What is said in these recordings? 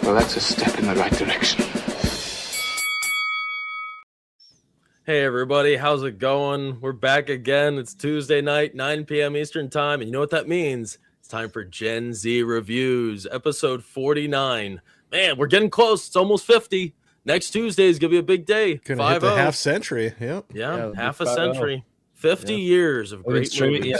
Well, that's a step in the right direction. Hey everybody, how's it going? We're back again. It's Tuesday night, 9 p.m. Eastern time, and you know what that means? It's time for Gen Z Reviews, episode 49. Man, we're getting close. It's almost 50. Next Tuesday is going to be a big day. Gonna hit the half century. Yep. Yeah, half a century. 50 years of great movies.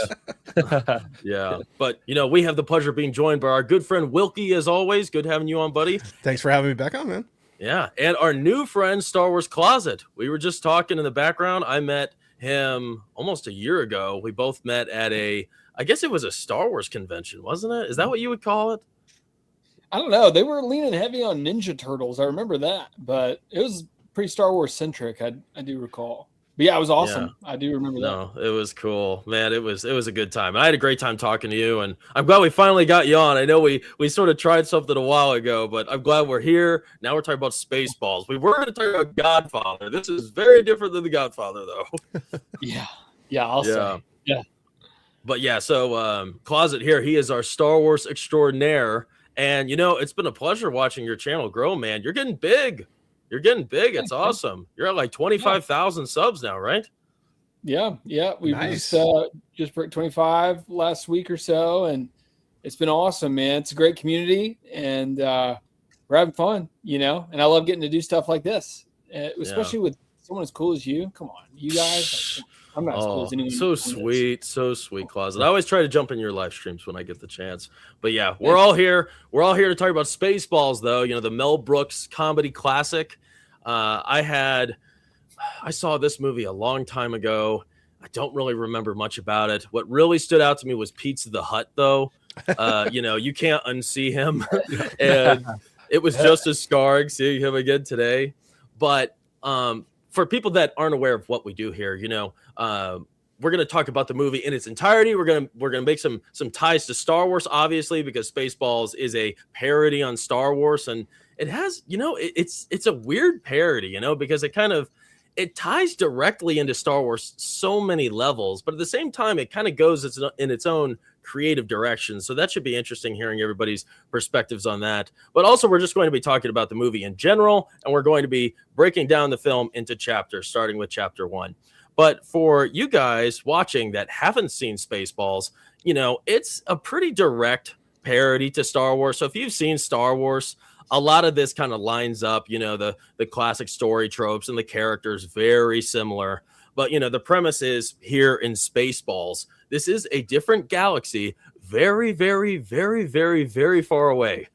Yeah. But, you know, we have the pleasure of being joined by our good friend Wilkie, as always. Good having you on, buddy. Thanks for having me back on, man. Yeah, and our new friend, Star Wars Closet. We were just talking in the background. I met him almost a year ago. We both met at I guess it was a Star Wars convention, wasn't it? Is that what you would call it? I don't know. They were leaning heavy on Ninja Turtles. I remember that, but it was pretty Star Wars centric. I do recall. But yeah, it was awesome. Yeah. I do remember that. No, it was cool, man. It was a good time. I had a great time talking to you, and I'm glad we finally got you on. I know we sort of tried something a while ago, but I'm glad we're here. Now we're talking about Spaceballs. We were going to talk about Godfather. This is very different than the Godfather, though. I'll say. Yeah. But yeah, so Closet here, he is our Star Wars extraordinaire, and you know, it's been a pleasure watching your channel grow, man. You're getting big. It's awesome. You're at like 25,000 subs now, right? Yeah. We nice. just broke 25 last week or so, and it's been awesome, man. It's a great community, and we're having fun, you know. And I love getting to do stuff like this, especially with someone as cool as you. Come on, you guys. I'm not as cool as anyone. So sweet, Closet. I always try to jump in your live streams when I get the chance. But yeah, we're all here. We're all here to talk about Spaceballs, though. You know, the Mel Brooks comedy classic. I saw this movie a long time ago. I don't really remember much about it. What really stood out to me was Pizza the Hut, though. You know, you can't unsee him. And it was just as scarring seeing him again today. But for people that aren't aware of what we do here, you know, we're going to talk about the movie in its entirety. We're going to make some ties to Star Wars, obviously, because Spaceballs is a parody on Star Wars, and it has, you know, it's a weird parody, you know, because it ties directly into Star Wars so many levels, but at the same time, it kind of goes in its own creative direction. So that should be interesting hearing everybody's perspectives on that. But also, we're just going to be talking about the movie in general, and we're going to be breaking down the film into chapters, starting with chapter 1. But for you guys watching that haven't seen Spaceballs, you know, it's a pretty direct parody to Star Wars. So if you've seen Star Wars, a lot of this kind of lines up, you know, the classic story tropes and the characters very similar. But, you know, the premise is here in Spaceballs, this is a different galaxy, very, very, very, very, very far away.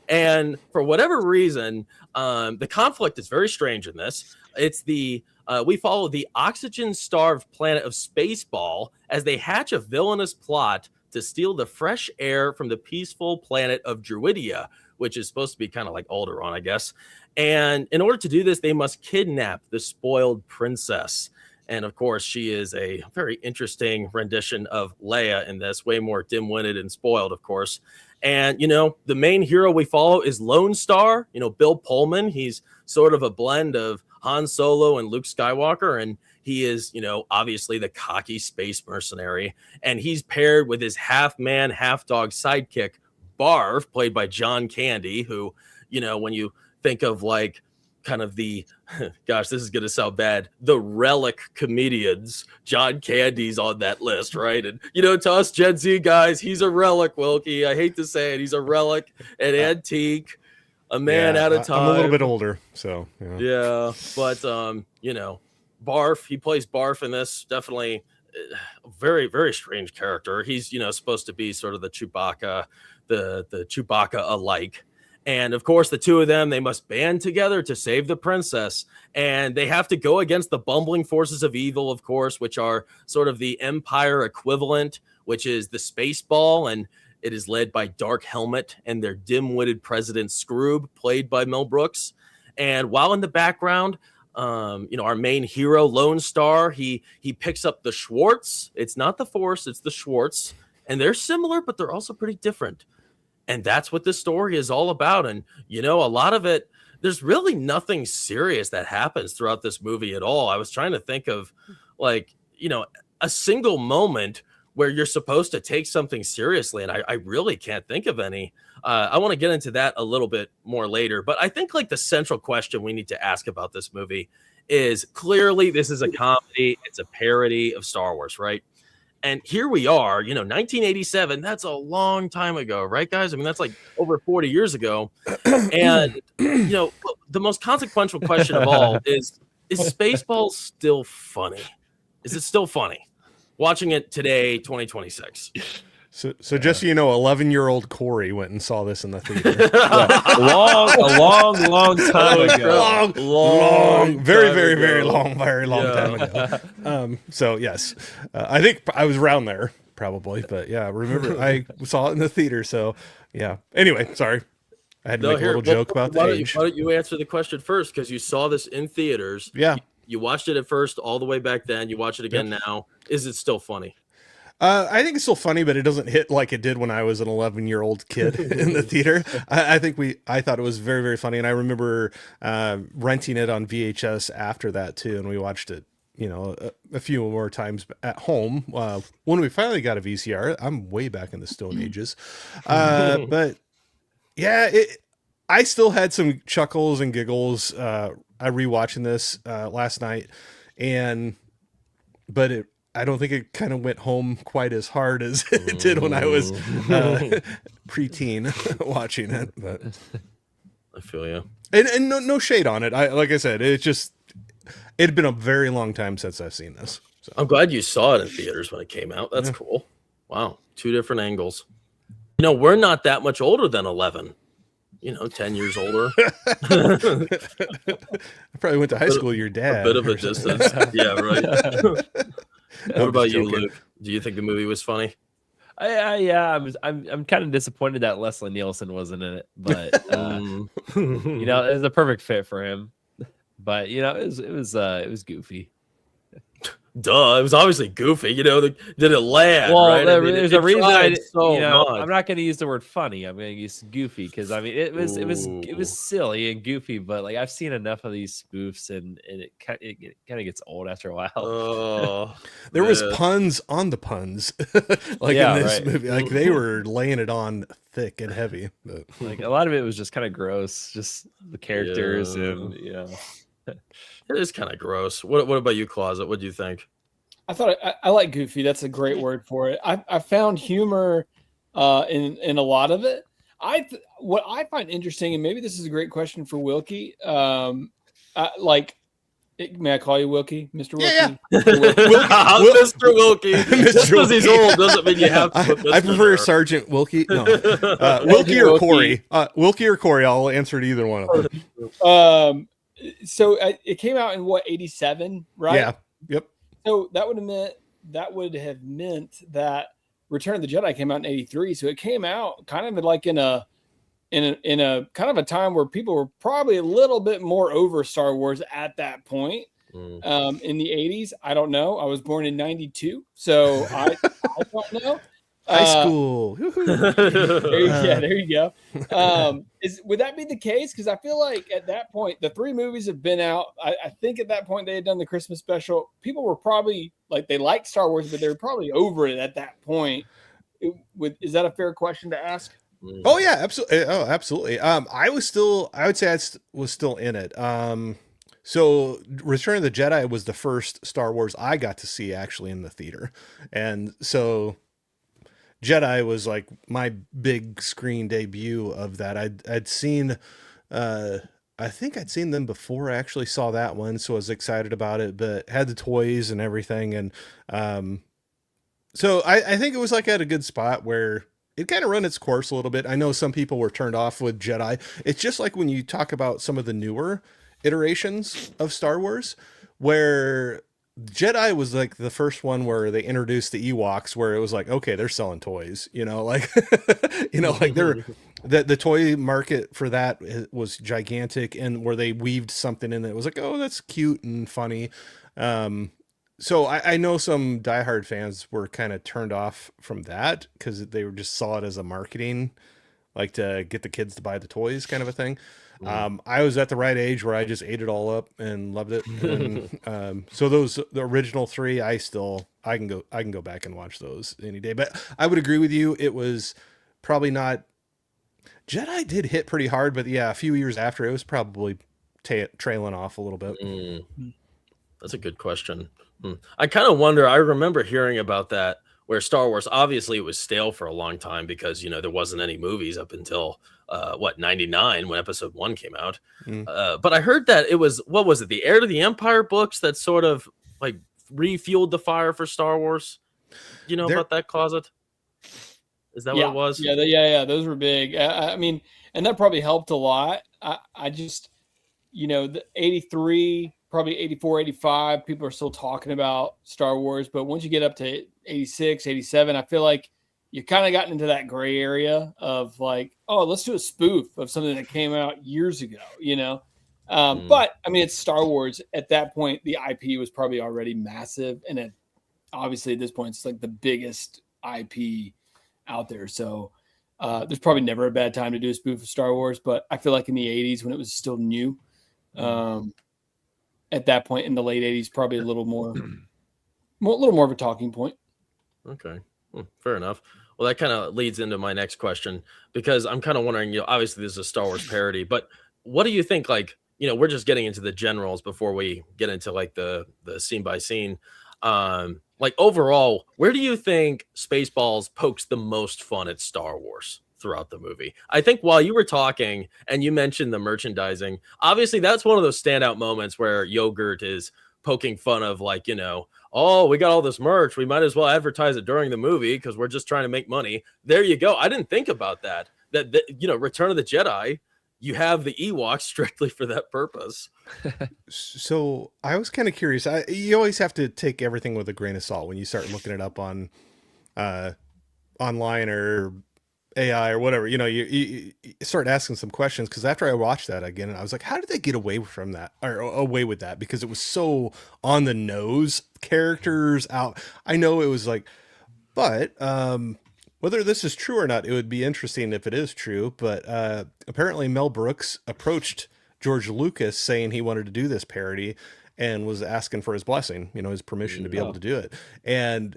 And for whatever reason, the conflict is very strange in this. It's we follow the oxygen-starved planet of Spaceball as they hatch a villainous plot to steal the fresh air from the peaceful planet of Druidia, which is supposed to be kind of like Alderaan, I guess. And in order to do this, they must kidnap the spoiled princess. And of course, she is a very interesting rendition of Leia in this, way more dim-witted and spoiled, of course. And, you know, the main hero we follow is Lone Starr, you know, Bill Pullman. He's sort of a blend of Han Solo and Luke Skywalker, and he is, you know, obviously the cocky space mercenary. And he's paired with his half-man, half-dog sidekick, Barf, played by John Candy, who, you know, when you think of like kind of the, gosh, this is going to sound bad, the relic comedians, John Candy's on that list, right? And, you know, to us Gen Z guys, he's a relic, Wilkie. I hate to say it. He's a relic, an antique, a man out of time. I'm a little bit older, so. Yeah, but, you know, Barf, he plays Barf in this, definitely a very, very strange character. He's, you know, supposed to be sort of the Chewbacca, the Chewbacca alike. And of course, the two of them, they must band together to save the princess. And they have to go against the bumbling forces of evil, of course, which are sort of the Empire equivalent, which is the Spaceball. And it is led by Dark Helmet and their dim-witted president, Skroob, played by Mel Brooks. And while in the background, you know, our main hero, Lone Starr, he picks up the Schwartz. It's not the Force, it's the Schwartz. And they're similar, but they're also pretty different. And that's what this story is all about. And, you know, a lot of it, there's really nothing serious that happens throughout this movie at all. I was trying to think of, like, you know, a single moment where you're supposed to take something seriously. And I really can't think of any. I want to get into that a little bit more later. But I think like the central question we need to ask about this movie is clearly this is a comedy. It's a parody of Star Wars, right? And here we are, 1987. That's a long time ago, right, guys? I mean, that's like over 40 years ago. And, the most consequential question of all is Spaceballs still funny? Is it still funny? Watching it today, 2026. So just so you know, 11-year-old Corey went and saw this in the theater. A long time ago. Long, very long time ago. So yes, I think I was around there probably, but yeah, remember I saw it in the theater. So yeah. Anyway, sorry, I had to make a little joke about the age. Why don't you answer the question first? Because you saw this in theaters. Yeah. You watched it at first all the way back then. You watch it again now. Is it still funny? I think it's still funny, but it doesn't hit like it did when I was an 11-year-old kid in the theater. I thought it was very, very funny. And I remember renting it on VHS after that too. And we watched it, a few more times at home. When we finally got a VCR, I'm way back in the Stone Ages. But yeah, I still had some chuckles and giggles. I rewatching this last night but I don't think it kind of went home quite as hard as it did when I was preteen watching it. But I feel you. And no shade on it. Like I said, it'd been a very long time since I've seen this. So. I'm glad you saw it in theaters when it came out. That's cool. Wow, 2 different angles. We're not that much older than 11. 10 years older. I probably went to high school with your dad. A bit of a distance. Yeah, right. What about you, Luke? Do you think the movie was funny? I'm kind of disappointed that Leslie Nielsen wasn't in it, but it was a perfect fit for him. But it was goofy. Duh, it was obviously goofy. Did it land? Well, right? there's a reason I'm not going to use the word funny. I'm going to use goofy because it was silly and goofy. But like I've seen enough of these spoofs, and it kind of gets old after a while. Oh, there was puns on the puns, like in this movie. Like they were laying it on thick and heavy. But. Like a lot of it was just kind of gross, just the characters and It is kind of gross. What about you, Closet? What do you think? I thought I like goofy. That's a great word for it. I found humor in a lot of it. What I find interesting, and maybe this is a great question for Wilkie. May I call you Wilkie, Mr. Wilkie? Yeah. Mr. Wilkie. Just because he's old doesn't mean you have to put Mr. I prefer Sergeant Wilkie. No. Wilkie or Corey. Wilkie or Corey. I'll answer to either one of them. So it came out in 87, right? Yeah. Yep. So that would have meant that Return of the Jedi came out in 83. So it came out kind of like in a kind of a time where people were probably a little bit more over Star Wars at that point. In the 80s. I don't know. I was born in 92, so I don't know. High school. There you go. Would that be the case? Because I feel like at that point, the 3 movies have been out. I think at that point they had done the Christmas special. People were probably like, they liked Star Wars, but they were probably over it at that point. Is that a fair question to ask? Oh yeah, absolutely. Oh, absolutely. I would say I was still in it. So Return of the Jedi was the first Star Wars I got to see actually in the theater. And so Jedi was like my big screen debut of that. I'd seen, I think I'd seen them before I actually saw that one. So I was excited about it, but had the toys and everything. And, so I think it was like at a good spot where it kind of run its course a little bit. I know some people were turned off with Jedi. It's just like when you talk about some of the newer iterations of Star Wars, where Jedi was like the first one where they introduced the Ewoks, where it was like, okay, they're selling toys, like, like the toy market for that was gigantic, and where they weaved something in that was like, oh, that's cute and funny. So I know some diehard fans were kind of turned off from that because they were just saw it as a marketing, like to get the kids to buy the toys kind of a thing. I was at the right age where I just ate it all up and loved it. And, so the original 3, I can go back and watch those any day, but I would agree with you. It was probably not, Jedi did hit pretty hard, but yeah, a few years after, it was probably trailing off a little bit. That's a good question. I kind of wonder. I remember hearing about that, where Star Wars, obviously it was stale for a long time because, you know, there wasn't any movies up until 99 when episode 1 came out. But I heard that it was, what was it, the Heir to the Empire books that sort of like refueled the fire for Star Wars. You know about that closet? Is that what it was? Yeah. Those were big. I mean, and that probably helped a lot. I just, you know, the 83, probably 84, 85, people are still talking about Star Wars. But once you get up to 86, 87, I feel like you kind of gotten into that gray area of like, oh, let's do a spoof of something that came out years ago, you know? But I mean, it's Star Wars. At that point, the IP was probably already massive. And obviously at this point, it's like the biggest IP out there. So there's probably never a bad time to do a spoof of Star Wars. But I feel like in the 80s when it was still new, at that point in the late 80s, probably a little more of a talking point. Okay. Fair enough. Well, that kind of leads into my next question, because I'm kind of wondering, you know, obviously this is a Star Wars parody, but what do you think, like, you know, we're just getting into the generals before we get into like the scene by scene. Like overall, where do you think Spaceballs pokes the most fun at Star Wars throughout the movie? I think while you were talking and you mentioned the merchandising, obviously that's one of those standout moments where Yogurt is poking fun of, like, you know, oh, we got all this merch, we might as well advertise it during the movie because we're just trying to make money. There you go. I didn't think about that. That you know, Return of the Jedi, you have the Ewoks strictly for that purpose. So I was kind of curious. You always have to take everything with a grain of salt when you start looking it up on online or AI or whatever. You know, you start asking some questions, because after I watched that again, I was like, how did they get away from that, or away with that? Because it was so on the nose, characters out. I know it was like, but whether this is true or not, it would be interesting if it is true. But apparently Mel Brooks approached George Lucas saying he wanted to do this parody and was asking for his blessing, you know, his permission to be able to do it. And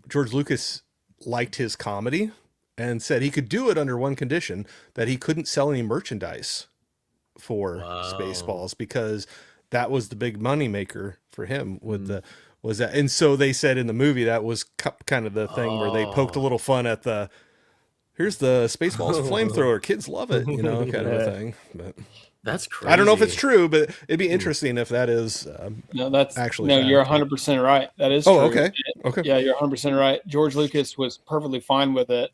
George Lucas liked his comedy and said he could do it under one condition, that he couldn't sell any merchandise for Spaceballs, because that was the big money maker for him with was that. And so they said in the movie that was kind of the thing where they poked a little fun at here's the Spaceballs flamethrower, kids love it, you know, kind of a thing. But that's crazy. I don't know if it's true, but it'd be interesting if that is that's actually no, you're 100% right. That is true. Okay. Okay. Yeah, you're 100% right. George Lucas was perfectly fine with it,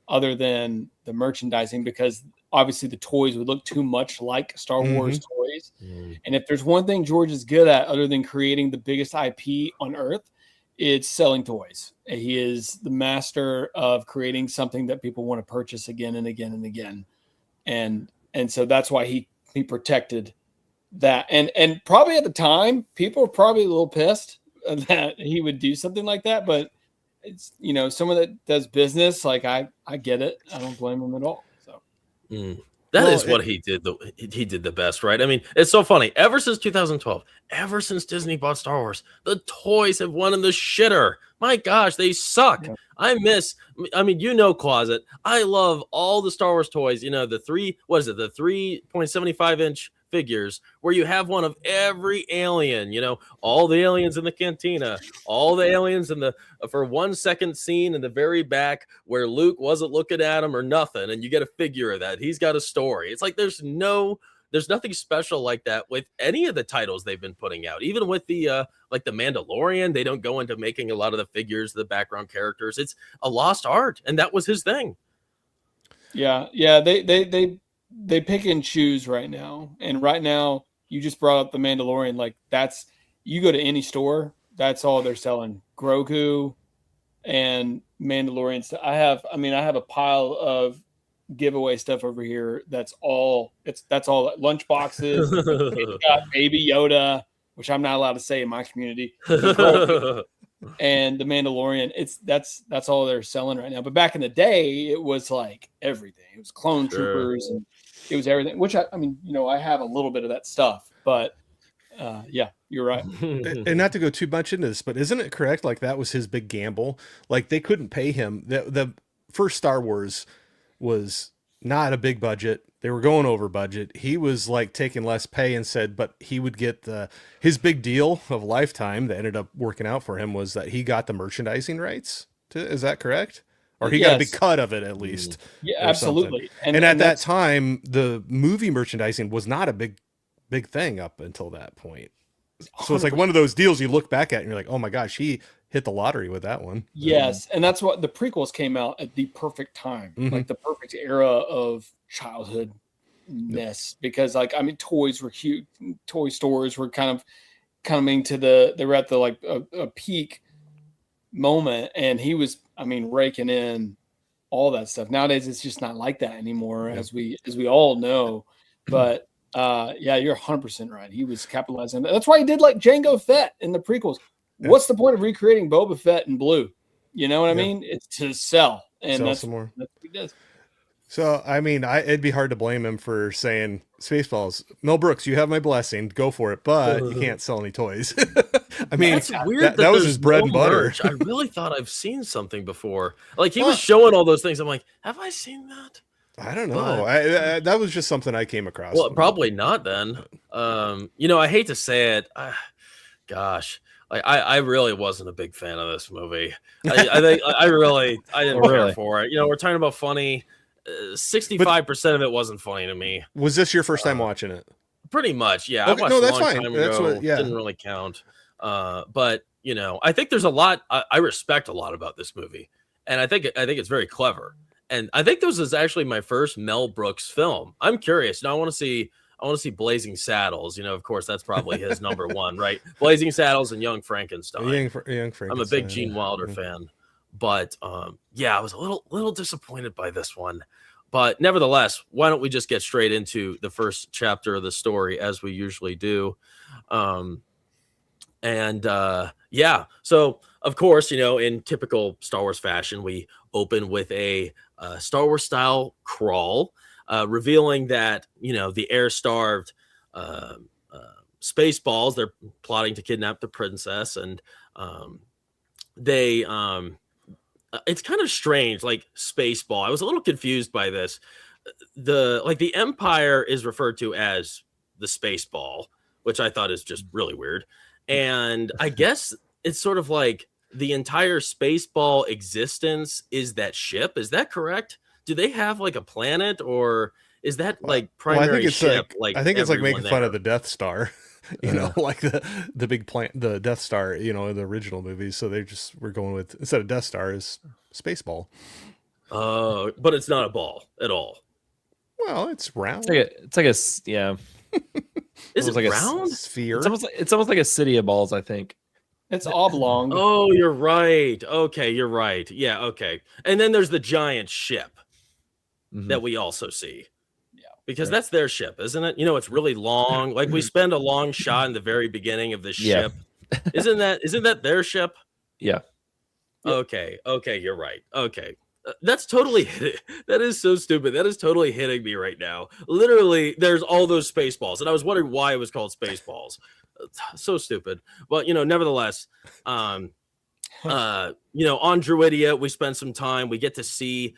other than the merchandising, because obviously the toys would look too much like Star Wars toys. And if there's one thing George is good at, other than creating the biggest IP on earth, it's selling toys. He is the master of creating something that people want to purchase again and again and again. And so that's why he protected that. And probably at the time, people were probably a little pissed that he would do something like that, but it's, you know, someone that does business, like I get it. I don't blame him at all. So that is what he did. He did the best, right? I mean, it's so funny. Ever since 2012, ever since Disney bought Star Wars, the toys have won in the shitter. My gosh, they suck. Yeah. I mean, you know, Closet, I love all the Star Wars toys. You know, the 3.75 inch figures where you have one of every alien, you know, all the aliens in the cantina, all the aliens in the for 1 second scene in the very back where Luke wasn't looking at him or nothing, and you get a figure of that. He's got a story. It's like there's nothing special like that with any of the titles they've been putting out. Even with the like the Mandalorian, they don't go into making a lot of the figures, the background characters. It's a lost art, and that was his thing. Yeah, they pick and choose right now. And right now, you just brought up the Mandalorian. Like, that's, you go to any store, that's all they're selling. Grogu and Mandalorian stuff. I have a pile of giveaway stuff over here. That's all lunch boxes. It's got Baby Yoda, which I'm not allowed to say in my community. And the Mandalorian, that's all they're selling right now. But back in the day, it was like everything. It was clone troopers, and it was everything. Which I mean, you know, I have a little bit of that stuff, but yeah, you're right. And not to go too much into this, but isn't it correct? Like, that was his big gamble. Like, they couldn't pay him. The first Star Wars was not a big budget. They were going over budget. He was like taking less pay and said, but he would get his big deal of lifetime that ended up working out for him was that he got the merchandising rights. Is that correct? Or he got a big cut of it at least. Yeah, absolutely. And at that time, the movie merchandising was not a big thing up until that point. So it's like one of those deals you look back at and you're like, oh my gosh, he hit the lottery with that one. Yes. And that's what the prequels came out at the perfect time, like the perfect era of childhoodness, because like, I mean, toys were huge. Toy stores were kind of coming to they were at the, like a peak moment. And he was, I mean, raking in all that stuff. Nowadays, it's just not like that anymore, as we all know. But yeah, you're 100% right. He was capitalizing. That's why he did like Jango Fett in the prequels. Yeah. What's the point of recreating Boba Fett in blue? You know what I mean? It's to sell, and sell that's some more. That's what he does. So I mean, it'd be hard to blame him for saying Spaceballs. Mel Brooks, you have my blessing. Go for it, but you can't sell any toys. I mean, that's weird. That was his bread and butter. I really thought I've seen something before. Like he was showing all those things. I'm like, have I seen that? I don't know. That was just something I came across. Well, probably not then. You know, I hate to say it. Gosh, I really wasn't a big fan of this movie. I think I didn't care for it. You know, we're talking about funny. 65% of it wasn't funny to me. Was this your first time watching it? Pretty much, yeah. Okay, I watched a long time ago. Didn't really count. But you know, I think there's a lot. I respect a lot about this movie, and I think it's very clever. And I think this is actually my first Mel Brooks film. I'm curious now. I want to see Blazing Saddles. You know, of course, that's probably his number one, right? Blazing Saddles and Young Frankenstein. Young Frankenstein. I'm a big Gene Wilder fan, but yeah, I was a little disappointed by this one. But nevertheless, why don't we just get straight into the first chapter of the story as we usually do? Yeah, so of course, you know, in typical Star Wars fashion, we open with a Star Wars style crawl, revealing that, you know, the air-starved Spaceballs, they're plotting to kidnap the princess, and it's kind of strange, like Spaceball. I was a little confused by this. The Empire is referred to as the Spaceball, which I thought is just really weird. And I guess it's sort of like the entire Spaceball existence is that ship. Is that correct? Do they have like a planet, or is that like primary I think it's ship? I think it's like making fun of the Death Star. You know, like the big plant, the Death Star, you know, in the original movies. So we're going with, instead of Death Star, is Spaceball. But it's not a ball at all. Well, it's round. It's like a yeah. Is it like round? A sphere. It's almost like a city of balls, I think. It's oblong. Oh, you're right. Okay, you're right. Yeah, okay. And then there's the giant ship that we also see. Because that's their ship, isn't it? You know, it's really long. Like we spend a long shot in the very beginning of the ship. Isn't that their ship? Yeah. Okay, you're right. Okay. That's totally that is so stupid. That is totally hitting me right now. Literally, there's all those Spaceballs, and I was wondering why it was called Spaceballs. So stupid. But you know, nevertheless, you know, on Druidia, we spend some time. We get to see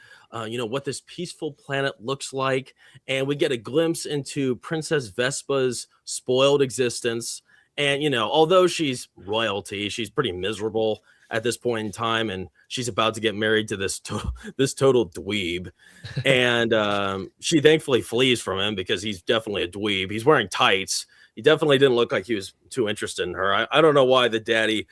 you know, what this peaceful planet looks like, and we get a glimpse into Princess Vespa's spoiled existence. And you know, although she's royalty, she's pretty miserable at this point in time, and she's about to get married to this total dweeb. And she thankfully flees from him because he's definitely a dweeb. He's wearing tights. He definitely didn't look like he was too interested in her. I don't know why the daddy,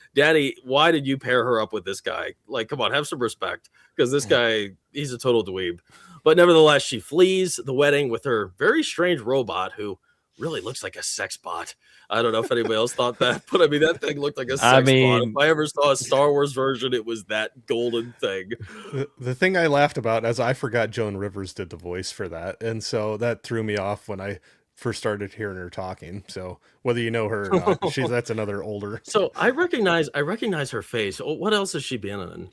why did you pair her up with this guy? Like, come on, have some respect, because this guy, he's a total dweeb. But nevertheless, she flees the wedding with her very strange robot who really looks like a sex bot. I don't know if anybody else thought that, but I mean, that thing looked like a sex bot. If I ever saw a Star Wars version, it was that golden thing. The thing I laughed about is I forgot Joan Rivers did the voice for that. And so that threw me off when I first started hearing her talking. So whether you know her or not, that's another older. So I recognize her face. What else has she been in?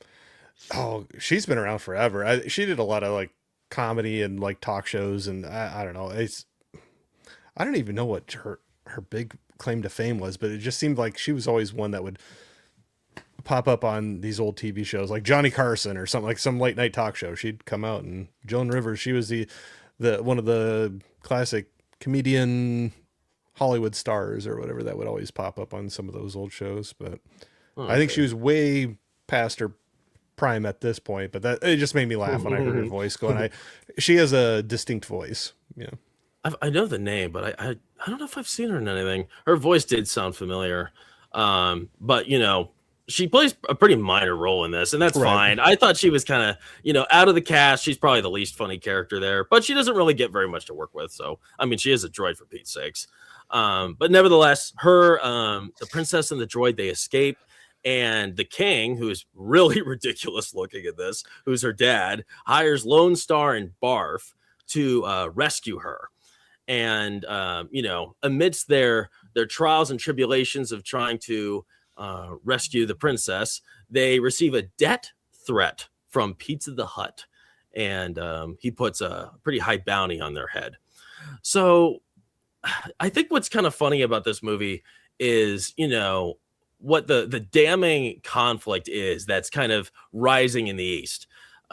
Oh, she's been around forever. She did a lot of like comedy and like talk shows, and I don't know. I don't even know what her big claim to fame was, but it just seemed like she was always one that would pop up on these old TV shows like Johnny Carson or something, like some late night talk show. She'd come out, and Joan Rivers, she was the one of the classic comedian Hollywood stars or whatever that would always pop up on some of those old shows. But I think she was way past her prime at this point, but that it just made me laugh when I heard her voice going. She has a distinct voice. Yeah. I know the name, but I don't know if I've seen her in anything. Her voice did sound familiar. But you know, she plays a pretty minor role in this, and that's fine. I thought she was kind of, you know, out of the cast, she's probably the least funny character there, but she doesn't really get very much to work with. So, I mean, she is a droid for Pete's sakes. But nevertheless, her, the princess and the droid, they escape, and the king, who is really ridiculous looking at this, who's her dad, hires Lone Starr and Barf to rescue her. And you know, amidst their trials and tribulations of trying to rescue the princess, they receive a death threat from Pizza the Hut, and he puts a pretty high bounty on their head. So I think what's kind of funny about this movie is, you know, what the damning conflict is that's kind of rising in the East.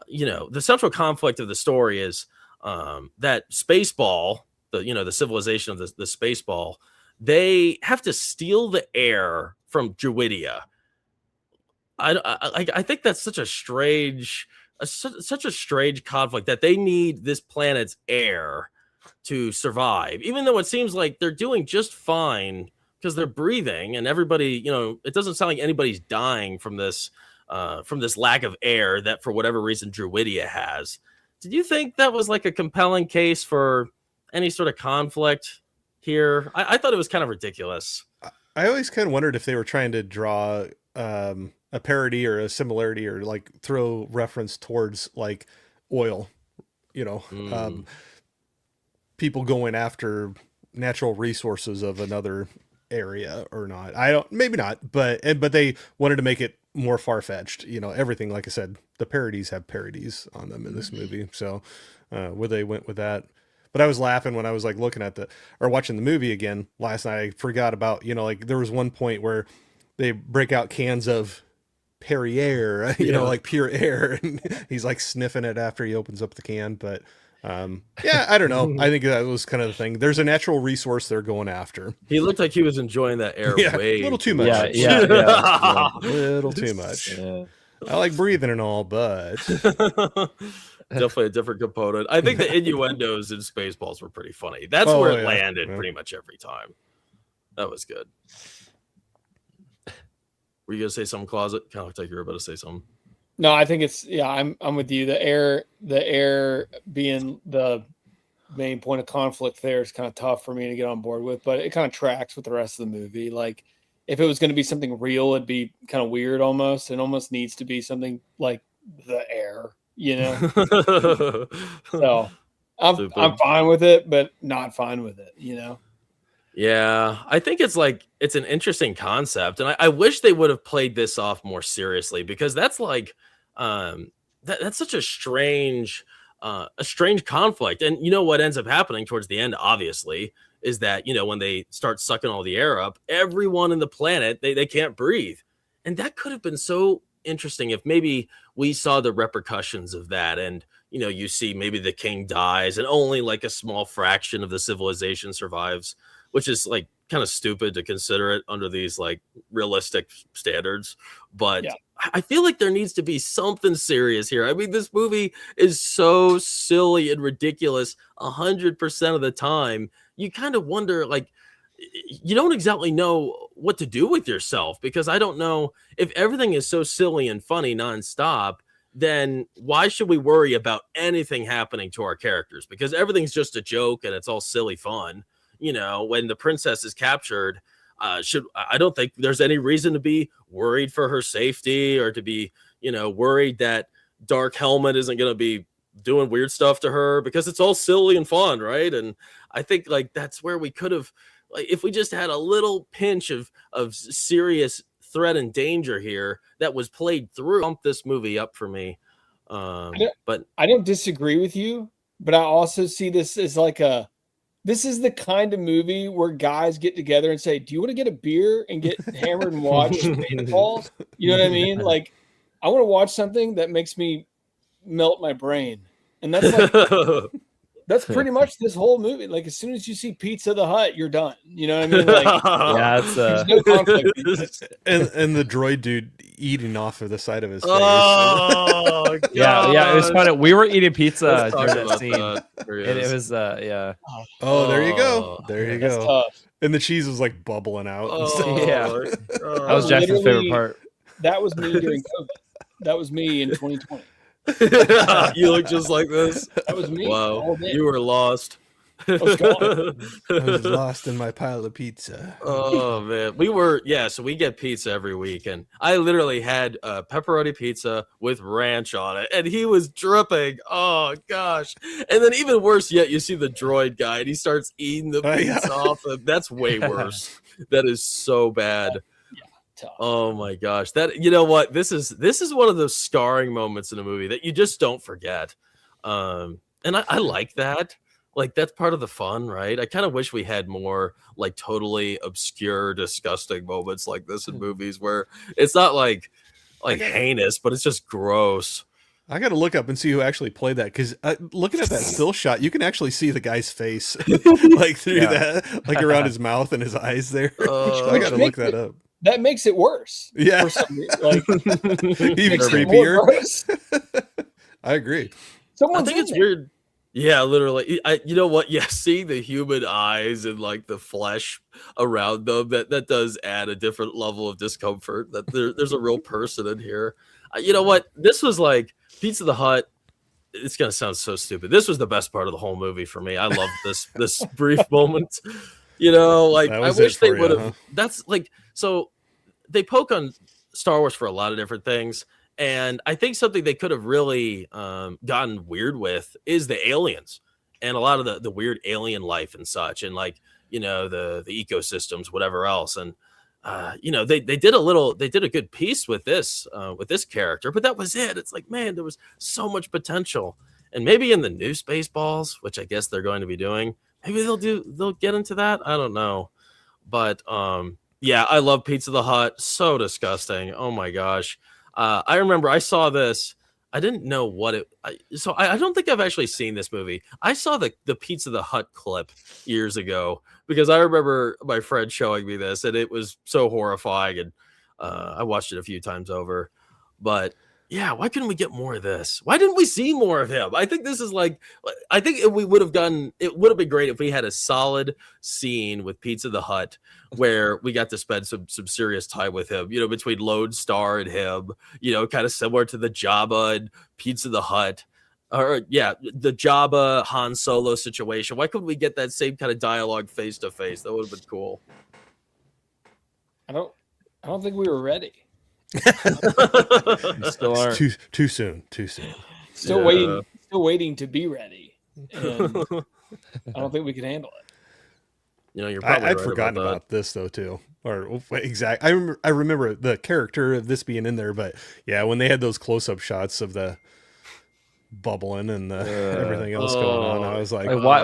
You know, the central conflict of the story is that Spaceball, the civilization of the Spaceball, they have to steal the air from Druidia. I think that's such a strange conflict, that they need this planet's air to survive, even though it seems like they're doing just fine because they're breathing, and everybody, you know, it doesn't sound like anybody's dying from this lack of air that for whatever reason Druidia has. Did you think that was like a compelling case for any sort of conflict here? I thought it was kind of ridiculous. I always kind of wondered if they were trying to draw a parody or a similarity, or like throw reference towards like oil, you know, people going after natural resources of another area or not. Maybe not, but they wanted to make it more far-fetched, you know. Everything, like I said, the parodies have parodies on them in this movie, so where they went with that. But I was laughing when I was like looking at watching the movie again last night. I forgot about, you know, like there was one point where they break out cans of Perrier, you know, like pure air, and he's like sniffing it after he opens up the can. But yeah, I don't know. I think that was kind of the thing. There's a natural resource they're going after. He looked like he was enjoying that air way a little too much. Yeah. A little too much. Yeah. I like breathing and all, but definitely a different component. I think the innuendos in Spaceballs were pretty funny. That's where it landed pretty much every time. That was good. Were you gonna say something, Closet? Kind of looked like you were about to say something. No, I think it's I'm with you. The air being the main point of conflict there is kind of tough for me to get on board with, but it kind of tracks with the rest of the movie. Like if it was going to be something real, it'd be kind of weird almost. It almost needs to be something like the air, you know. So I'm fine with it, but not fine with it, you know. Yeah, I think it's an interesting concept, and I wish they would have played this off more seriously, because that's like that's such a strange conflict. And you know what ends up happening towards the end, obviously, is that, you know, when they start sucking all the air up, everyone in the planet, they can't breathe. And that could have been so interesting if maybe we saw the repercussions of that, and you know, you see maybe the king dies and only like a small fraction of the civilization survives, which is like kind of stupid to consider it under these like realistic standards. But yeah, I feel like there needs to be something serious here. I mean, this movie is so silly and ridiculous 100% of the time. You kind of wonder, like, you don't exactly know what to do with yourself, because I don't know if everything is so silly and funny nonstop, then why should we worry about anything happening to our characters? Because everything's just a joke and it's all silly fun. You know, when the princess is captured, I don't think there's any reason to be worried for her safety, or to be, you know, worried that Dark Helmet isn't going to be doing weird stuff to her, because it's all silly and fun, right? And I think like that's where we could have, like, if we just had a little pinch of serious threat and danger here that was played through, bump this movie up for me. But I don't disagree with you, but I also see this as like a this is the kind of movie where guys get together and say, "Do you want to get a beer and get hammered and watch Spaceballs?" You know what I mean? Like, I want to watch something that makes me melt my brain, and that's like that's pretty much this whole movie. Like, as soon as you see Pizza the Hut, you're done. You know what I mean? Like, yeah, it's there's no conflict. and the droid dude eating off of the side of his face. Oh, yeah, it was funny. We were eating pizza Let's talk during that about scene, that. and it was yeah. Oh, there you go. There you That's go. tough. And the cheese was like bubbling out. and stuff. Yeah. God. That was Jackson's favorite part. That was me during COVID. That was me in 2020. You look just like this. That was me. Wow, all day. you were lost. I was gone. I was lost in my pile of pizza. Oh man, so we get pizza every week, and I literally had pepperoni pizza with ranch on it, and he was dripping. Oh gosh! And then even worse yet, you see the droid guy, and he starts eating the pizza off. That's way worse. That is so bad. Tough. Oh my gosh! That, you know what? This is one of those scarring moments in a movie that you just don't forget. And I like that. Like, that's part of the fun, right? I kind of wish we had more like totally obscure, disgusting moments like this in movies where it's not like heinous, but it's just gross. I got to look up and see who actually played that, because looking at that still shot, you can actually see the guy's face, like through that, like around his mouth and his eyes there. I got to look that up. That makes it worse. Yeah, for some reason. Like, even makes it more creepier. gross. I agree. Someone's I think it's in there. weird. Yeah, literally. You know what? Yeah, seeing the human eyes and like the flesh around them, that does add a different level of discomfort. That there's a real person in here. You know what? This was like Pizza the Hut. It's gonna sound so stupid. This was the best part of the whole movie for me. I loved this brief moment. You know, like, I wish they would have. That's like, so they poke on Star Wars for a lot of different things. And I think something they could have really gotten weird with is the aliens and a lot of the weird alien life and such. And like, you know, the ecosystems, whatever else. And, you know, they did a good piece with this character, but that was it. It's like, man, there was so much potential. And maybe in the new Spaceballs, which I guess they're going to be doing, maybe they'll get into that. I don't know. But yeah, I love Pizza the Hut. So disgusting. Oh my gosh. I remember I saw this. I didn't know what it. So I don't think I've actually seen this movie. I saw the Pizza the Hut clip years ago because I remember my friend showing me this, and it was so horrifying. And I watched it a few times over. But yeah, why couldn't we get more of this? Why didn't we see more of him? I think this is like, I think it would have been great if we had a solid scene with Pizza the Hut where we got to spend some serious time with him, you know, between Lone Starr and him, you know, kind of similar to the Jabba and Pizza the Hut, or yeah, the Jabba Han Solo situation. Why couldn't we get that same kind of dialogue face to face? That would have been cool. I don't think we were ready. Still aren't. Too soon. Still waiting to be ready. And I don't think we can handle it. You know, you're probably I'd forgotten about this though too. Or exactly. I remember the character of this being in there, but yeah, when they had those close-up shots of the bubbling and everything else going on, I was like, why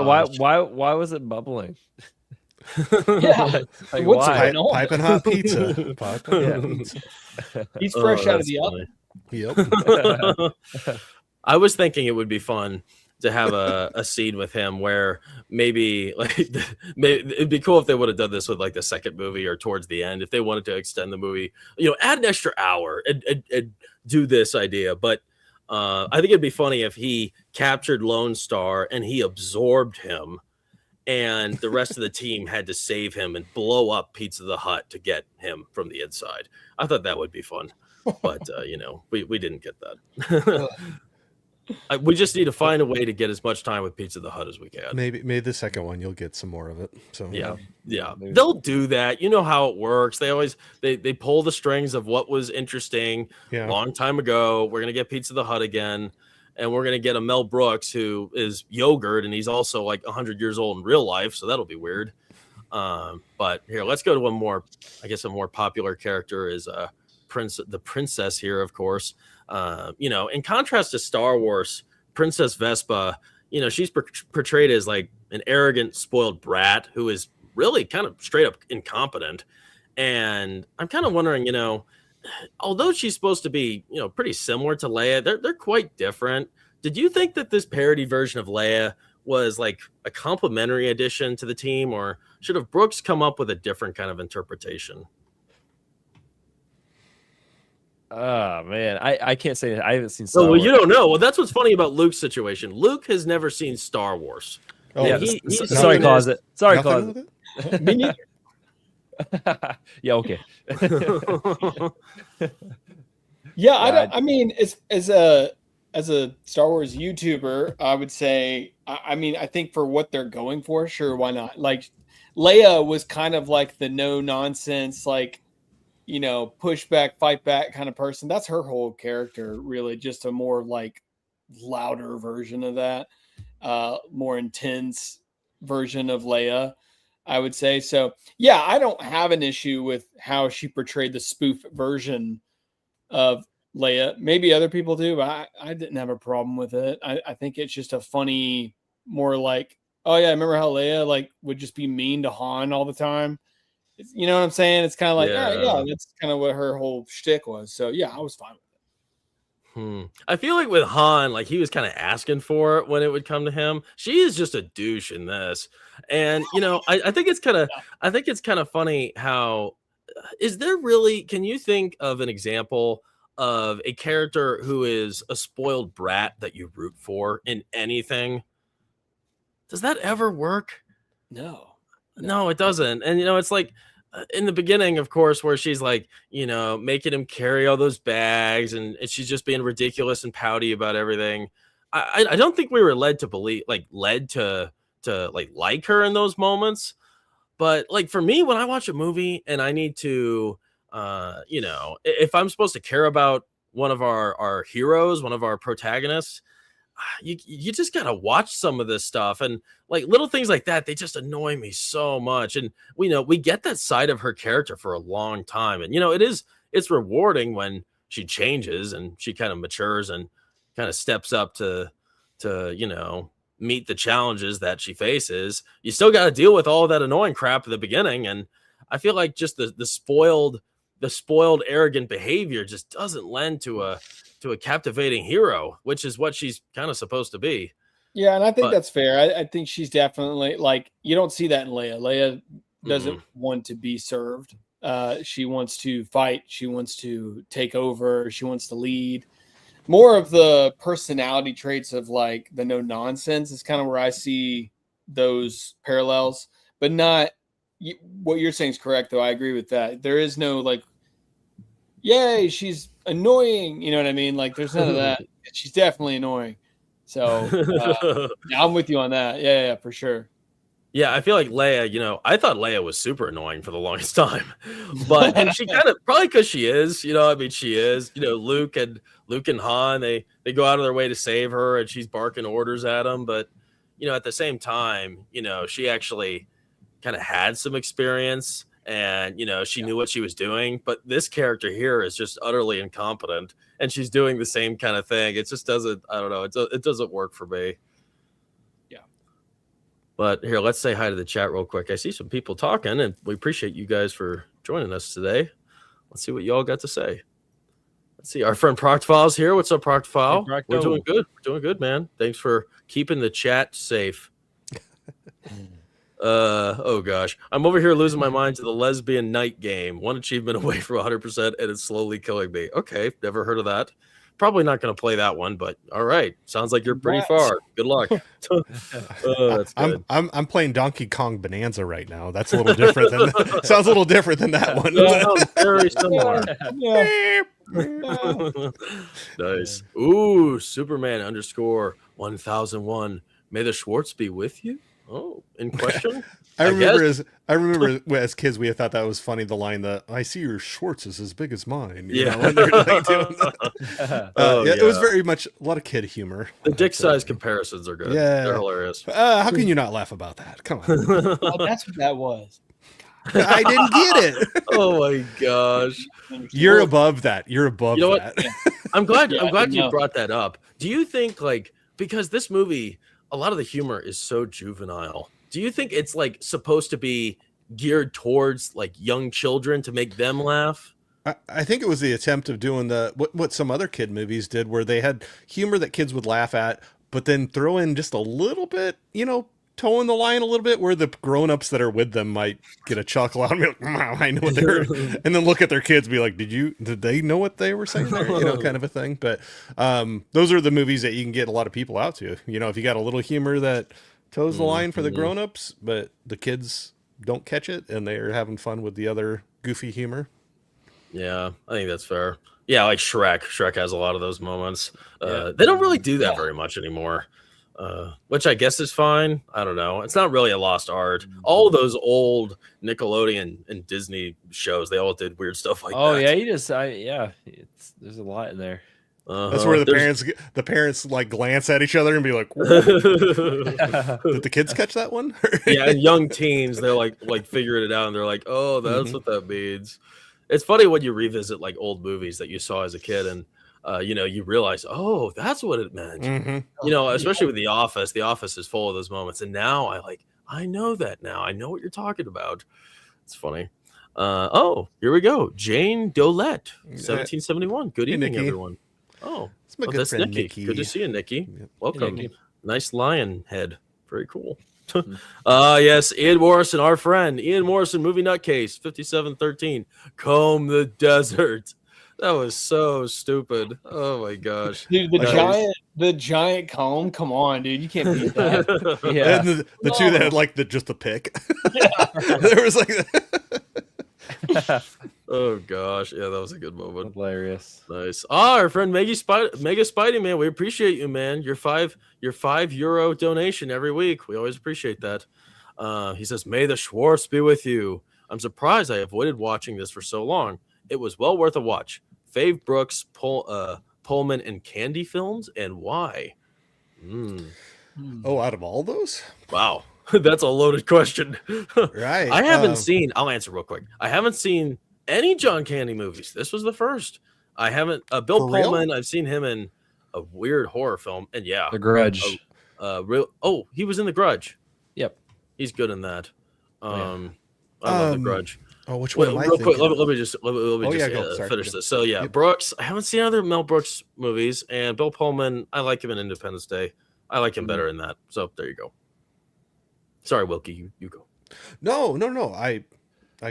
was it bubbling? Yeah, like, what's why? going on? Piping hot pizza. Pizza. He's fresh out of the oven. Yep. I was thinking it would be fun to have a scene with him where maybe it'd be cool if they would have done this with like the second movie or towards the end, if they wanted to extend the movie, you know, add an extra hour and do this idea. But I think it'd be funny if he captured Lone Starr and he absorbed him, and the rest of the team had to save him and blow up Pizza the Hut to get him from the inside. I thought that would be fun, but you know, we didn't get that. We just need to find a way to get as much time with Pizza the Hut as we can. Maybe the second one you'll get some more of it. So yeah, they'll do that. You know how it works. They always they pull the strings of what was interesting a long time ago. We're gonna get Pizza the Hut again, and we're gonna get a Mel Brooks who is yogurt, and he's also like 100 years old in real life, so that'll be weird. But here, let's go to one more. I guess a more popular character is the princess here, of course. You know, in contrast to Star Wars, Princess Vespa, you know, she's portrayed as like an arrogant, spoiled brat who is really kind of straight up incompetent. And I'm kind of wondering, although she's supposed to be, pretty similar to Leia, they're quite different. Did you think that this parody version of Leia was like a complimentary addition to the team, or should have Brooks come up with a different kind of interpretation? Oh man, I can't say that. I haven't seen Star Wars. Wars. You don't know. Well, that's what's funny about Luke's situation. Luke has never seen Star Wars. Oh, yeah. Sorry, Closet. Sorry, Closet. Me neither. Yeah, okay. Yeah, I mean, as a Star Wars YouTuber, I would say, I think for what they're going for, sure, why not? Like, Leia was kind of like the no nonsense, like, push back, fight back kind of person. That's her whole character, really, just a more like louder version of that, more intense version of Leia, I would say. So, yeah, I don't have an issue with how she portrayed the spoof version of Leia. Maybe other people do, but I didn't have a problem with it. I think it's just a funny, more like, oh yeah, I remember how Leia like would just be mean to Han all the time. You know what I'm saying? It's kind of like, yeah, that's kind of what her whole shtick was. So yeah, I was fine with it. I feel like with Han, like he was kind of asking for it when it would come to him. She is just a douche in this, and I think it's kind of funny how is there really? Can you think of an example of a character who is a spoiled brat that you root for in anything? Does that ever work? No, it doesn't. And it's like in the beginning, of course, where she's like, making him carry all those bags, and she's just being ridiculous and pouty about everything. I don't think we were led to like her in those moments. But like for me, when I watch a movie and I need to, if I'm supposed to care about one of our heroes, one of our protagonists, you just gotta watch some of this stuff, and like little things like that, they just annoy me so much. And we get that side of her character for a long time, and it's rewarding when she changes and she kind of matures and kind of steps up to meet the challenges that she faces. You still got to deal with all that annoying crap at the beginning, and I feel like just the spoiled arrogant behavior just doesn't lend to a captivating hero, which is what she's kind of supposed to be. Yeah, and I think that's fair. I think she's definitely like, you don't see that in Leia. Leia doesn't want to be served. She wants to fight. She wants to take over. She wants to lead. More of the personality traits of like the no nonsense is kind of where I see those parallels, but not what you're saying is correct though. I agree with that. There is no like, yay, she's annoying. You know what I mean? Like there's none of that. She's definitely annoying. So yeah, I'm with you on that. Yeah, for sure. Yeah, I feel like Leia, I thought Leia was super annoying for the longest time, and she kind of, probably because she is, she is, Luke and Han, they go out of their way to save her, and she's barking orders at them. But, at the same time, she actually kind of had some experience, and, she knew what she was doing. But this character here is just utterly incompetent, and she's doing the same kind of thing. It just doesn't, I don't know, it doesn't work for me. But here, let's say hi to the chat real quick. I see some people talking, and we appreciate you guys for joining us today. Let's see what y'all got to say. Let's see. Our friend Proctfile's here. What's up, Proctfile? Hey, We're doing good. We're doing good, man. Thanks for keeping the chat safe. Oh, gosh. I'm over here losing my mind to the lesbian night game. One achievement away from 100%, and it's slowly killing me. Okay, never heard of that. Probably not going to play that one, but all right. Sounds like you're pretty far. Good luck. That's good. I'm playing Donkey Kong Bonanza right now. That's a little different than sounds a little different than that one. Very similar. Nice. Ooh, Superman _1001. May the Schwartz be with you. Oh, in question. I remember as kids we thought that was funny. The line that I see your Schwartz is as big as mine. You know, when they're like doing that. It was very much a lot of kid humor. The dick size comparisons are good. Yeah, they're hilarious. How can you not laugh about that? Come on. Oh, that's what that was. I didn't get it. Oh my gosh. You're above that. You're above that. I'm glad you brought that up. Do you think because this movie, a lot of the humor is so juvenile. Do you think it's like supposed to be geared towards like young children to make them laugh? I think it was the attempt of doing what some other kid movies did, where they had humor that kids would laugh at, but then throw in just a little bit, towing the line a little bit, where the grown-ups that are with them might get a chuckle out and be like, wow, I know what they're, and then look at their kids, be like, did they know what they were saying there? Kind of a thing. But those are the movies that you can get a lot of people out to. If you got a little humor that toes the line for the grown-ups, but the kids don't catch it and they're having fun with the other goofy humor. Yeah, I think that's fair. Yeah, like Shrek. Shrek has a lot of those moments. They don't really do that very much anymore, which I guess is fine. I don't know. It's not really a lost art. All of those old Nickelodeon and Disney shows, they all did weird stuff like that. Oh yeah, there's a lot in there. That's where the parents like glance at each other and be like, did the kids catch that one? Yeah, and young teens, they're like figuring it out, and they're like, oh, that's what that means. It's funny when you revisit like old movies that you saw as a kid, and you realize, oh, that's what it meant. Especially with The Office. The Office is full of those moments, and now I know that now. I know what you're talking about. It's funny. Here we go. Jane Dolette, 1771. Good evening, Nikki. Everyone. Oh, it's my good friend Nikki. Nikki. Good to see you, Nikki. Yep. Welcome. Hey, Nikki. Nice lion head. Very cool. Yes, Ian Morrison, our friend. Ian Morrison, movie nutcase, 5713. Comb the desert. That was so stupid. Oh my gosh. Dude, the giant comb. Come on, dude. You can't beat that. Yeah. And the two that had like just the pick. There was like Oh gosh. Yeah, that was a good moment. Hilarious. Nice. Our friend Mega Spidey, man. We appreciate you, man. Your €5 donation every week. We always appreciate that. He says, "May the Schwartz be with you. I'm surprised I avoided watching this for so long. It was well worth a watch. Fave Brooks, Pullman, and Candy films, and why?" Oh, out of all those? Wow. That's a loaded question. Right. I haven't seen, I'll answer real quick. I haven't seen any John Candy movies. This was the first. I haven't, Bill For real? Pullman, I've seen him in a weird horror film. And yeah. The Grudge. He was in The Grudge. Yep. He's good in that. I love The Grudge. Oh, which one am I real quick, thinking? let me just finish this. So yeah, Brooks. I haven't seen other Mel Brooks movies, and Bill Pullman. I like him in Independence Day. I like him better in that. So there you go. Sorry, Wilkie, you go. No. I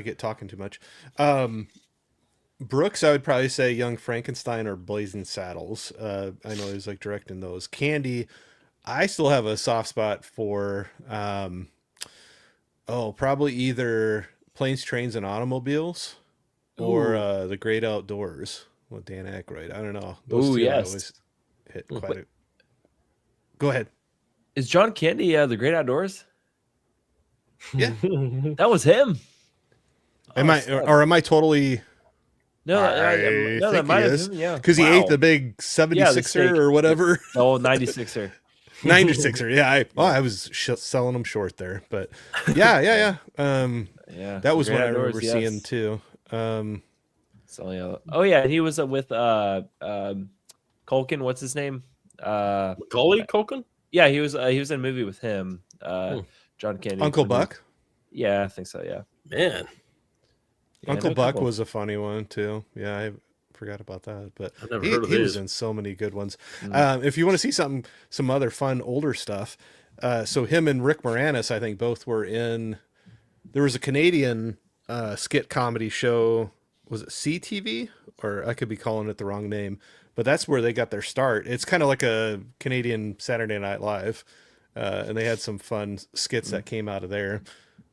get talking too much. Brooks, I would probably say Young Frankenstein or Blazing Saddles. I know he's like directing those. Candy, I still have a soft spot for. Probably either Planes, Trains, and Automobiles, or The Great Outdoors with Dan Aykroyd. I don't know. Those two I always hit quite a. Go ahead. Is John Candy The Great Outdoors? Yeah. That was him. Am I totally? No, I that think might he have is. been, yeah. Because he ate the big 76er steak. or whatever. Oh, 96er. 96er. Yeah. I was selling them short there, but yeah. Yeah. That was Great what I Outdoors, remember seeing too. So yeah. Oh yeah, he was with Culkin. What's his name? Macaulay Culkin. Yeah, he was in a movie with him. John Candy. Uncle Buck. Yeah, I think so. Yeah. Man. Yeah, Uncle Buck was a funny one too. Yeah, I forgot about that. But I've never heard of he was these. in so many good ones. If you want to see some other fun older stuff, so him and Rick Moranis, I think both were in. There was a Canadian skit comedy show. Was it CTV? Or I could be calling it the wrong name, but that's where they got their start. It's kind of like a Canadian Saturday Night Live, and they had some fun skits that came out of there.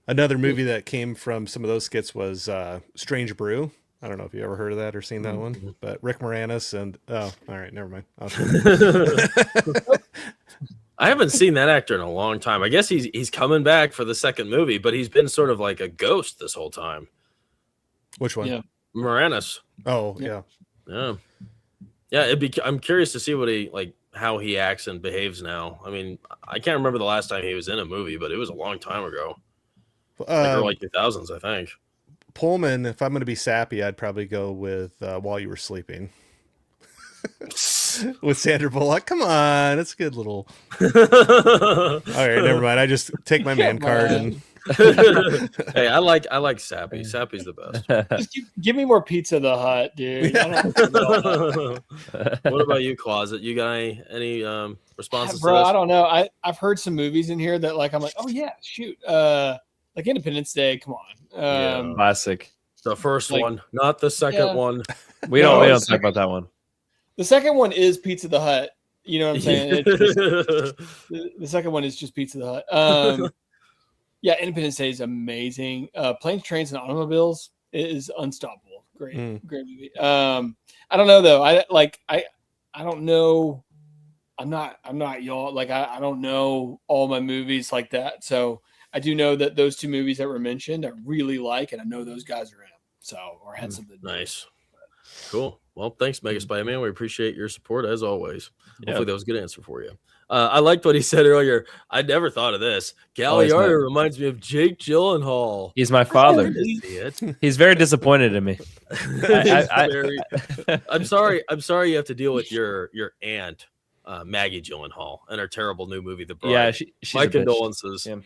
Another movie that came from some of those skits was Strange Brew. I don't know if you ever heard of that or seen that one, but Rick Moranis and all right, never mind. I haven't seen that actor in a long time. I guess he's coming back for the second movie, but he's been sort of like a ghost this whole time. Which one? Yeah. Moranis. Oh, yeah. Yeah. I'm curious to see how he acts and behaves now. I mean, I can't remember the last time he was in a movie, but it was a long time ago. Like 2000s, I think. Pullman, if I'm going to be sappy, I'd probably go with While You Were Sleeping. with Sandra Bullock. Come on, it's a good little. All right, never mind. I just take my man card and. Hey, I like Sappy. Sappy's the best. Just give me more Pizza the Hut, dude. What about you, Closet? You got any responses? Bro, to this? I don't know. I've heard some movies in here that like I'm like, oh yeah, shoot. Like Independence Day. Come on. Classic. The first one, not the second one. We don't talk about that one. The second one is Pizza the Hut. You know what I'm saying? The second one is just Pizza the Hut. Yeah, Independence Day is amazing. Planes, Trains, and Automobiles is unstoppable. Great movie. I don't know though. I don't know. I'm not y'all. Like I don't know all my movies like that. So I do know that those two movies that were mentioned, I really like, and I know those guys are in them. So or had something. Nice. Cool. Well, thanks, Mega Spider-Man. We appreciate your support as always. Hopefully that was a good answer for you. I liked what he said earlier. I never thought of this. Galliardo reminds me of Jake Gyllenhaal. He's my father. He's very disappointed in me. I'm sorry you have to deal with your aunt, Maggie Gyllenhaal, and her terrible new movie, The Bride. Yeah, she's my condolences. Yeah.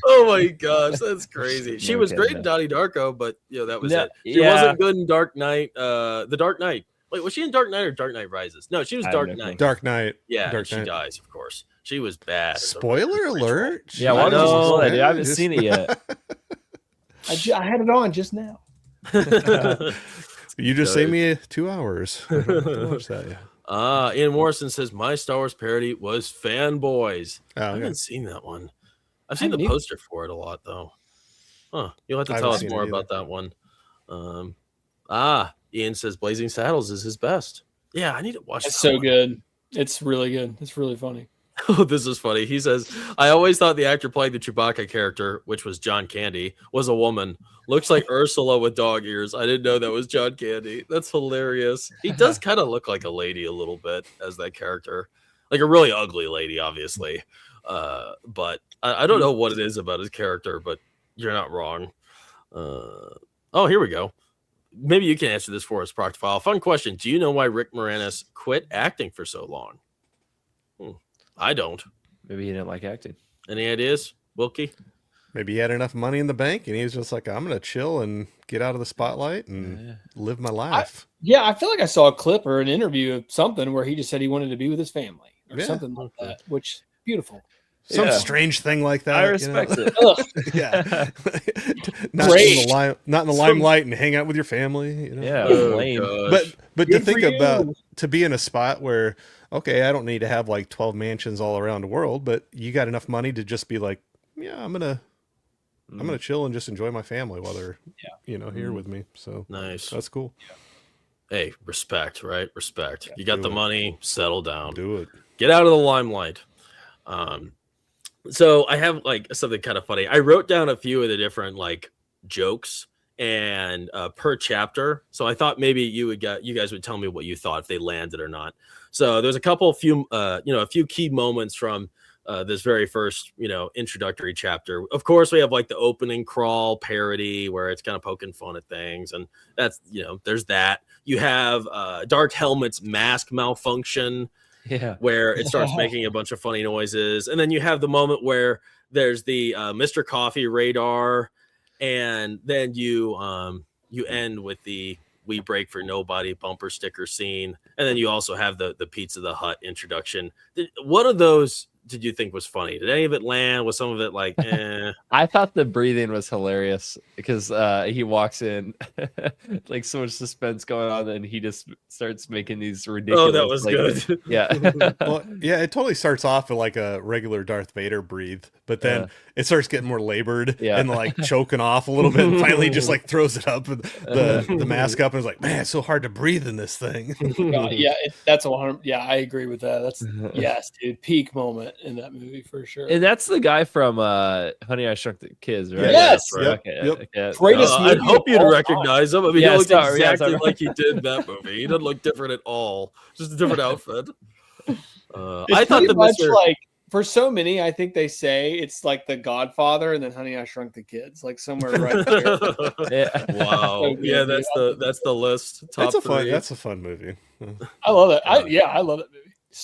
Oh my gosh, that's crazy. She was great in Donnie Darko, but that was it. She wasn't good in Dark Knight. The Dark Knight. Wait, was she in Dark Knight or Dark Knight Rises? No, she was Dark Knight. Dark Knight. Yeah, Dark she Knight. dies, of course. She was bad. Spoiler alert. Yeah, why don't you spoil it? I haven't seen it yet. I had it on just now. You just saved me 2 hours. I don't have to watch that yet. Ian Morrison says my Star Wars parody was Fanboys. Oh, I haven't seen that one. I've seen the poster for it a lot though. Huh. You'll have to tell us more about that one. Ian says Blazing Saddles is his best. Yeah, I need to watch. It's so good. It's really good. It's really funny. Oh, this is funny. He says, I always thought the actor playing the Chewbacca character, which was John Candy, was a woman. Looks like Ursula with dog ears. I didn't know that was John Candy. That's hilarious. He does kind of look like a lady a little bit as that character. Like a really ugly lady, obviously. But I don't know what it is about his character, but you're not wrong. Oh, here we go. Maybe you can answer this for us, Proctophile. Fun question. Do you know why Rick Moranis quit acting for so long? I don't. Maybe he didn't like acting. Any ideas, Wilkie? Maybe he had enough money in the bank and he was just like, I'm going to chill and get out of the spotlight and live my life. I feel like I saw a clip or an interview of something where he just said he wanted to be with his family or something like that, which beautiful. Some strange thing like that. I respect it. Yeah. not in the limelight and hang out with your family. Yeah. But to think about, to be in a spot where, okay, I don't need to have like 12 mansions all around the world, but you got enough money to just be like, yeah, I'm gonna chill and just enjoy my family while they're here with me. So nice. That's cool. Hey, respect, right? Respect. You got the money, settle down. Do it. Get out of the limelight. So I have like something kind of funny. I wrote down a few of the different like jokes and per chapter. So I thought maybe you guys would tell me what you thought if they landed or not. So there's a few key moments from this very first, introductory chapter. Of course, we have like the opening crawl parody where it's kind of poking fun at things. And that's, there's that. You have Dark Helmet's mask malfunction. Yeah, where it starts making a bunch of funny noises. And then you have the moment where there's the Mr. Coffee radar. And then you end with the We Break for Nobody bumper sticker scene. And then you also have the Pizza the Hut introduction. One of those did you think was funny? Did any of it land? Was some of it like, eh? I thought the breathing was hilarious because he walks in, like so much suspense going on, and he just starts making these ridiculous. Oh, that was good. Yeah. Well, yeah, it totally starts off with like a regular Darth Vader breathe, but then it starts getting more labored and like choking off a little bit, and finally just like throws it up with the mask up, and is like, man, it's so hard to breathe in this thing. That's 100. Yeah, I agree with that. That's yes, dude, peak moment in that movie for sure. And that's the guy from Honey, I Shrunk the Kids, right? Yes. Yep. Okay. Greatest I'd hope you'd recognize him. I mean, he looked exactly sorry. like he did in that movie. He doesn't look different at all. Just a different outfit. I thought the much like for so many, I think they say it's like The Godfather and then Honey, I Shrunk the Kids, like somewhere right there. Wow. Yeah, that's the list. Top That's three. That's a fun movie. I love it. I love that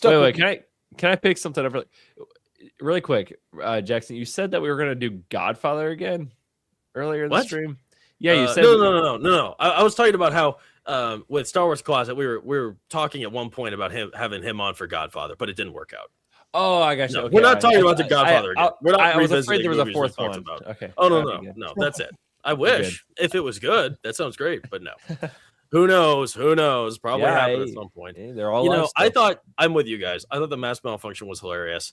movie. Wait, can I pick something up really quick? Jackson, you said that we were going to do Godfather again earlier in the stream. Yeah, you said no. I was talking about how with Star Wars Closet, we were talking at one point about having him on for Godfather, but it didn't work out. Oh, I got you. No, okay, we're not talking about the Godfather again. We're not. I was afraid there was a fourth one. About. Okay. Oh no, that's it. I wish if it was good, that sounds great, but no. Who knows? Probably happen at some point. They're all. I thought I'm with you guys. I thought the mass malfunction was hilarious.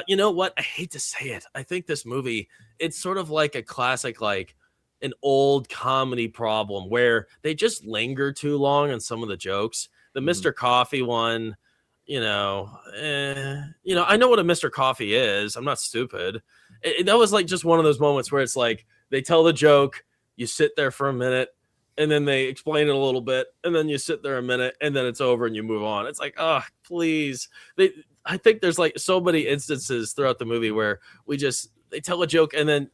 You know what? I hate to say it. I think this movie, it's sort of like a classic, like an old comedy problem where they just linger too long on some of the jokes. The Mr. Coffee one. I know what a Mr. Coffee is. I'm not stupid. That was like just one of those moments where it's like they tell the joke, you sit there for a minute, and then they explain it a little bit, and then you sit there a minute, and then it's over and you move on. It's like, oh, please. I think there's like so many instances throughout the movie where they tell a joke and then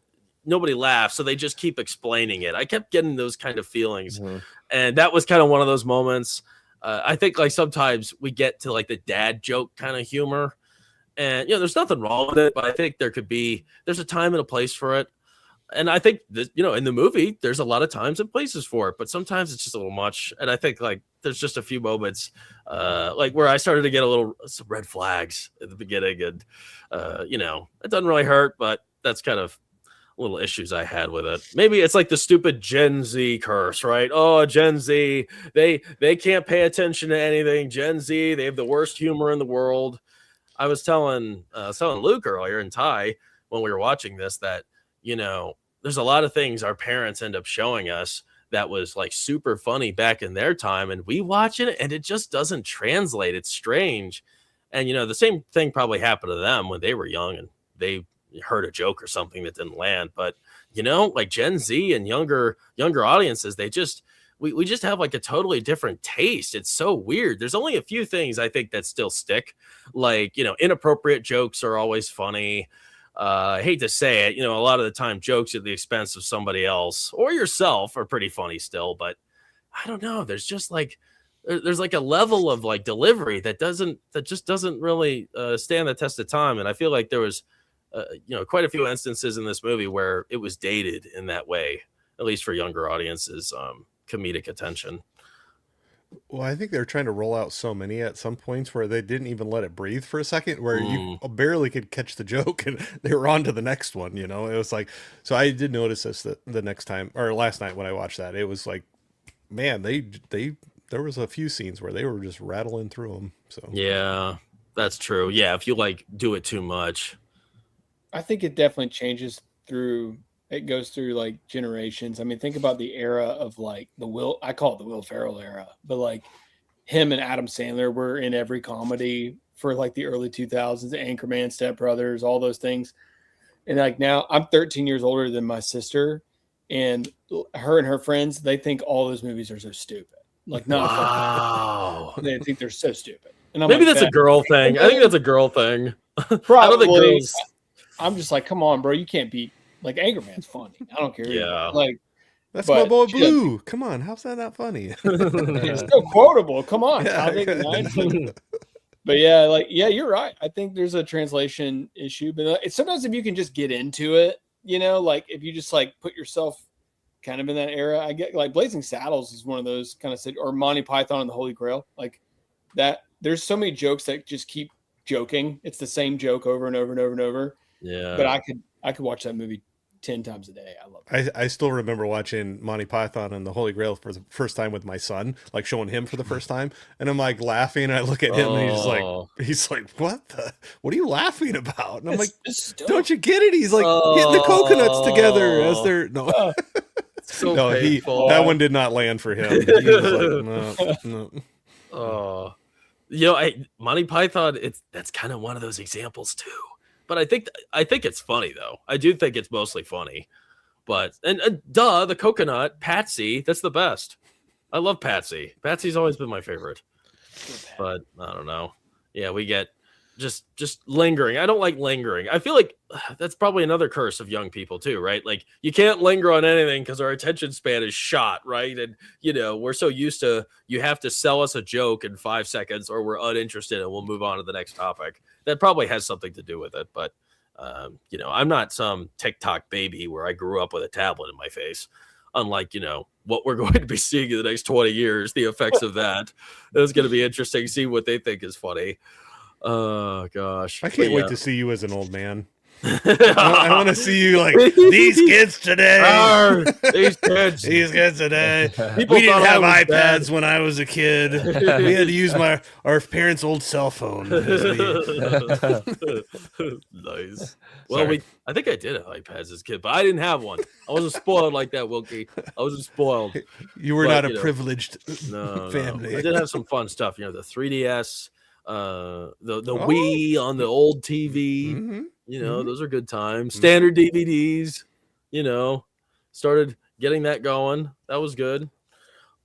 nobody laughs, so they just keep explaining it. I kept getting those kind of feelings, and that was kind of one of those moments. I think like sometimes we get to like the dad joke kind of humor, and there's nothing wrong with it, but I think there's a time and a place for it. And I think that, in the movie, there's a lot of times and places for it, but sometimes it's just a little much. And I think like there's just a few moments like where I started to get some red flags at the beginning, and it doesn't really hurt, but that's kind of little issues I had with it. Maybe it's like the stupid Gen Z curse, right? Oh, Gen Z, they can't pay attention to anything. Gen Z, they have the worst humor in the world. I was telling Luke earlier and Ty when we were watching this that, there's a lot of things our parents end up showing us that was like super funny back in their time, and we watch it and it just doesn't translate. It's strange. And, the same thing probably happened to them when they were young and they heard a joke or something that didn't land. But like Gen Z and younger audiences, we just have like a totally different taste. It's so weird. There's only a few things I think that still stick, like inappropriate jokes are always funny. I hate to say it, a lot of the time jokes at the expense of somebody else or yourself are pretty funny still, but I don't know, there's just like there's like a level of like delivery that just doesn't really stand the test of time. And I feel like there was quite a few instances in this movie where it was dated in that way, at least for younger audiences, comedic attention. Well, I think they're trying to roll out so many at some points where they didn't even let it breathe for a second, where you barely could catch the joke and they were on to the next one. It was like, so I did notice this the next time, or last night when I watched that, it was like, man, there was a few scenes where they were just rattling through them. So yeah, that's true. Yeah, if you like do it too much. I think it definitely changes it goes through like generations. I mean, think about the era of like I call it the Will Ferrell era, but like him and Adam Sandler were in every comedy for like the early 2000s, Anchorman, Step Brothers, all those things. And like now I'm 13 years older than my sister, and her and her friends, they think all those movies are so stupid. Like, wow. They think they're so stupid. And I'm maybe like, that's a girl thing. I think that's a girl thing. Probably. I don't think girls... I'm just like, come on, bro. You can't beat like Anchorman's funny. I don't care. Yeah. Like, that's my boy Blue. Come on. How's that not funny? It's so quotable. Come on. Yeah. But yeah, you're right. I think there's a translation issue, but sometimes if you can just get into it, like if you just like put yourself kind of in that era, I get like Blazing Saddles is one of those kind of, or Monty Python and the Holy Grail, like that. There's so many jokes that just keep joking. It's the same joke over and over and over and over. Yeah. But I could watch that movie 10 times a day. I love it. I still remember watching Monty Python and the Holy Grail for the first time with my son, like showing him for the first time. And I'm like laughing. And I look at him and he's like, what are you laughing about? And I'm like, don't you get it? He's like hitting the coconuts together as they're so no, that one did not land for him. He was like, no. Oh, Monty Python, that's kind of one of those examples too. But I think it's funny though. I do think it's mostly funny. But and the coconut, Patsy, that's the best. I love Patsy. Patsy's always been my favorite. But I don't know. Yeah, we get just lingering. I don't like lingering. I feel like that's probably another curse of young people too, right? Like you can't linger on anything because our attention span is shot, right? And we're so used to you have to sell us a joke in 5 seconds or we're uninterested and we'll move on to the next topic. That probably has something to do with it, but I'm not some TikTok baby where I grew up with a tablet in my face. Unlike, what we're going to be seeing in the next 20 years, the effects of that. It's going to be interesting to see what they think is funny. Oh, gosh. I can't wait to see you as an old man. I want to see you like, these kids today. These kids today. We didn't have iPads when I was a kid. We had to use our parents' old cell phone. Nice. Well, I think I did have iPads as a kid, but I didn't have one. I wasn't spoiled like that, Wilkie. I wasn't spoiled. You were not a privileged family. No. I did have some fun stuff. The 3DS, the Wii on the old TV. Mm-hmm. Those are good times. Standard DVDs, started getting that going. That was good.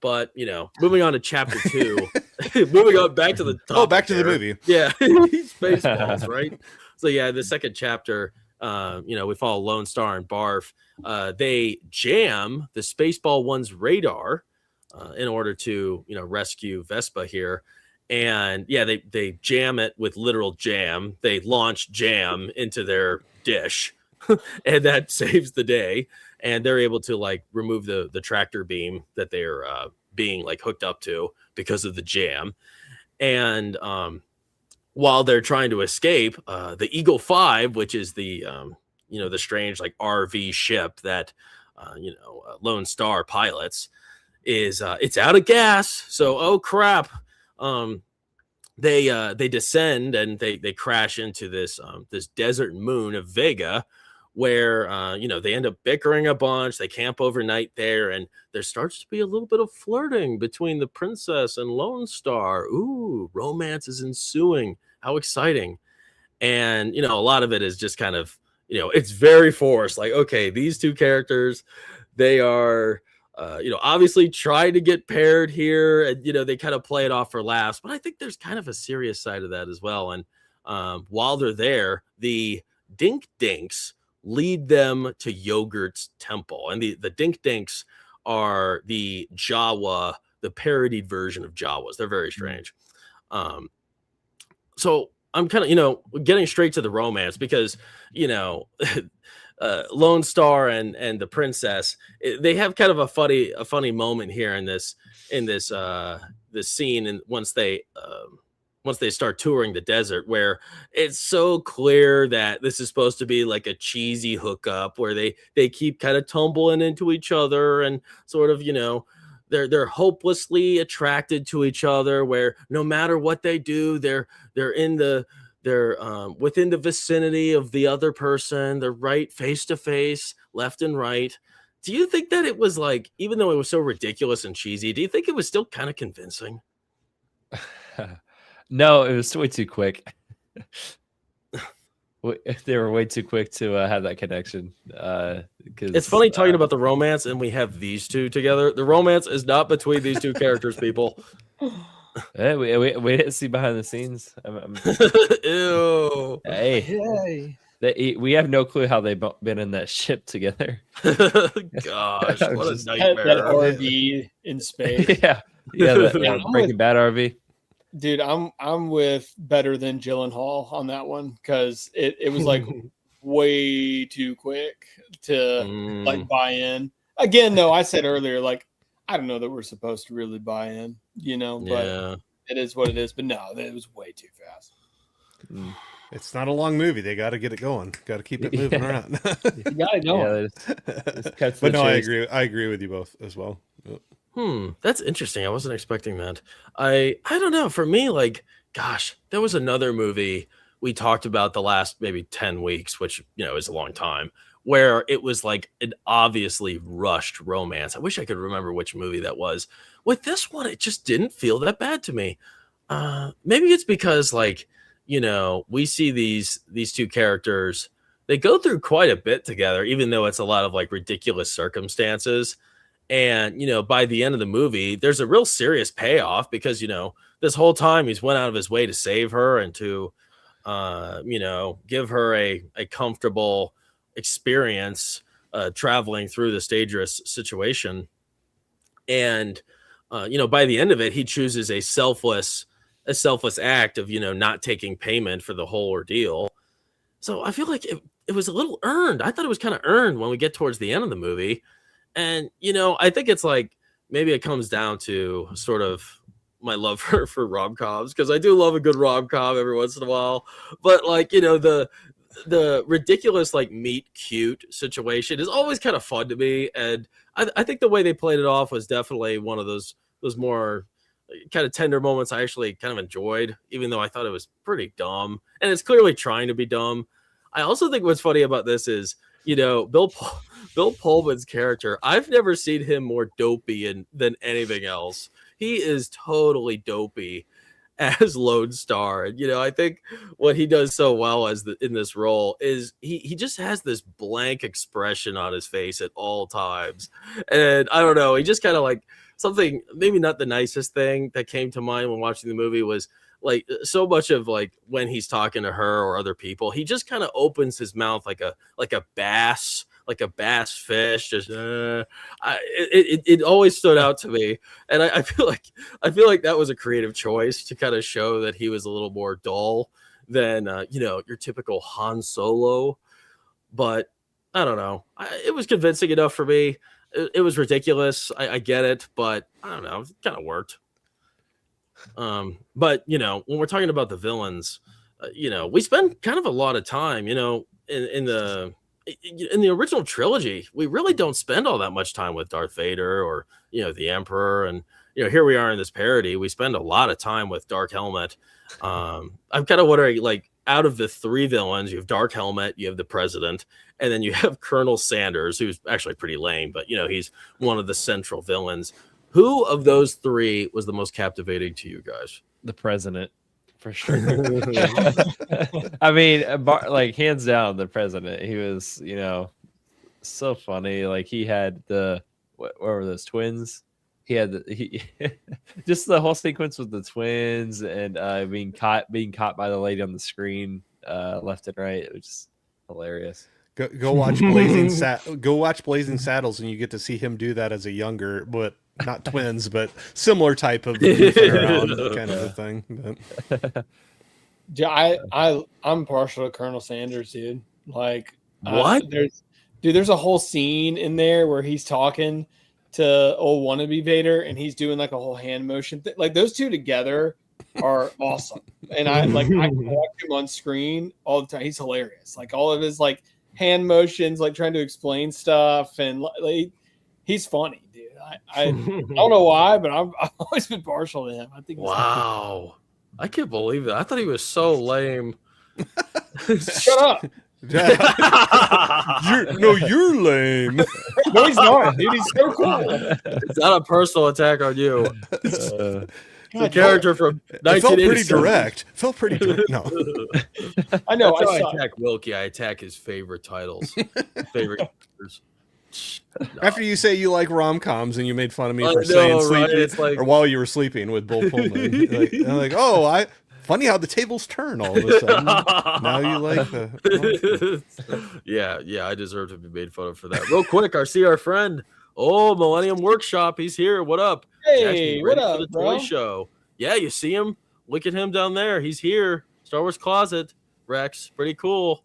But, moving on to chapter 2, moving on back to the topic back to the movie. Yeah. Spaceballs, right? So, yeah, the second chapter, we follow Lone Starr and Barf. They jam the Spaceball 1's radar in order to, rescue Vespa here. And yeah, they jam it with literal jam. They launch jam into their dish and that saves the day. And they're able to remove the tractor beam that they're being hooked up to because of the jam. And while they're trying to escape, the Eagle 5, which is the the strange RV ship that Lone Starr pilots, is it's out of gas. So oh crap. They descend and they crash into this desert moon of Vega, where they end up bickering a bunch. They camp overnight there, and there starts to be a little bit of flirting between the princess and Lone Starr. Ooh, romance is ensuing. How exciting! And a lot of it is just kind of it's very forced. Okay, these two characters, they are. Obviously try to get paired here, and they kind of play it off for laughs, but I think there's kind of a serious side of that as well. And while they're there, the Dink Dinks lead them to Yogurt's temple, and the Dink Dinks are the Jawa, the parodied version of Jawas. They're very strange. So I'm kind of getting straight to the romance because Lone Starr and the princess, they have kind of a funny moment here in this scene, and once they start touring the desert, where it's so clear that this is supposed to be like a cheesy hookup where they keep kind of tumbling into each other and sort of they're hopelessly attracted to each other, where no matter what they do, they're within the vicinity of the other person. They're right face to face, left and right. Do you think that it was even though it was so ridiculous and cheesy, do you think it was still kind of convincing? No, it was way too quick. They were way too quick to have that connection. It's funny talking about the romance, and we have these two together. The romance is not between these two characters, people. Hey, we didn't see behind the scenes. Ew. Hey. We have no clue how they've been in that ship together. Gosh, what a nightmare. That RV in space. yeah, Breaking Bad RV. Dude, I'm with better than Gyllenhaal on that one, because it was way too quick to buy in. Again, though, I said earlier, I don't know that we're supposed to really buy in, but it is what it is. But no, it was way too fast. It's not a long movie. They got to get it going. Got to keep it moving around. You got it going. But no, I agree with you both as well. That's interesting. I wasn't expecting that. I don't know. For me, gosh, there was another movie we talked about the last maybe 10 weeks, which, is a long time, where it was an obviously rushed romance. I wish I could remember which movie that was. With this one, it just didn't feel that bad to me. Maybe it's because we see these two characters, they go through quite a bit together, even though it's a lot of ridiculous circumstances. And, by the end of the movie, there's a real serious payoff because, this whole time he's went out of his way to save her and to, give her a comfortable experience traveling through this dangerous situation. And by the end of it, he chooses a selfless act of not taking payment for the whole ordeal. So I feel like it was a little earned. I thought it was kind of earned when we get towards the end of the movie. And I think it's like maybe it comes down to sort of my love for rom-coms, because I do love a good rom-com every once in a while. But like the ridiculous like meet cute situation is always kind of fun to me, and I think the way they played it off was definitely one of those more kind of tender moments I actually kind of enjoyed, even though I thought it was pretty dumb, and it's clearly trying to be dumb. I also think what's funny about this is Bill Pullman's character. I've never seen him more dopey than anything else. He is totally dopey as Lone Starr. And, I think what he does so well in this role is he just has this blank expression on his face at all times. And I don't know, he just kind of like something, maybe not the nicest thing that came to mind when watching the movie was like so much of like when he's talking to her or other people, he just kind of opens his mouth like a bass, like a bass fish. Just it always stood out to me, and I feel like that was a creative choice to kind of show that he was a little more dull than your typical Han Solo. But I don't know, it was convincing enough for me. It was ridiculous. I get it, but I don't know, it kind of worked. But when we're talking about the villains, we spend kind of a lot of time, in the original trilogy, we really don't spend all that much time with Darth Vader or the Emperor, and here we are in this parody, we spend a lot of time with Dark Helmet. I'm kind of wondering, like, out of the three villains, you have Dark Helmet, you have the President, and then you have Colonel Sanders, who's actually pretty lame, but he's one of the central villains. Who of those three was the most captivating to you guys? The President, for sure. I mean, like hands down, the President. He was, so funny. Like he had what were those twins? He had just the whole sequence with the twins and being caught by the lady on the screen, left and right. It was just hilarious. Go watch Blazing Saddles, and you get to see him do that as a younger, but not twins, but similar type of around kind of a thing. But. Yeah, I'm partial to Colonel Sanders, dude. Like, what? There's a whole scene in there where he's talking to old wannabe Vader, and he's doing like a whole hand motion thing. Like those two together are awesome, and I can watch him on screen all the time. He's hilarious. Like all of his like hand motions, like trying to explain stuff, and like he's funny, dude. I don't know why, but I've always been partial to him. I think. Wow, I can't believe that. I thought he was so lame. Shut up. You're lame. No, he's not, dude. He's so cool. It's not a personal attack on you. The character from 1987. Felt pretty direct. No, I know. That's how I attack Wilkie. I attack his favorite titles, favorite characters. After you say you like rom-coms and you made fun of me for saying sleeping, right? Or while you were sleeping with Bull Pullman, funny how the tables turn all of a sudden. Now you like the yeah, I deserve to be made fun of for that. Real quick, our friend, Millennium Workshop, he's here. What up? Hey, what up, for the bro? Toy show. Yeah, you see him? Look at him down there. He's here. Star Wars Closet, Rex. Pretty cool.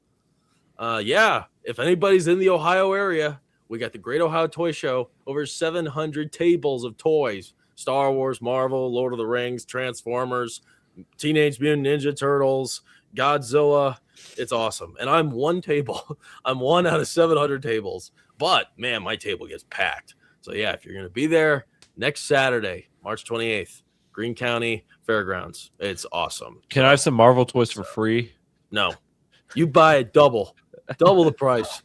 Yeah, if anybody's in the Ohio area, we got the Great Ohio Toy Show. Over 700 tables of toys. Star Wars, Marvel, Lord of the Rings, Transformers, Teenage Mutant Ninja Turtles, Godzilla. It's awesome. And I'm one table. I'm one out of 700 tables. But, man, my table gets packed. So, yeah, if you're going to be there next Saturday, March 28th, Greene County Fairgrounds, it's awesome. Can I have some Marvel toys for free? No. You buy it double the price.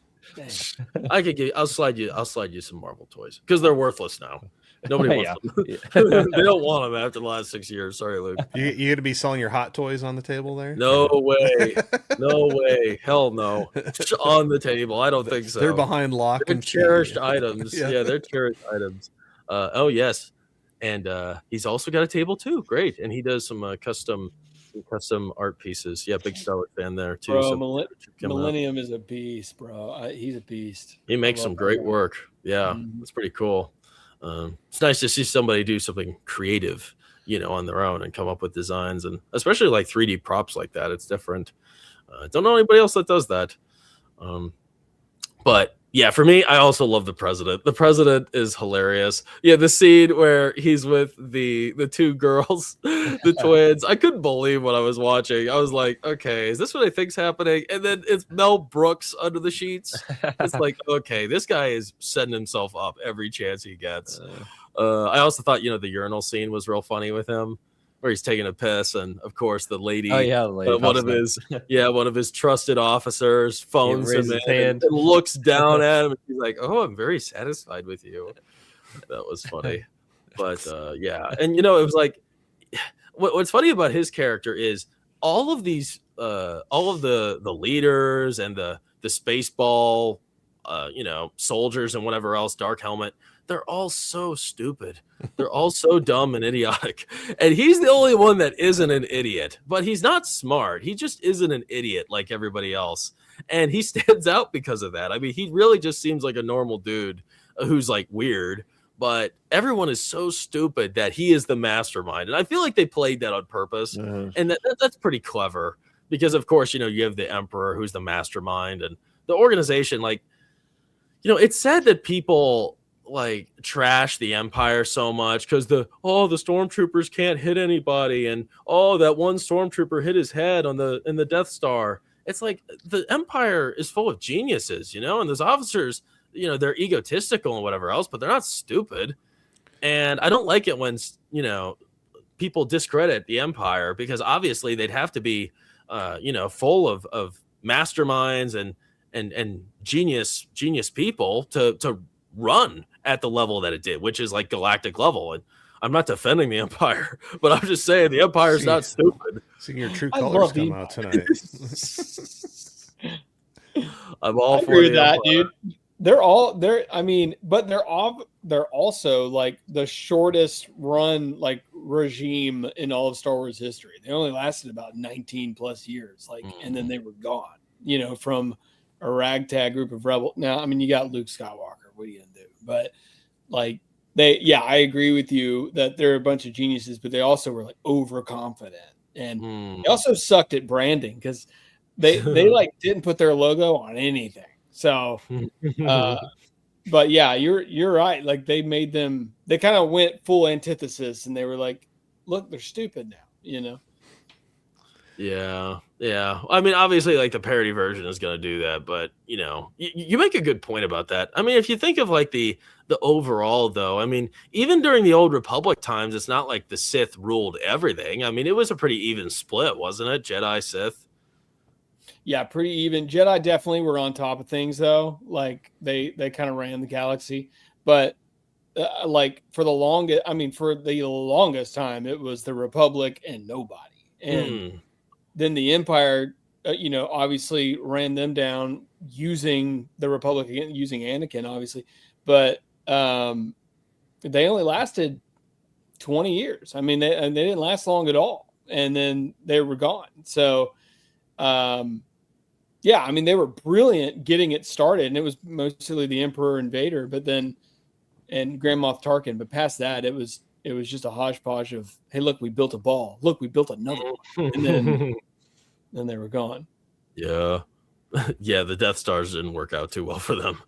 I'll slide you some Marvel toys because they're worthless now. Nobody wants them. They don't want them after the last 6 years. Sorry, Luke. You going to be selling your hot toys on the table there? No way. No way. Hell no. On the table. I don't think so. They're behind lock and cherished items. Yeah, they're cherished items. Oh, yes. And he's also got a table too. Great. And he does some custom custom art pieces. Yeah, big Star Wars fan there too. Bro, So Millennium is a beast, bro. He's a beast. He makes some great work. Yeah, that's pretty cool. It's nice to see somebody do something creative, on their own and come up with designs, and especially like 3D props like that. It's different. Don't know anybody else that does that. But yeah, for me, I also love the president. The president is hilarious. Yeah, the scene where he's with the two girls, the twins. I couldn't believe what I was watching. I was like, okay, is this what I think's happening? And then it's Mel Brooks under the sheets. It's like, okay, this guy is setting himself up every chance he gets. I also thought, the urinal scene was real funny with him, where he's taking a piss, and of course the lady, one of his trusted officers phones him in and looks down at him, and he's like, "Oh, I'm very satisfied with you." That was funny. But yeah, and it was like, what's funny about his character is all of these, all of the leaders and the Spaceball, soldiers and whatever else, Dark Helmet. They're all so stupid. They're all so dumb and idiotic. And he's the only one that isn't an idiot. But he's not smart. He just isn't an idiot like everybody else. And he stands out because of that. I mean, he really just seems like a normal dude who's like weird. But everyone is so stupid that he is the mastermind. And I feel like they played that on purpose. And that's pretty clever. Because, of course, you have the Emperor who's the mastermind. And the organization, like, it's sad that people like trash the Empire so much because the stormtroopers can't hit anybody, and that one stormtrooper hit his head in the Death Star. It's like the Empire is full of geniuses, and those officers, they're egotistical and whatever else, but they're not stupid. And I don't like it when people discredit the Empire, because obviously they'd have to be full of masterminds and genius people to run at the level that it did, which is like galactic level. And I'm not defending the Empire, but I'm just saying the Empire's not stupid. Seeing your true colors come out tonight. I'm all for agree with that, dude. They're also like the shortest run like regime in all of Star Wars history. They only lasted about 19 plus years, and then they were gone, from a ragtag group of rebels. Now, I mean, you got Luke Skywalker. What are you gonna do? But I agree with you that they're a bunch of geniuses, but they also were like overconfident, and they also sucked at branding because they like didn't put their logo on anything. So, but yeah, you're right. Like they kind of went full antithesis, and they were like, look, they're stupid now, Yeah. I mean, obviously, like the parody version is going to do that, but you make a good point about that. I mean, if you think of like the overall, though, I mean, even during the Old Republic times, it's not like the Sith ruled everything. I mean, it was a pretty even split, wasn't it? Jedi, Sith. Yeah, pretty even. Jedi definitely were on top of things, though. Like they kind of ran the galaxy, but like for the longest time, it was the Republic and nobody, and then the Empire, obviously ran them down using the Republic again, using Anakin, obviously, but they only lasted 20 years. I mean, they didn't last long at all, and then they were gone. So, yeah, I mean, they were brilliant getting it started, and it was mostly the Emperor and Vader, and Grand Moff Tarkin. But past that, it was just a hodgepodge of, hey, look, we built a ball. Look, we built another one. And then they were gone. Yeah. Yeah, the Death Stars didn't work out too well for them.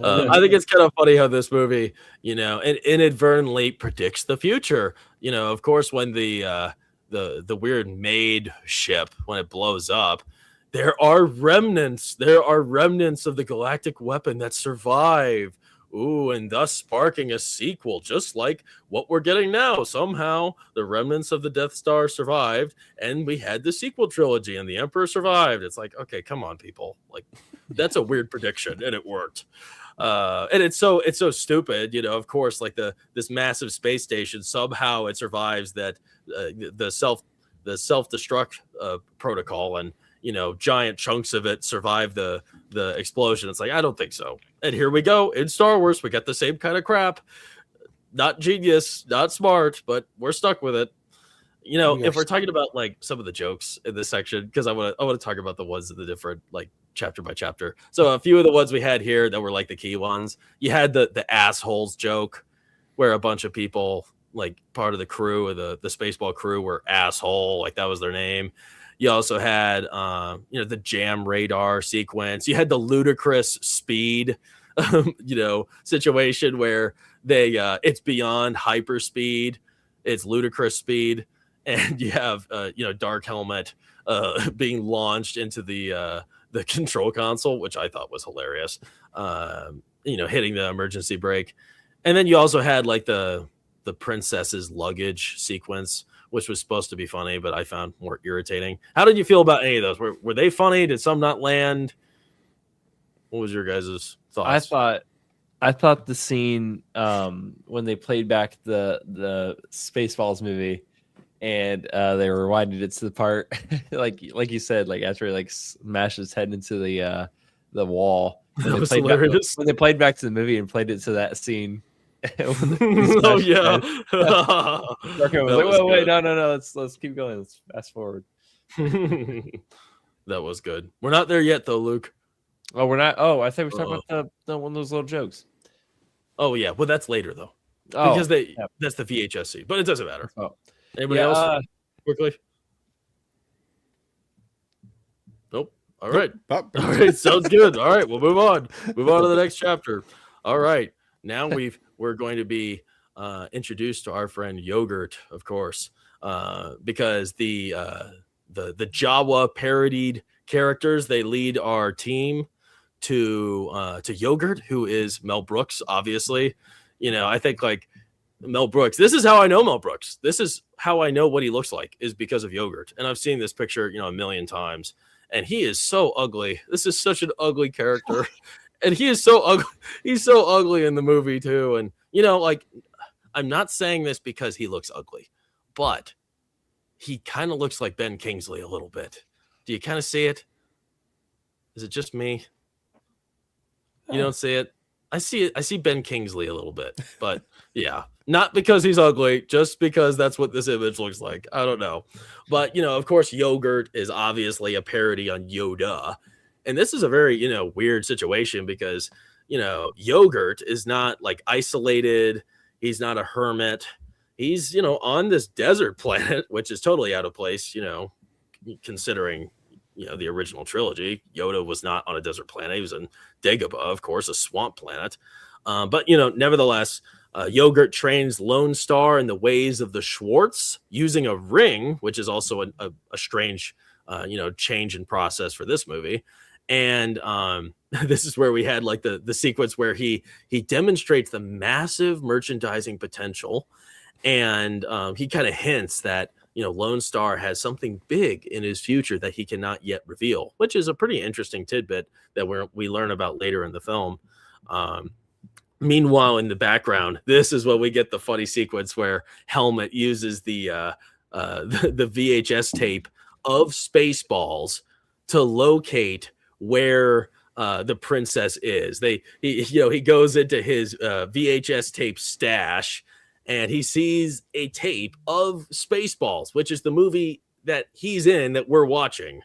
I think it's kind of funny how this movie, inadvertently predicts the future. Of course, when the weird maid ship, when it blows up, there are remnants of the galactic weapon that survive. Ooh, and thus sparking a sequel, just like what we're getting now. Somehow, the remnants of the Death Star survived, and we had the sequel trilogy, and the Emperor survived. It's like, okay, come on, people. Like, that's a weird prediction, and it worked. And it's so stupid, of course, like this massive space station, somehow it survives that the self-destruct protocol, and giant chunks of it survive the explosion. It's like, I don't think so. And here we go in Star Wars. We got the same kind of crap. Not genius, not smart, but we're stuck with it. You know, if we're talking about like some of the jokes in this section, because I want to talk about the ones in the different like chapter by chapter. So a few of the ones we had here that were like the key ones. You had the assholes joke, where a bunch of people, like part of the crew of the Spaceball crew, were asshole, like that was their name. You also had the jam radar sequence. You had the ludicrous speed situation where they it's beyond hyperspeed, it's ludicrous speed. And you have Dark Helmet being launched into the control console, which I thought was hilarious. Hitting the emergency brake. And then you also had like the princess's luggage sequence, which was supposed to be funny, but I found more irritating. How did you feel about any of those? Were they funny? Did some not land? What was your guys' thoughts? I thought the scene when they played back the Spaceballs movie, and they rewinded it to the part like you said, like after he like smashed his head into the wall. When they played back to the movie and played it to that scene. Oh yeah. Darko was like, wait, no, let's keep going. Let's fast forward. That was good. We're not there yet though, Luke. Oh, we're not. Oh, I thought we were talking about the one of those little jokes. Oh yeah, well that's later though. Because that's the VHS scene, but it doesn't matter. Oh. Anybody else? Quickly. Nope. All right. All right. Sounds good. All right. We'll move on. Move on to the next chapter. All right. Now we're going to be introduced to our friend Yogurt, of course, because the Jawa parodied characters, they lead our team to Yogurt, who is Mel Brooks, obviously. I think like Mel Brooks. This is how I know Mel Brooks. This is how I know what he looks like, is because of Yogurt. And I've seen this picture, a million times. And he is so ugly. This is such an ugly character. And he is so ugly. He's so ugly in the movie too. And like, I'm not saying this because he looks ugly, but he kind of looks like Ben Kingsley a little bit. Do you kind of see it? Is it just me? You don't see it? I see it. I see Ben Kingsley a little bit, but yeah, not because he's ugly, just because that's what this image looks like. I don't know. But, of course, Yogurt is obviously a parody on Yoda. And this is a very, weird situation because, Yogurt is not like isolated. He's not a hermit. He's, on this desert planet, which is totally out of place, considering, the original trilogy. Yoda was not on a desert planet. He was in Dagobah, of course, a swamp planet. But, nevertheless, Yogurt trains Lone Starr in the ways of the Schwartz using a ring, which is also a strange, change in process for this movie. And this is where we had like the sequence where he demonstrates the massive merchandising potential. And he kind of hints that, Lone Starr has something big in his future that he cannot yet reveal, which is a pretty interesting tidbit that we learn about later in the film. Meanwhile, in the background, this is when we get the funny sequence where Helmet uses the VHS tape of Spaceballs to locate where the princess is. He goes into his VHS tape stash and he sees a tape of Spaceballs, which is the movie that he's in that we're watching.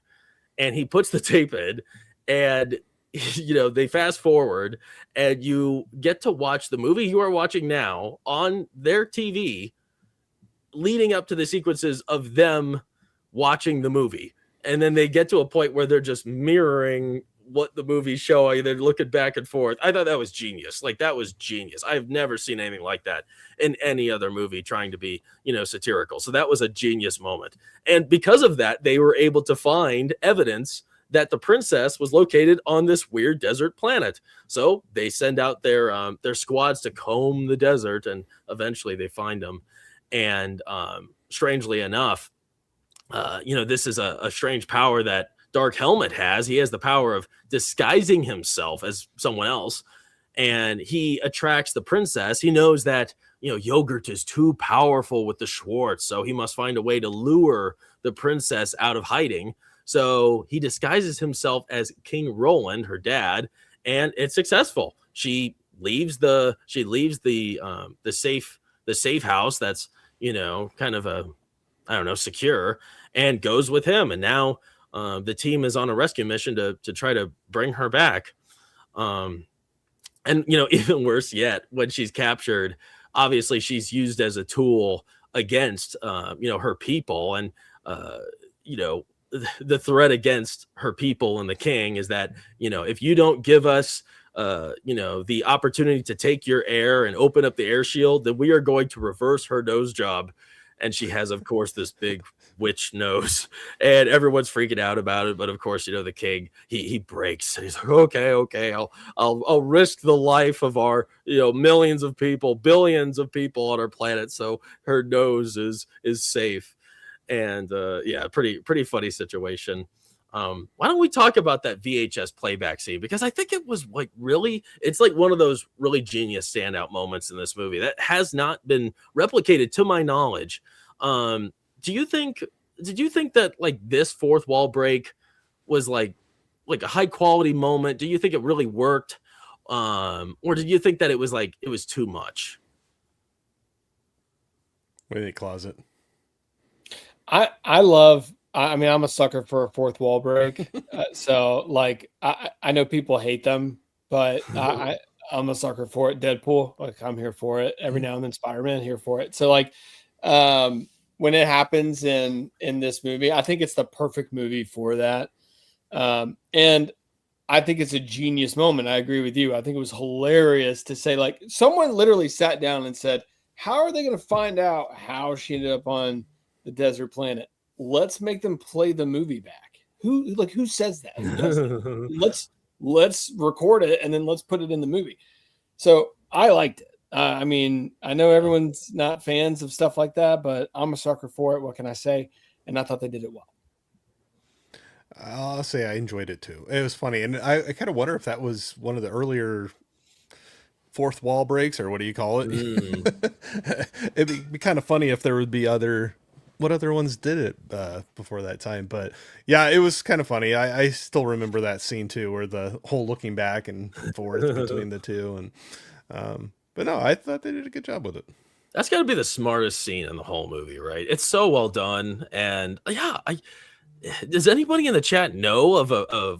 And he puts the tape in and they fast forward and you get to watch the movie you are watching now on their TV leading up to the sequences of them watching the movie. And then they get to a point where they're just mirroring what the movie's showing. They're looking back and forth. I thought that was genius. Like, that was genius. I've never seen anything like that in any other movie trying to be, satirical. So that was a genius moment. And because of that, they were able to find evidence that the princess was located on this weird desert planet. So they send out their squads to comb the desert, and eventually they find them. And strangely enough, this is a strange power that Dark Helmet has. He has the power of disguising himself as someone else, and he attracts the princess. He knows that, Yogurt is too powerful with the Schwartz, so he must find a way to lure the princess out of hiding. So he disguises himself as King Roland, her dad, and it's successful. She leaves the safe house that's, kind of a I don't know, secure, and goes with him. And now the team is on a rescue mission to try to bring her back. And, you know, even worse yet, when she's captured, obviously she's used as a tool against, you know, her people. And, you know, the threat against her people and the king is that, you know, if you don't give us, you know, the opportunity to take your air and open up the air shield, then we are going to reverse her nose job. And she has, of course, this big witch nose, and everyone's freaking out about it. But of course, you know, the king, he breaks. He's like, okay, I'll risk the life of our, you know, millions of people, billions of people on our planet, so her nose is safe. And yeah, pretty funny situation. Why don't we talk about that VHS playback scene? Because I think it was like it's like one of those really genius standout moments in this movie that has not been replicated to my knowledge. Did you think that like this fourth wall break was like a high quality moment? Do you think it really worked? Or did you think that it was too much? What do you think, Closet? I mean, I'm a sucker for a fourth wall break. So like, I know people hate them, but I'm a sucker for it. Deadpool, like I'm here for it. Every now and then Spider-Man, here for it. So like, when it happens in this movie, I think it's the perfect movie for that. And I think it's a genius moment. I agree with you. I think it was hilarious to say, like, someone literally sat down and said, how are they going to find out how she ended up on the desert planet? Let's make them play the movie back. Who says that? Who does that? Let's record it and then let's put it in the movie. So I liked it. I mean, I know everyone's not fans of stuff like that, but I'm a sucker for it. What can I say? And I thought they did it well. I'll say I enjoyed it too. It was funny. And I kind of wonder if that was one of the earlier fourth wall breaks, or what do you call it? It'd be kind of funny if there would be what other ones did it before that time. But yeah, it was kind of funny. I still remember that scene too, where the whole looking back and forth between the two. And but no, I thought they did a good job with it. That's got to be the smartest scene in the whole movie, right? It's so well done. And yeah, does anybody in the chat know of a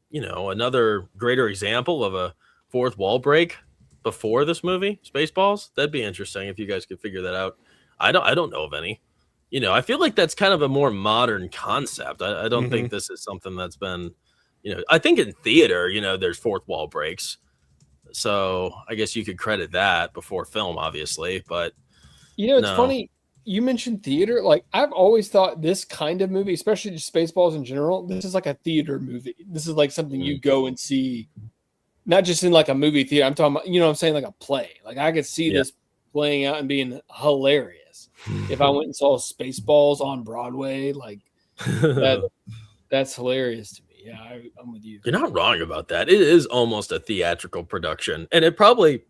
you know, another greater example of a fourth wall break before this movie, Spaceballs? That'd be interesting if you guys could figure that out. I don't know of any. You know, I feel like that's kind of a more modern concept. I don't think this is something that's been, you know, I think in theater, you know, there's fourth wall breaks. So I guess you could credit that before film, obviously. But, you know, it's funny. You mentioned theater. Like, I've always thought this kind of movie, especially just Spaceballs in general, this is like a theater movie. This is like something you go and see, not just in like a movie theater. I'm talking about, you know what I'm saying, like a play. Like, I could see this playing out and being hilarious. If I went and saw Spaceballs on Broadway, like that's hilarious to me. Yeah, I'm with you. You're not wrong about that. It is almost a theatrical production, and it probably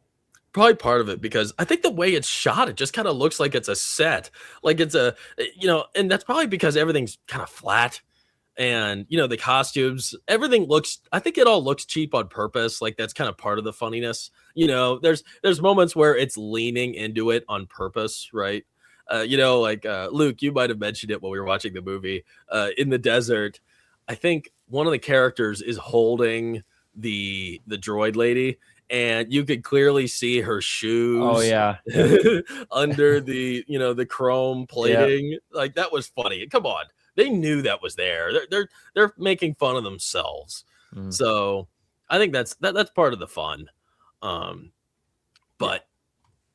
part of it because I think the way it's shot, it just kind of looks like it's a set, like it's a, you know, and that's probably because everything's kind of flat, and you know, the costumes, everything looks, I think it all looks cheap on purpose. Like that's kind of part of the funniness. You know, there's moments where it's leaning into it on purpose, right? You know, like Luke, you might have mentioned it when we were watching the movie in the desert. I think one of the characters is holding the droid lady, and you could clearly see her shoes. Oh yeah, under the, you know, the chrome plating. Yeah. Like that was funny. Come on, they knew that was there. They're making fun of themselves. So I think that's part of the fun. But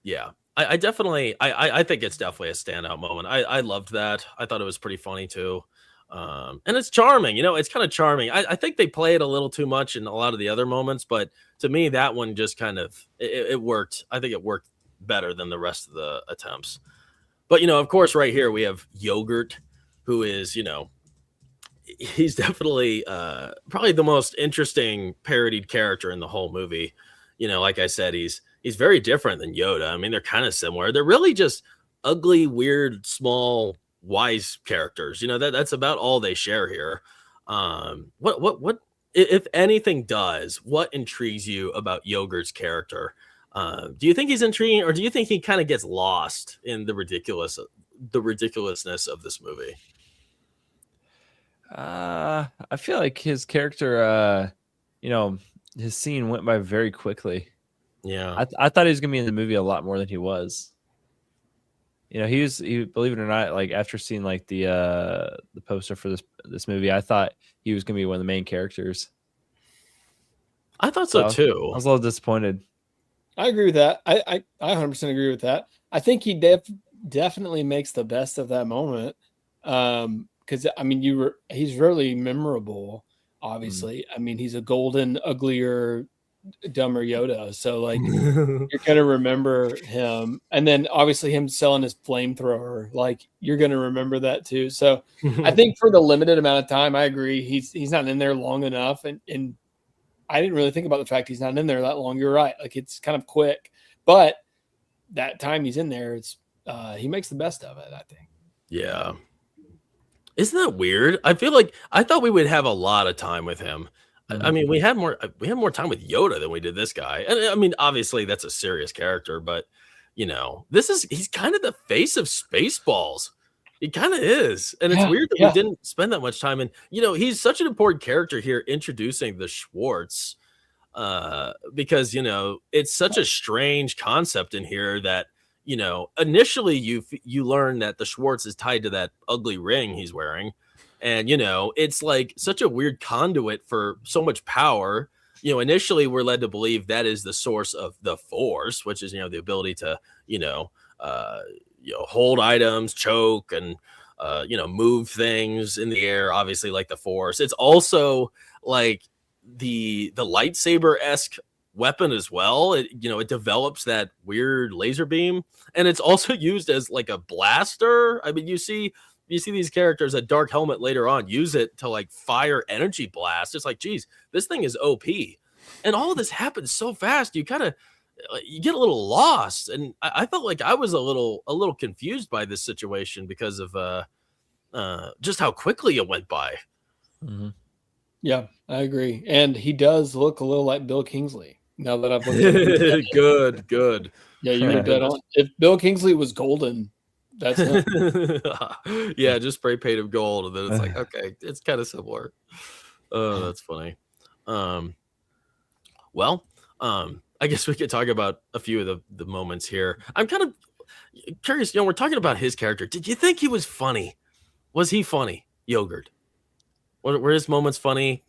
yeah. I definitely, I think it's definitely a standout moment. I loved that. I thought it was pretty funny too. And it's charming, you know, it's kind of charming. I think they play it a little too much in a lot of the other moments, but to me, that one just kind of, it worked. I think it worked better than the rest of the attempts. But, you know, of course, right here we have Yogurt, who is, you know, he's definitely probably the most interesting parodied character in the whole movie. You know, like I said, he's very different than Yoda. I mean, they're kind of similar. They're really just ugly, weird, small, wise characters. You know, that's about all they share here. What if anything does, what intrigues you about Yogurt's character? Do you think he's intriguing, or do you think he kind of gets lost in the ridiculous the ridiculousness of this movie? I feel like his character, his scene went by very quickly. Yeah, I thought he was gonna be in the movie a lot more than he was. He believe it or not, like after seeing like the poster for this movie, I thought he was gonna be one of the main characters. I thought so too. I was a little disappointed. I agree with that. I 100% agree with that. I think he definitely makes the best of that moment. Because I mean, he's really memorable. Obviously, I mean, he's a golden, uglier, dumber Yoda. So like, you're gonna remember him, and then obviously him selling his flamethrower. Like, you're gonna remember that too. So I think for the limited amount of time, I agree. He's not in there long enough, and I didn't really think about the fact he's not in there that long. You're right. Like, it's kind of quick, but that time he's in there, it's he makes the best of it, I think. Yeah. Isn't that weird? I feel like I thought we would have a lot of time with him. I mean, we had more time with Yoda than we did this guy. And I mean, obviously that's a serious character, but he's kind of the face of Spaceballs. He kind of is. And it's weird that we didn't spend that much time. And, he's such an important character here introducing the Schwartz, because, it's such a strange concept in here that, initially you learn that the Schwartz is tied to that ugly ring he's wearing. And, it's like such a weird conduit for so much power. Initially we're led to believe that is the source of the Force, which is, the ability to, hold items, choke, and, move things in the air, obviously like the Force. It's also like the lightsaber-esque weapon as well. It develops that weird laser beam, and it's also used as like a blaster. I mean, you see these characters at Dark Helmet later on use it to like fire energy blast. It's like, geez, this thing is OP, and all of this happens so fast. You get a little lost, and I felt like I was a little confused by this situation because of just how quickly it went by. Mm-hmm. Yeah, I agree, and he does look a little like Bill Kingsley. Now that I've looked at him. Good. Yeah, you're dead on. If Bill Kingsley was golden, that's him. Yeah, just spray paint him gold, and then it's like, okay, it's kind of similar. Oh, that's funny. Well, I guess we could talk about a few of the moments here. I'm kind of curious, we're talking about his character. Did you think he was funny? Was he funny, Yogurt? Were his moments funny?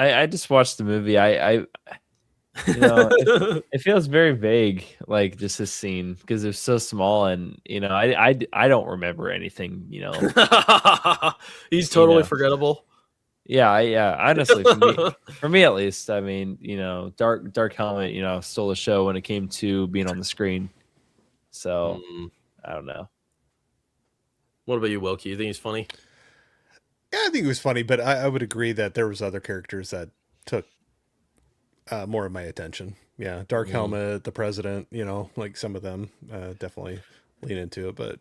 I just watched the movie. It feels very vague, like just this scene, because it's so small, and I don't remember anything. He's totally forgettable. Yeah. Honestly, for me at least, I mean, Dark Helmet, stole the show when it came to being on the screen. So I don't know. What about you, Wilkie? You think he's funny? Yeah, I think he was funny, but I would agree that there was other characters that took more of my attention. Yeah, Dark Helmet, the President, like some of them definitely lean into it. But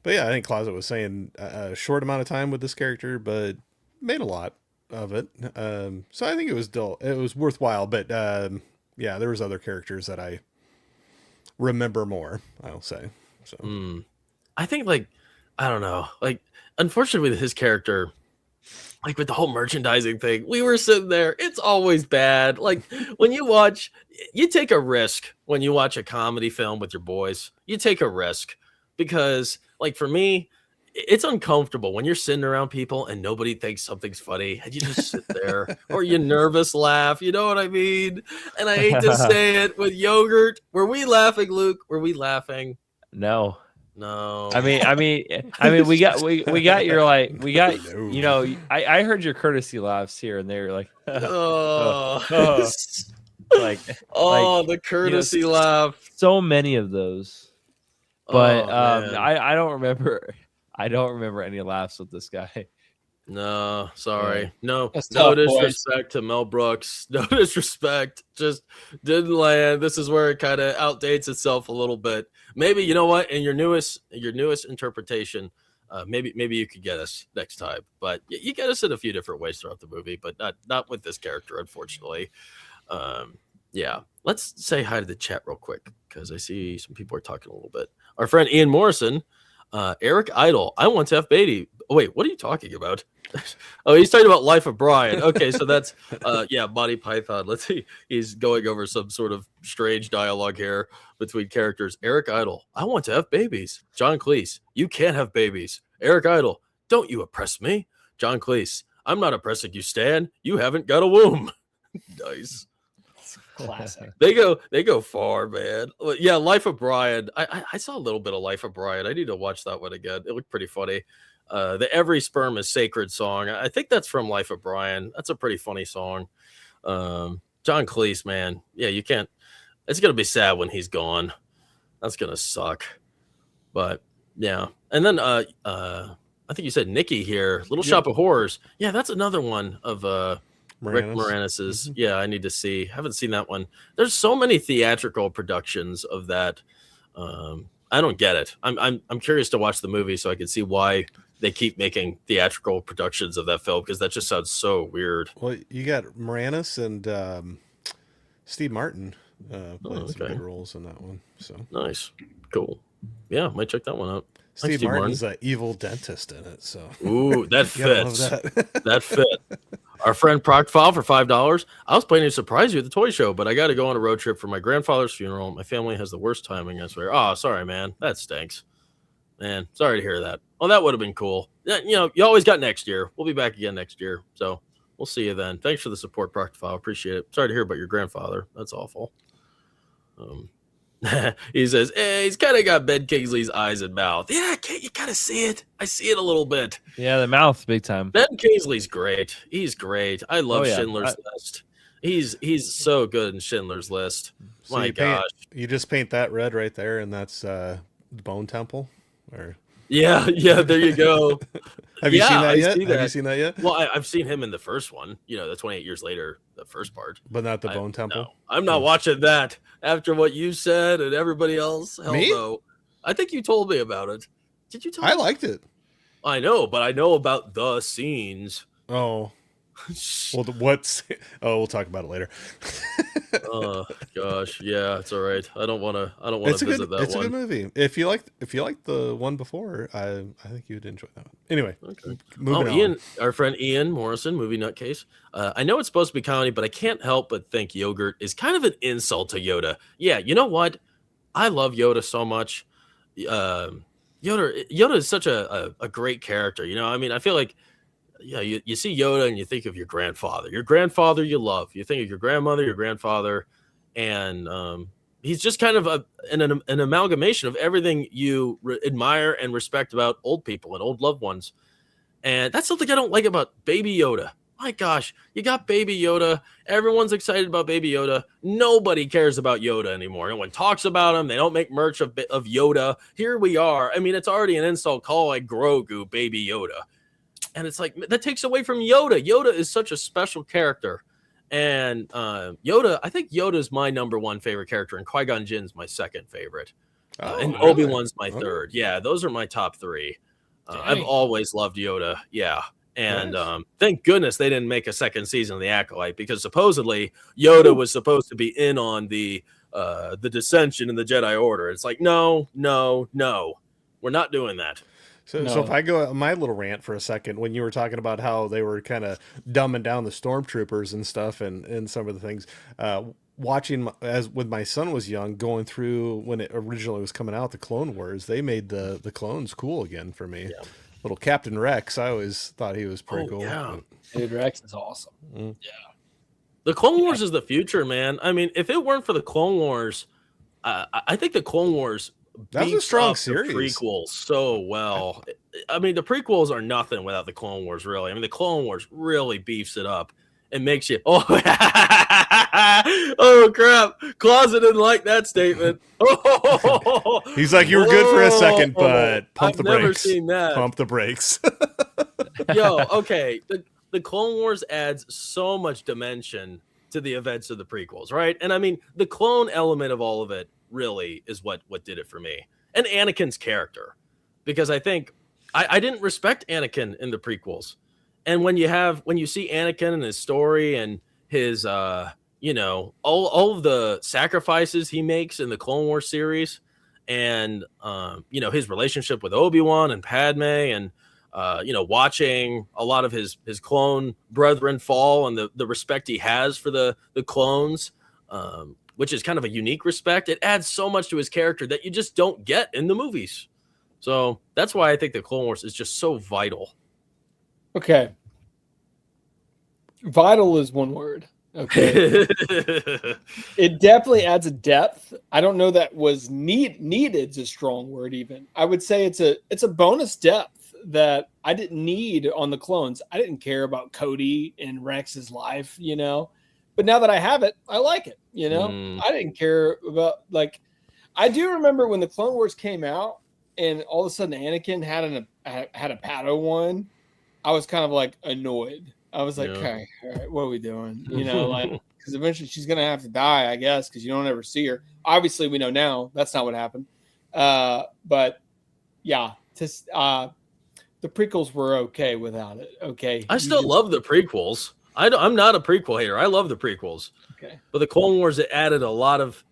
yeah, I think Closet was saying a short amount of time with this character, but made a lot of it. So I think it was worthwhile. But yeah, there was other characters that I remember more, I'll say. So I think, I don't know, unfortunately with his character, with the whole merchandising thing, we were sitting there. It's always bad. When you take a risk when you watch a comedy film with your boys. You take a risk because, for me, it's uncomfortable when you're sitting around people and nobody thinks something's funny, and you just sit there, or you nervous laugh. You know what I mean? And I hate to say it, with Yogurt, were we laughing, Luke? Were we laughing? No. No. I mean, we got your I heard your courtesy laughs here and there, the courtesy laugh. So many of those, but I don't remember any laughs with this guy. No, sorry. Yeah. No disrespect to Mel Brooks. No disrespect. Just didn't land. This is where it kind of outdates itself a little bit. Maybe, you know what? In your newest interpretation, maybe you could get us next time. But you get us in a few different ways throughout the movie, but not with this character, unfortunately. Yeah. Let's say hi to the chat real quick because I see some people are talking a little bit. Our friend Ian Morrison, Eric Idle. I want to have Beatty. Oh, wait, what are you talking about? Oh, he's talking about Life of Brian. Okay, so that's Monty Python. Let's see. He's going over some sort of strange dialogue here between characters. Eric Idle. I want to have babies. John Cleese. You can't have babies. Eric Idle. Don't you oppress me. John Cleese. I'm not oppressing you, Stan. You haven't got a womb. Nice. Classic. They go far, man. Yeah, Life of Brian. I saw a little bit of Life of Brian. I need to watch that one again. It looked pretty funny. The Every Sperm is Sacred song. I think that's from Life of Brian. That's a pretty funny song. John Cleese, man. Yeah, you can't. It's gonna be sad when he's gone. That's gonna suck. But yeah, and then I think you said Nikki here. Little Shop of Horrors. Yeah, that's another one of Rick Moranis's. Mm-hmm. Yeah, I need to see. Haven't seen that one. There's so many theatrical productions of that. I don't get it. I'm curious to watch the movie so I can see why they keep making theatrical productions of that film, because that just sounds so weird. Well, you got Moranis and Steve Martin playing some good roles in that one. So nice, cool. Yeah, might check that one out. Steve Martin's an evil dentist in it. So ooh, that fits. That fit. Our friend Procfile for $5. I was planning to surprise you at the toy show, but I got to go on a road trip for my grandfather's funeral. My family has the worst timing, I swear. Oh, sorry, man. That stinks. Man, sorry to hear that. Well, that would have been cool. You know, you always got next year. We'll be back again next year. So we'll see you then. Thanks for the support, Procfile. Appreciate it. Sorry to hear about your grandfather. That's awful. He says, hey, he's kind of got Ben Kingsley's eyes and mouth. Yeah, you kind of see it. I see it a little bit. Yeah, the mouth, big time. Ben Kingsley's great. He's great. I love Schindler's List. He's so good in Schindler's List. So my gosh. You just paint that red right there, and that's Bone Temple? Or yeah, there you go. Have you seen that yet? Have you seen that yet? Well, I've seen him in the first one, the 28 years later, the first part. But not the Bone Temple? No, I'm not watching that after what you said and everybody else. Hell Me? no. I think you told me about it. Did you tell me? I liked it. I know, but I know about the scenes. Oh. Well, we'll talk about it later. Oh gosh, yeah, it's all right. I don't want to visit that one. It's a good movie. If you like the one before, I think you'd enjoy that one. Anyway, okay. Moving on. Ian, our friend Ian Morrison, movie nutcase. I know it's supposed to be comedy, but I can't help but think yogurt is kind of an insult to Yoda. Yeah, you know what? I love Yoda so much. Yoda is such a great character. I mean, I feel like. Yeah, you see Yoda and you think of your grandfather you love. You think of your grandmother, your grandfather, and he's just kind of an amalgamation of everything you admire and respect about old people and old loved ones. And that's something I don't like about Baby Yoda. My gosh, you got Baby Yoda. Everyone's excited about Baby Yoda. Nobody cares about Yoda anymore. No one talks about him. They don't make merch of Yoda. Here we are. I mean, it's already an insult calling Grogu Baby Yoda. And it's like, that takes away from Yoda. Yoda is such a special character. And Yoda, I think Yoda is my number one favorite character, and Qui-Gon Jinn's my second favorite. And really? Obi-Wan's my third. Yeah, those are my top three. I've always loved Yoda. Yeah. And thank goodness they didn't make a second season of The Acolyte, because supposedly Yoda was supposed to be in on the dissension in the Jedi Order. It's like, no. We're not doing that. So if I go on my little rant for a second, when you were talking about how they were kind of dumbing down the stormtroopers and stuff and some of the things, watching as when my son was young, going through when it originally was coming out, the Clone Wars, they made the clones cool again for me. Yeah. Little Captain Rex, I always thought he was pretty cool. Yeah. Dude, Rex is awesome. Mm. Yeah. The Clone Wars is the future, man. I mean, if it weren't for the Clone Wars, I think the Clone Wars that was a strong series. Prequels so well. I mean, the prequels are nothing without the Clone Wars, really. I mean, the Clone Wars really beefs it up and makes you. Oh, oh crap! Closet didn't like that statement. He's like, you were good for a second, but pump the brakes. I've never seen that. Pump the brakes. Yo, okay. The Clone Wars adds so much dimension to the events of the prequels, right? And I mean, the clone element of all of it really is what did it for me. And Anakin's character, because I think I didn't respect Anakin in the prequels. And when you see Anakin and his story and his all of the sacrifices he makes in the Clone Wars series, and his relationship with Obi-Wan and Padme, and watching a lot of his clone brethren fall, and the respect he has for the clones, which is kind of a unique respect. It adds so much to his character that you just don't get in the movies. So that's why I think the Clone Wars is just so vital. Okay. Vital is one word. Okay. It definitely adds a depth. I don't know that was needed is a strong word even. I would say it's a bonus depth that I didn't need on the clones. I didn't care about Cody and Rex's life, But now that I have it, I like it, I didn't care about, I do remember when the Clone Wars came out and all of a sudden Anakin had a Padawan. I was kind of annoyed. I was like, okay, all right, what are we doing? Because eventually she's going to have to die, I guess, because you don't ever see her. Obviously, we know now that's not what happened. But yeah, the prequels were okay without it. Okay. I still love the prequels. I'm not a prequel hater. I love the prequels. Okay. But the Clone Wars, it added a lot of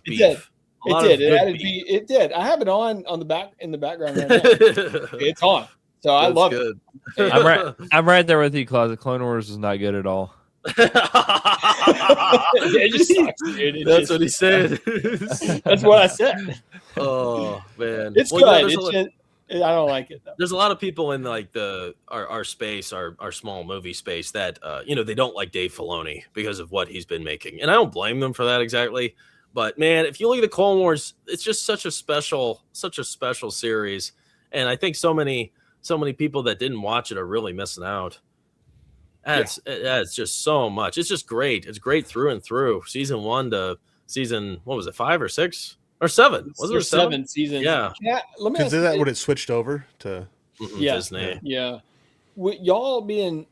beef. It did. I have it on the back in the background right now. It's on. So I love it. I'm right there with you, Claus. The Clone Wars is not good at all. It just sucks, dude. That's what he said. That's what I said. Oh man, it's good. I don't like it though. There's a lot of people in our space, our small movie space that they don't like Dave Filoni because of what he's been making, and I don't blame them for that exactly. But man, if you look at the Clone Wars, it's just such a special series, and I think so many people that didn't watch it are really missing out. It's just so much. It's just great. It's great through and through. Season 1 to season, what was it, 5 or 6 or 7? Was it 7 seasons? Yeah. Let me. Is that what it switched over to? Disney. Yeah. Y'all being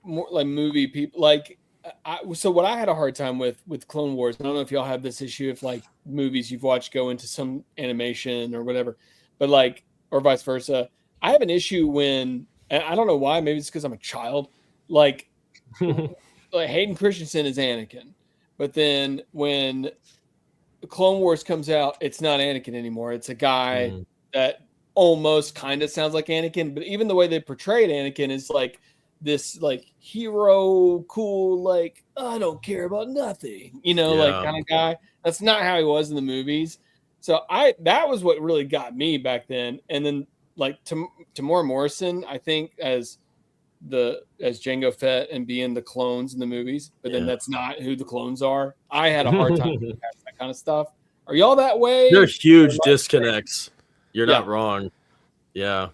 more like movie people, so what I had a hard time with Clone Wars, I don't know if y'all have this issue if movies you've watched go into some animation or whatever, but or vice versa. I have an issue when, and I don't know why, maybe it's because I'm a child, Hayden Christensen is Anakin, but then when Clone Wars comes out, it's not Anakin anymore. It's a guy that almost kind of sounds like Anakin, but even the way they portrayed Anakin is this hero, cool, I don't care about nothing, kind of guy. That's not how he was in the movies. So that was what really got me back then. And then Tamora Morrison, I think as Jango Fett and being the clones in the movies, but then that's not who the clones are. I had a hard time with that kind of stuff. Are y'all that way? There's huge disconnects. You're not wrong. Yeah.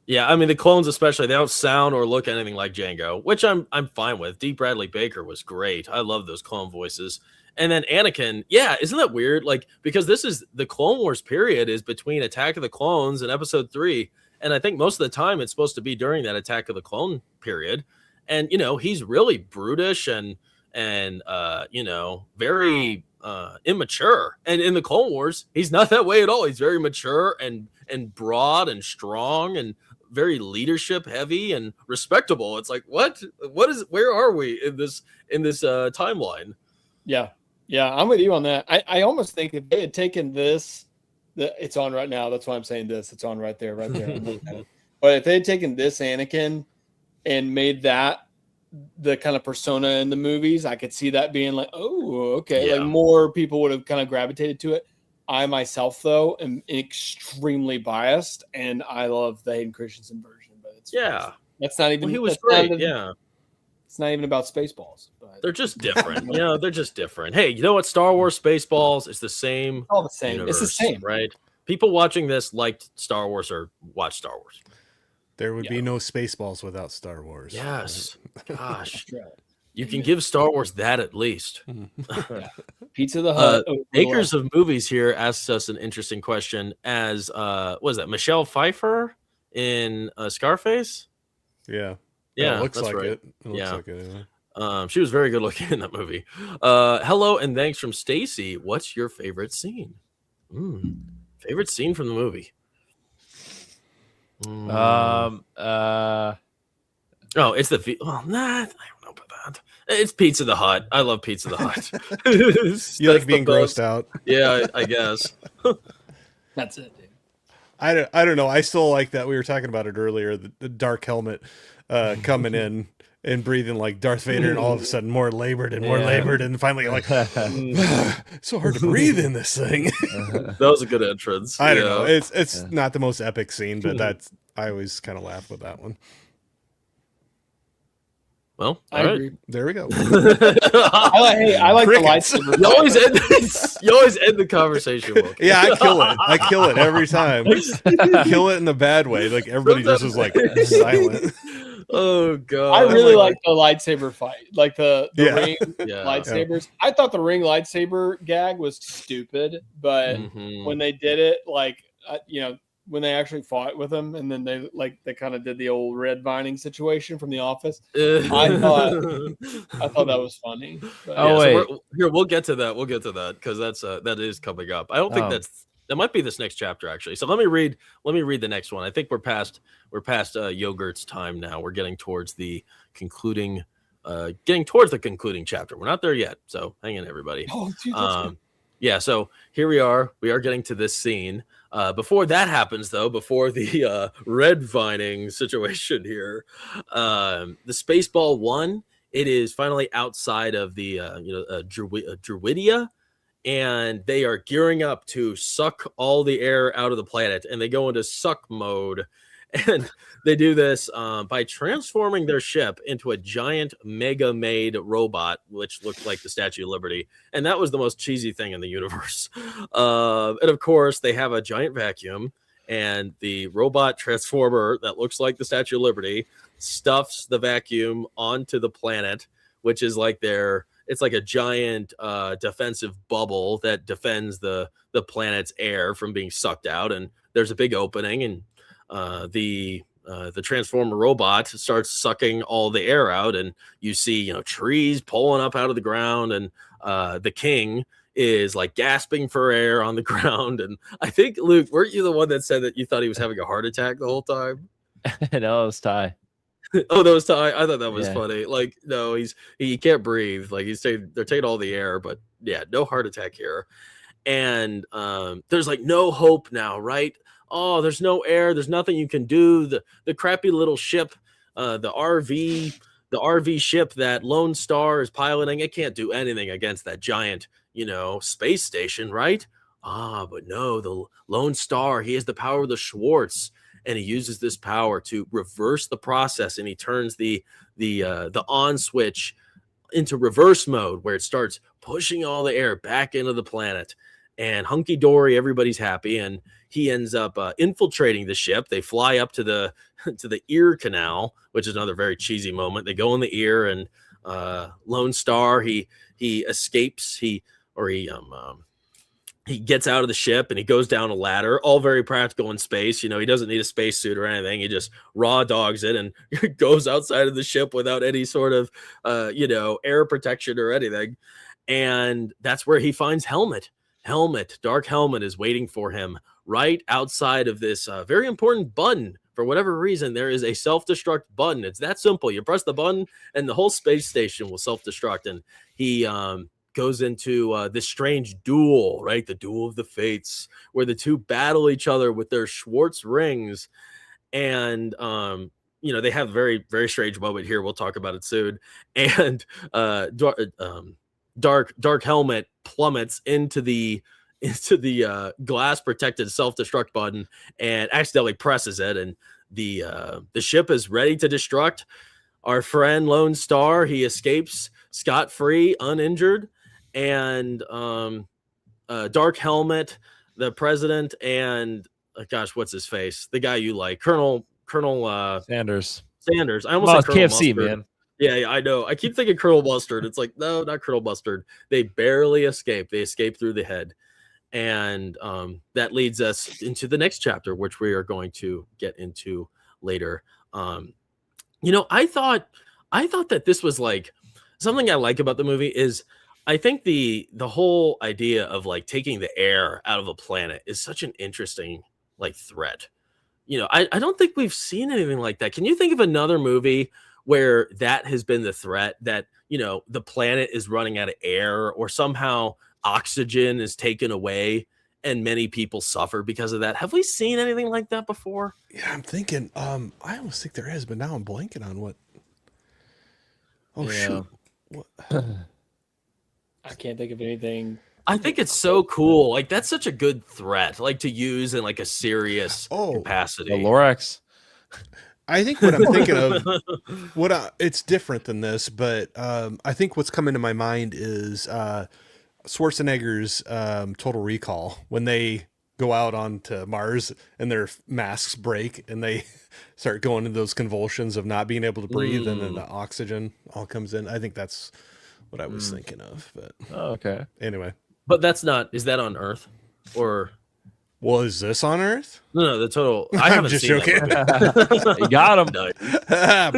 Yeah, I mean the clones especially, they don't sound or look anything like Jango, which I'm fine with. D. Bradley Baker was great. I love those clone voices. And then Anakin, isn't that weird? Because this is the Clone Wars period is between Attack of the Clones and Episode 3, and I think most of the time it's supposed to be during that Attack of the Clone period. And he's really brutish and very immature. And in the Clone Wars, he's not that way at all. He's very mature and broad and strong and very leadership heavy and respectable. It's where are we in this timeline? Yeah, I'm with you on that. I almost think if they had taken this, it's on right now. That's why I'm saying this. It's on right there. But if they had taken this Anakin and made that the kind of persona in the movies, I could see that being oh, okay. Yeah. More people would have kind of gravitated to it. I myself, though, am extremely biased, and I love the Hayden Christensen version. But that's not even. He was great. It's not even about Spaceballs. But they're just different. They're just different. Hey, you know what? Star Wars, Spaceballs, it's the same. It's all the same. Universe, it's the same, right? People watching this liked Star Wars or watch Star Wars. There would be no Spaceballs without Star Wars. Yes. Gosh. You can give Star Wars that at least. Pizza the Hut. Makers of Movies here asks us an interesting question as what is that? Michelle Pfeiffer in Scarface? Yeah. Yeah, it looks like right. it. It looks like it. Yeah. She was very good looking in that movie. Hello and thanks from Stacy. What's your favorite scene? Favorite scene from the movie? Oh, it's the I don't know about that. It's Pizza the Hut. I love Pizza the Hut. You like being grossed out? Yeah, I guess. That's it, dude. I don't know. I still like that. We were talking about it earlier. The dark helmet coming in and breathing like Darth Vader, and all of a sudden more labored, and finally like so hard to breathe in this thing. That was a good entrance. I don't know. It's not the most epic scene, but I always kind of laugh with that one. Well, I agree. There we go. I like the lightsaber. You always end the conversation with. Yeah, I kill it every time. Kill it in the bad way. Like everybody just is like silent. Oh god! I really like the lightsaber fight, like the ring Yeah. lightsabers. I thought the ring lightsaber gag was stupid, but when they did it, like when they actually fought with them, and then they kind of did the old red vining situation from The Office. I thought that was funny. But, wait, so here we'll get to that. We'll get to that because that is coming up. I don't think that might be this next chapter actually. So let me read the next one. I think we're past Yogurt's time now. We're getting towards the concluding chapter. We're not there yet, so hang in, everybody. Oh, dude, yeah, so here we are. We are getting to this scene. Before that happens, though, before the red vining situation here, the Spaceball 1, it is finally outside of the Druidia, and they are gearing up to suck all the air out of the planet, and they go into suck mode. And they do this by transforming their ship into a giant mega-made robot, which looked like the Statue of Liberty. And that was the most cheesy thing in the universe. And of course, they have a giant vacuum, and the robot transformer that looks like the Statue of Liberty stuffs the vacuum onto the planet, which is like it's like a giant defensive bubble that defends the planet's air from being sucked out. And there's a big opening, and the transformer robot starts sucking all the air out, and you see trees pulling up out of the ground, and the king is like gasping for air on the ground. And I think, Luke, weren't you the one that said that you thought he was having a heart attack the whole time? No, it was Ty. Oh, that was Ty. I thought that was funny. Like, no, he can't breathe. Like they're taking all the air, but yeah, no heart attack here. And there's like no hope now, right? Oh, there's no air. There's nothing you can do. The crappy little ship, the RV ship that Lone Starr is piloting, it can't do anything against that giant, space station, right? But no, the Lone Starr, he has the power of the Schwartz, and he uses this power to reverse the process, and he turns the on switch into reverse mode, where it starts pushing all the air back into the planet. And hunky dory, everybody's happy, and he ends up infiltrating the ship. They fly up to the ear canal, which is another very cheesy moment. They go in the ear, and Lone Starr he escapes. He gets out of the ship, and he goes down a ladder. All very practical in space. He doesn't need a spacesuit or anything. He just raw dogs it and goes outside of the ship without any sort of air protection or anything. And that's where he finds Dark Helmet is waiting for him right outside of this very important button. For whatever reason, there is a self-destruct button. It's that simple. You press the button and the whole space station will self-destruct. And he goes into this strange duel, right? The duel of the fates, where the two battle each other with their Schwartz rings. And they have a very, very strange moment here. We'll talk about it soon. And Dark Helmet plummets into the glass protected self-destruct button and accidentally presses it, and the ship is ready to destruct. Our friend Lone Starr, he escapes scot-free, uninjured, and Dark Helmet, the president, and what's his face, the guy you like, Colonel Sanders. I almost said Colonel KFC, Mustard. man. Yeah, I know. I keep thinking Colonel Mustard. It's like, no, not Colonel Mustard. They barely escape. They escape through the head. And that leads us into the next chapter, which we are going to get into later. I thought that this was like something I like about the movie is I think the whole idea of like taking the air out of a planet is such an interesting like threat. I don't think we've seen anything like that. Can you think of another movie where that has been the threat, that, you know, the planet is running out of air, or somehow oxygen is taken away and many people suffer because of that. Have we seen anything like that before? Yeah, I'm thinking. I almost think there is, but now I'm blanking on what. Oh shoot! What? I can't think of anything. I think it's so cool. Like, that's such a good threat, like, to use in like a serious capacity. The Lorax. I think what I'm thinking of, it's different than this, but I think what's coming to my mind is Schwarzenegger's Total Recall, when they go out onto Mars and their masks break and they start going into those convulsions of not being able to breathe, and then the oxygen all comes in. I think that's what I was thinking of. But okay. Anyway. But that's not, is that on Earth? Or was this on Earth? No, the total. I haven't just seen joking. You got him.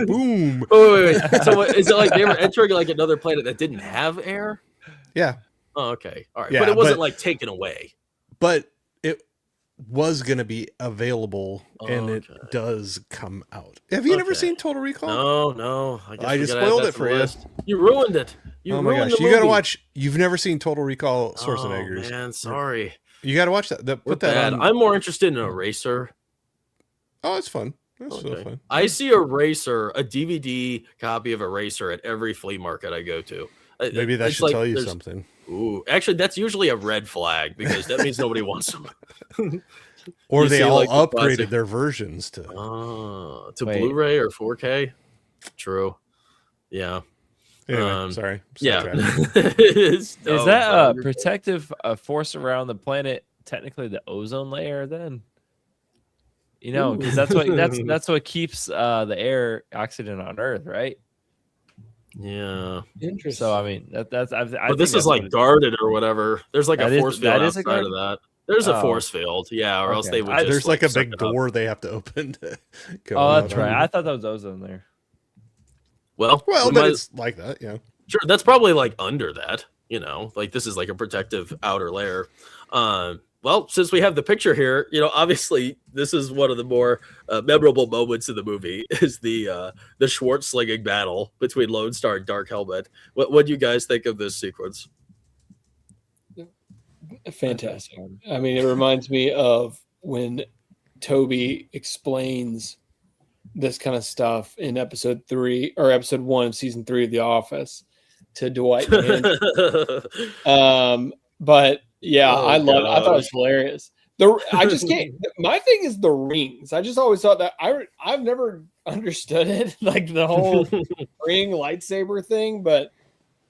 Boom. Wait. So is it like they were entering like another planet that didn't have air? Yeah. Oh, okay. All right. Yeah, but it wasn't like taken away. But it was going to be available, and it does come out. Have you never seen Total Recall? No. I just spoiled it for you. You ruined it. Oh my gosh. You got to watch. You've never seen Total Recall Schwarzenegger's. Oh, man, sorry. You got to watch that. Put that on. I'm more interested in Eraser. Oh, it's fun. That's so fun. I see Eraser, a DVD copy of Eraser at every flea market I go to. Maybe that should tell you something. Ooh, actually, that's usually a red flag, because that means nobody wants them. Or they all upgraded their versions to Blu-ray or 4K. True. Yeah. Anyway, sorry. Yeah. Is that a protective force around the planet technically the ozone layer then? You know, because that's what keeps the air oxygen on Earth, right? Yeah. Interesting. So I mean that's but this is like guarded or whatever. There's like a force field outside of that. There's a force field, or else they would just there's like a big door they have to open to go. Oh, that's right. I thought that was ozone there. Well, but it's like that, yeah. Sure, that's probably like under that, you know, like this is like a protective outer layer. Well, since we have the picture here, you know, obviously this is one of the more memorable moments of the movie is the Schwartz slinging battle between Lone Starr and Dark Helmet. What do you guys think of this sequence? Fantastic. I mean, it reminds me of when Toby explains this kind of stuff in episode 3 or episode 1 of season 3 of The Office to Dwight. But yeah, I thought it was hilarious. I just can't. My thing is the rings. I just always thought that I've never understood it, like the whole ring lightsaber thing. But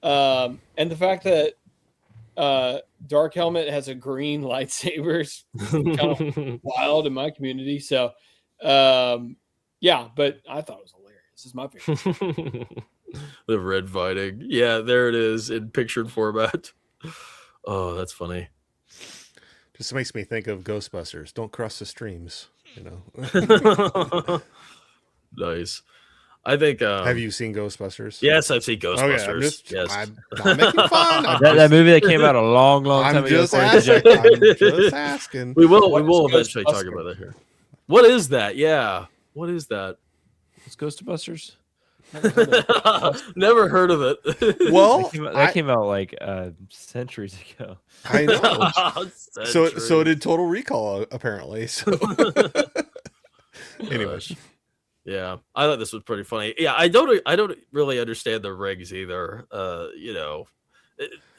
and the fact that Dark Helmet has a green lightsaber is kind of wild in my community. So yeah, but I thought it was hilarious. This is my favorite. The red fighting. Yeah, there it is in pictured format. Oh, that's funny. Just makes me think of Ghostbusters. Don't cross the streams, you know. Nice. I think. Have you seen Ghostbusters? Yes, I've seen Ghostbusters. Okay, yes. I'm not making fun. That movie that came out a long time ago. I'm just asking. We will eventually talk about that here. What is that? Yeah. What is that? It's Ghostbusters. Never heard of it. Well, that came out like centuries ago. I know. So did Total Recall apparently. So anyways. Yeah, I thought this was pretty funny. Yeah, I don't really understand the rigs either. You know,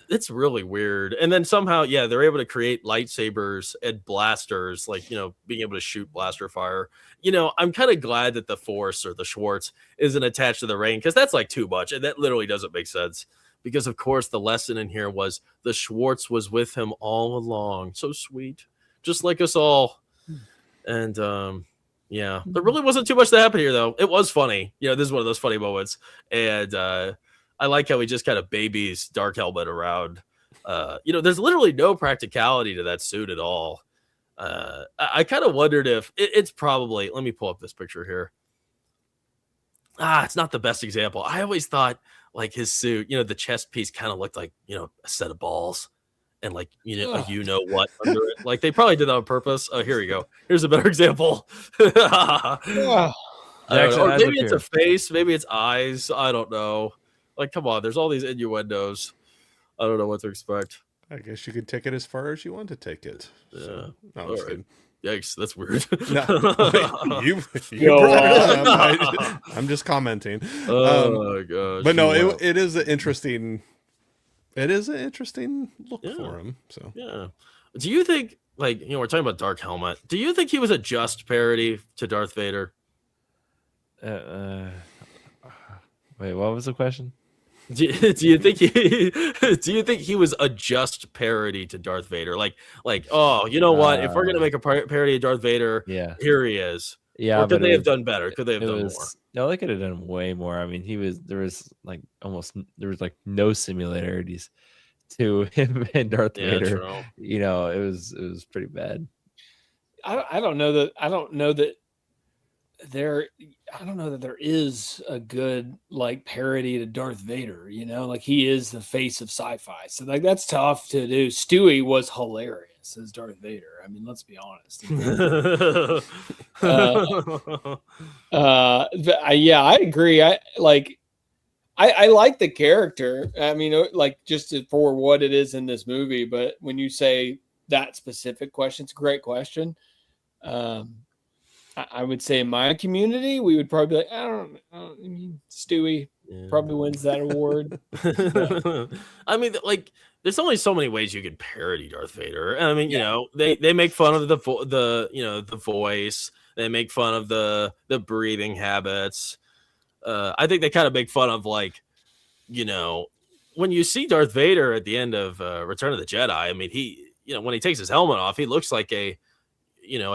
it's really weird. And then somehow, yeah, they're able to create lightsabers and blasters, like, you know, being able to shoot blaster fire. You know, I'm kind of glad that the Force or the Schwartz isn't attached to the ring, because that's like too much, and that literally doesn't make sense. Because of course the lesson in here was the Schwartz was with him all along. So sweet, just like us all. And yeah, there really wasn't too much that happened here, though. It was funny. You know, this is one of those funny moments. And I like how he just kind of babies Dark Helmet around. You know, there's literally no practicality to that suit at all. I kind of wondered if it's probably, let me pull up this picture here. It's not the best example. I always thought like his suit, you know, the chest piece kind of looked like, you know, a set of balls. And like, you know what under it. Like they probably did that on purpose. Oh, here we go. Here's a better example. I don't know. Or maybe it's a face, maybe it's eyes. I don't know. Like, come on, there's all these innuendos. I don't know what to expect. I guess you could take it as far as you want to take it. Yeah. So, no, all right. Yikes, that's weird. No, you brought it up. I'm just commenting. Oh gosh. But no, it is an interesting. It is an interesting look for him. So yeah. Do you think, like, we're talking about Dark Helmet? Do you think he was a just parody to Darth Vader? Wait, what was the question? Do you think he was a just parody to Darth Vader? Like, oh, you know what? If we're gonna make a parody of Darth Vader, here he is. Yeah, or could they have done better? Could they have done more? No, they could have done way more. I mean, there was no similarities to him and Darth Vader. True. You know, it was pretty bad. I don't know that there is a good like parody to Darth Vader, like he is the face of sci-fi. So like that's tough to do. Stewie was hilarious as Darth Vader. I mean, let's be honest. I agree. I like the character. I mean, like just for what it is in this movie, but when you say that specific question, it's a great question. I would say in my community, we would probably be like, I mean, Stewie probably wins that award. I mean, like, there's only so many ways you can parody Darth Vader. And I mean, they make fun of the voice. They make fun of the breathing habits. I think they kind of make fun of, like, when you see Darth Vader at the end of Return of the Jedi. I mean, he, when he takes his helmet off, he looks like a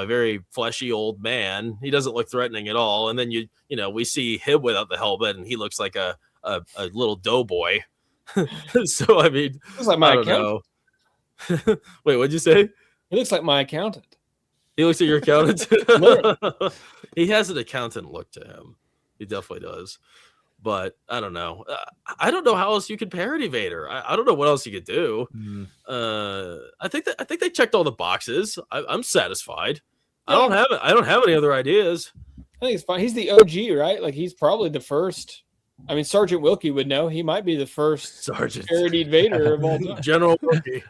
very fleshy old man. He doesn't look threatening at all. And then we see him without the helmet, and he looks like a little doughboy. So I mean, looks like my accountant. Wait, what'd you say? He looks like my accountant. He looks like your accountant. He has an accountant look to him. He definitely does. But I don't know. I don't know how else you could parody Vader. I don't know what else you could do. I think they checked all the boxes. I'm satisfied. Yeah. I don't have any other ideas. I think it's fine. He's the OG, right? Like he's probably the first. I mean, Sergeant Wilkie would know. He might be the first parodied Vader of all time. General Wilkie,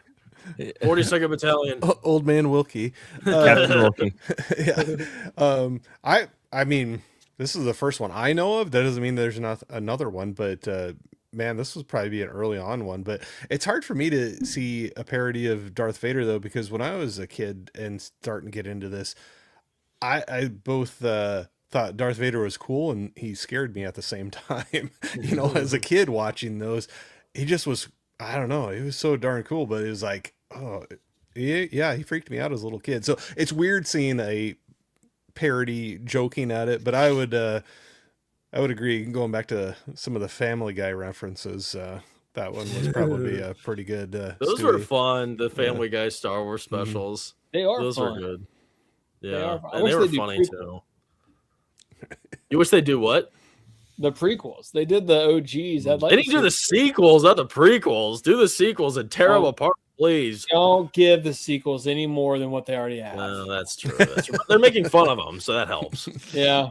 42nd Battalion, Old Man Wilkie, Captain Wilkie. Yeah. I mean. This is the first one I know of. That doesn't mean there's not another one, but man, this was probably an early on one. But it's hard for me to see a parody of Darth Vader, though, because when I was a kid and starting to get into this, I both thought Darth Vader was cool and he scared me at the same time. As a kid watching those, he just was, I don't know, he was so darn cool, but it was like, oh, yeah, he freaked me out as a little kid. So it's weird seeing a parody joking at it, but I would agree, going back to some of the Family Guy references, that one was probably a pretty good those were fun. The Family Guy Star Wars specials, they are those fun. Were good. Yeah, and they were funny too. You wish they do what? The prequels. They did the OGs. They need to do the sequels, not the prequels. Do the sequels and tear them apart, please. Don't give the sequels any more than what they already have. Well, that's true. They're making fun of them, so that helps. Yeah.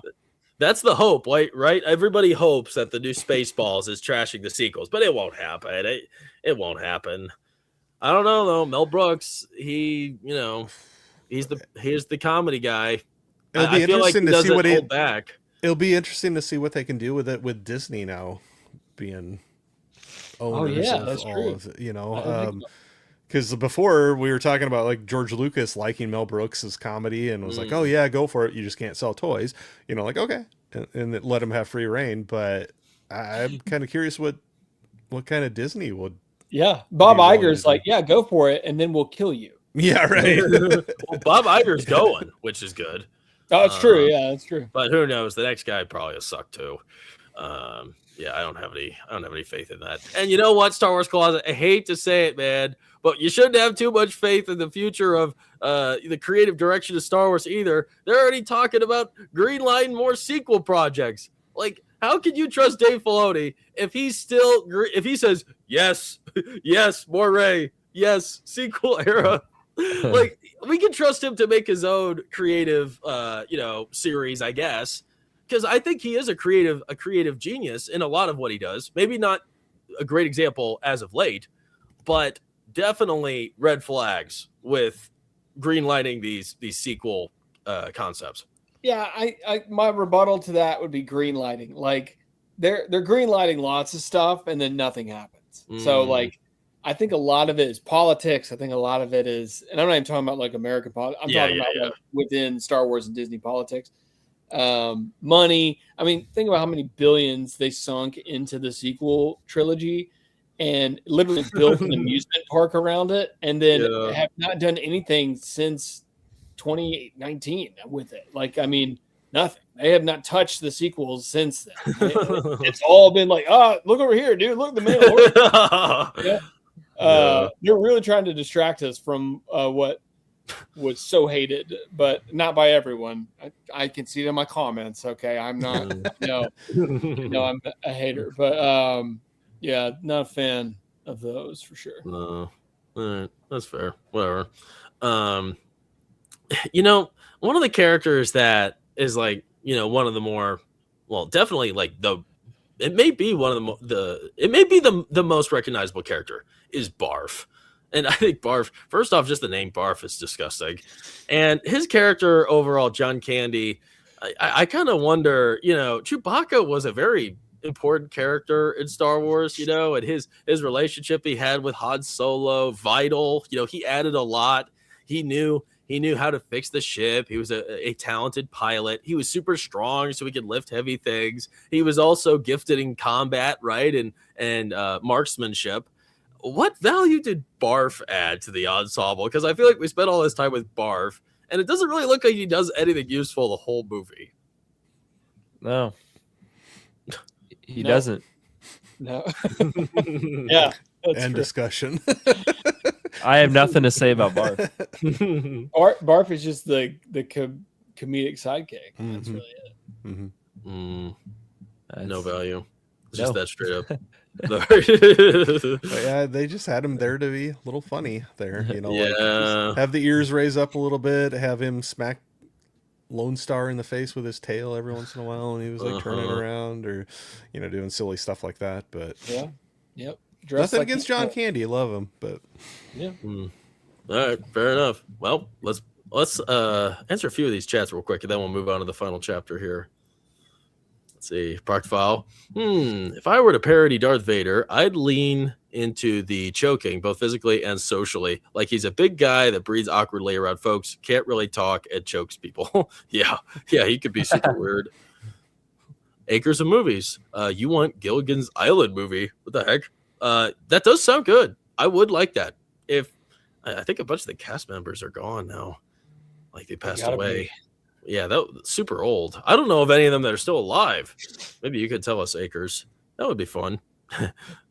That's the hope, right? Everybody hopes that the new Spaceballs is trashing the sequels, but it won't happen. It won't happen. I don't know, though. Mel Brooks, he's the comedy guy. It'll be interesting to see what hold back. It'll be interesting to see what they can do with it with Disney now being owners of all of it, because before we were talking about like George Lucas liking Mel Brooks's comedy and was like, oh yeah, go for it. You just can't sell toys, like, okay. And it let him have free reign. But I'm kind of curious what kind of Disney would. Yeah. Bob Iger's like, yeah, go for it. And then we'll kill you. Yeah. Right. Well, Bob Iger's going, which is good. Oh, it's true. Yeah, that's true. But who knows? The next guy probably will suck too. Yeah, I don't have any faith in that. And you know what, Star Wars Closet? I hate to say it, man, but you shouldn't have too much faith in the future of the creative direction of Star Wars either. They're already talking about greenlighting more sequel projects. Like, how can you trust Dave Filoni if he says yes, yes, more Rey, yes, sequel era? Like, we can trust him to make his own creative, series, I guess. because I think he is a creative genius in a lot of what he does. Maybe not a great example as of late, but definitely red flags with green lighting these sequel concepts. Yeah, I my rebuttal to that would be green lighting. Like they're green lighting lots of stuff and then nothing happens. So like I think a lot of it is politics. I think a lot of it is, and I'm not even talking about like American politics. I'm talking about like within Star Wars and Disney politics. Money. I mean, think about how many billions they sunk into the sequel trilogy and literally built an amusement park around it, and then have not done anything since 2019 with it. Like, I mean, nothing. They have not touched the sequels since then. It's all been like, look over here, dude. Look, the Mandalorian. They're really trying to distract us from what was so hated, but not by everyone. I can see it in my comments. Okay, I'm not. no, I'm a hater, but yeah, not a fan of those for sure. No, all right, that's fair. Whatever. You know, one of the characters that is like, you know, one of the more, well, definitely like it may be one of the most recognizable character is Barf. And I think Barf, first off, just the name Barf is disgusting. And his character overall, John Candy, I kind of wonder, you know, Chewbacca was a very important character in Star Wars, you know, and his relationship he had with Han Solo, vital. You know, he added a lot. He knew how to fix the ship. He was a talented pilot. He was super strong, so he could lift heavy things. He was also gifted in combat, right, and marksmanship. What value did Barf add to the ensemble? Because I feel like we spent all this time with Barf, and it doesn't really look like he does anything useful the whole movie. No, he doesn't. No. Yeah. End discussion. I have nothing to say about Barf. Barf is just the comedic sidekick. That's really it. No value. It's just that straight up. Yeah, they just had him there to be a little funny there, you know. Yeah. Like have the ears raise up a little bit, have him smack Lone Starr in the face with his tail every once in a while, and he was like turning around or, you know, doing silly stuff like that. But yep. Nothing like against John Candy, love him, but all right, fair enough. Well, let's answer a few of these chats real quick, and then we'll move on to the final chapter here. Let's see, Proc File. If I were to parody Darth Vader, I'd lean into the choking, both physically and socially. Like he's a big guy that breathes awkwardly around folks, can't really talk, and chokes people. yeah, he could be super weird. Acres of movies. You want Gilligan's Island movie? What the heck? That does sound good. I would like that. If I think a bunch of the cast members are gone now, like they passed away. Yeah, that was super old. I don't know of any of them that are still alive. Maybe you could tell us, Acres. That would be fun.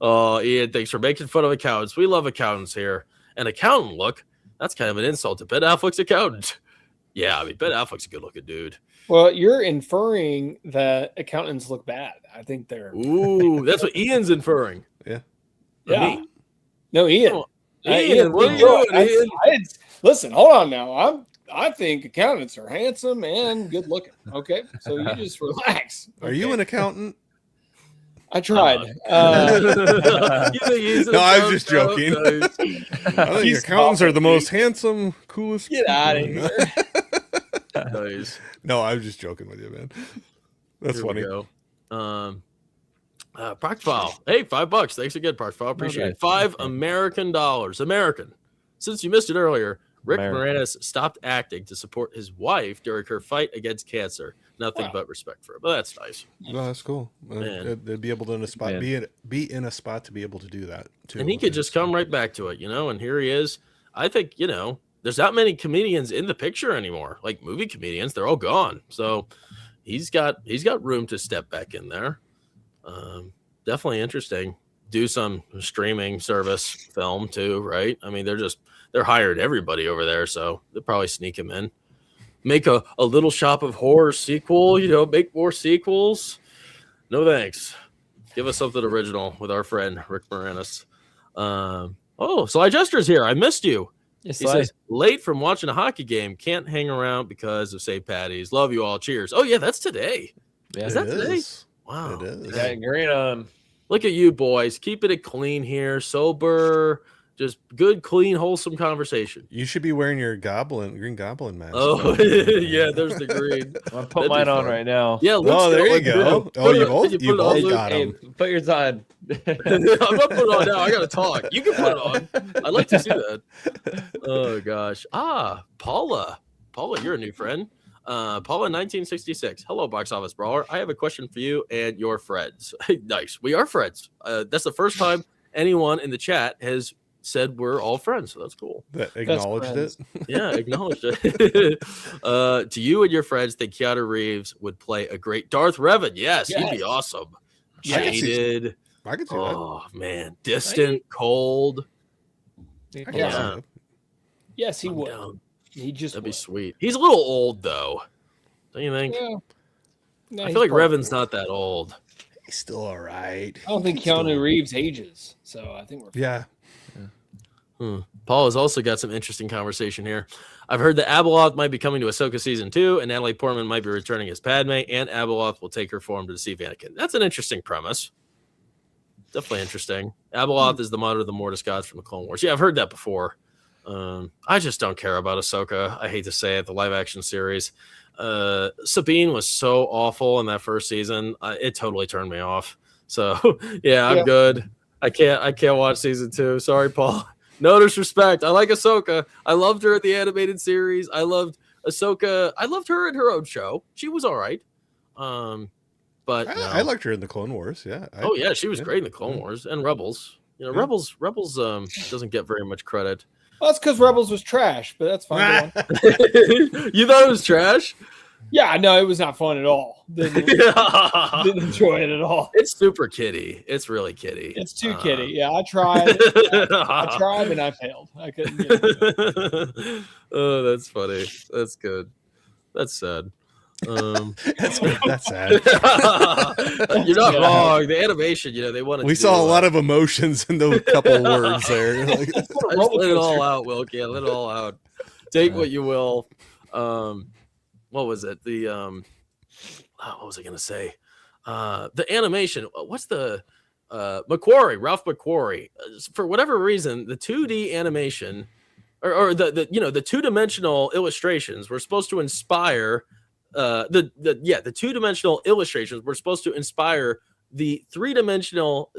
Oh, Ian, thanks for making fun of accountants. We love accountants here. An accountant look? That's kind of an insult to Ben Affleck's accountant. Yeah, I mean, Ben Affleck's a good-looking dude. Well, you're inferring that accountants look bad. I think they're... Ooh, that's what Ian's inferring. Yeah. Yeah. No, Ian. Oh, Ian, what are you doing, Ian? Listen, hold on now. I think accountants are handsome and good looking. Okay, so you just relax. Okay? Are you an accountant? I tried. No, I'm just joking. I think accountants are the most handsome, coolest. Get out of here. Nice. No, I'm just joking with you, man. That's Here funny. We go. Procfile. Hey, $5. Thanks again, Procfile. Appreciate it. $5 American dollars. American. Since you missed it earlier, Rick Moranis stopped acting to support his wife during her fight against cancer. Nothing but respect for him. But that's nice. No, that's cool. They'd be able to in a spot, be in a spot to be able to do that too. And he could just come right back to it, you know. And here he is. I think, you know, there's not many comedians in the picture anymore. Like movie comedians, they're all gone. So he's got room to step back in there. Definitely interesting. Do some streaming service film too, right? I mean, they're hired everybody over there, so they'll probably sneak him in. Make a Little Shop of Horrors sequel, you know, make more sequels. No thanks. Give us something original with our friend Rick Moranis. Sly Jester's here. I missed you. Yes, he says, late from watching a hockey game. Can't hang around because of St. Patty's. Love you all. Cheers. Oh, yeah, that's today. Yeah. Is that today? is. Wow. It is. Yeah, green on. Look at you boys, keeping it clean here, sober, just good, clean, wholesome conversation. You should be wearing your Green Goblin mask. Oh, yeah, there's the green. I'll put mine on right now. Yeah, oh, there you go. Oh, you both got Hey, them. put yours on. I'm not putting it on now. I got to talk. You can put it on. I'd like to see that. Oh, gosh. Paula. Paula, you're a new friend. Paula 1966. Hello, Box Office Brawler. I have a question for you and your friends. Nice. We are friends. That's the first time anyone in the chat has said we're all friends, so that's cool. That acknowledged it. Yeah, acknowledged it. Do you and your friends think Keanu Reeves would play a great Darth Revan? Yes, he'd be awesome. Jaded. I could see that. Oh man, distant, cold. Yeah. Yes, he would. Down. That'd be sweet. He's a little old though, don't you think? Yeah. No, I feel like Revan's not that old. He's still all right. I don't think Keanu Reeves ages, so I think we're fine. Yeah. Paul has also got some interesting conversation here. I've heard that Abeloth might be coming to Ahsoka season 2, and Natalie Portman might be returning as Padme, and Abeloth will take her form to deceive Anakin. That's an interesting premise. Definitely interesting. Abeloth is the mother of the Mortis gods from the Clone Wars. Yeah, I've heard that before. I just don't care about Ahsoka. I hate to say it, the live action series. Sabine was so awful in that first season. It totally turned me off. So yeah, I'm good. I can't watch season 2. Sorry, Paul. No disrespect. I like Ahsoka. I loved her at the animated series. I loved Ahsoka. I loved her in her own show. She was all right. But I liked her in the Clone Wars. Yeah. She was great in the Clone Wars and Rebels. You know, Rebels doesn't get very much credit. Well, that's because Rebels was trash, but that's fine. You thought it was trash? Yeah, no, it was not fun at all. Didn't enjoy it at all. It's super kiddie. It's really kiddie. It's too kiddie. Yeah, I tried. I tried and I failed. I couldn't get it. Oh, that's funny. That's good. That's sad. That's good. That's sad. You're not wrong. The animation, they wanted. We saw a lot of emotions in those couple words there. I just let it all out, Wilkie. Yeah, let it all out. Take what you will. What was it? The what was I gonna say? The animation. What's the Ralph McQuarrie? For whatever reason, the 2D animation or the 2-dimensional illustrations were supposed to inspire the 2-dimensional illustrations were supposed to inspire the 3-dimensional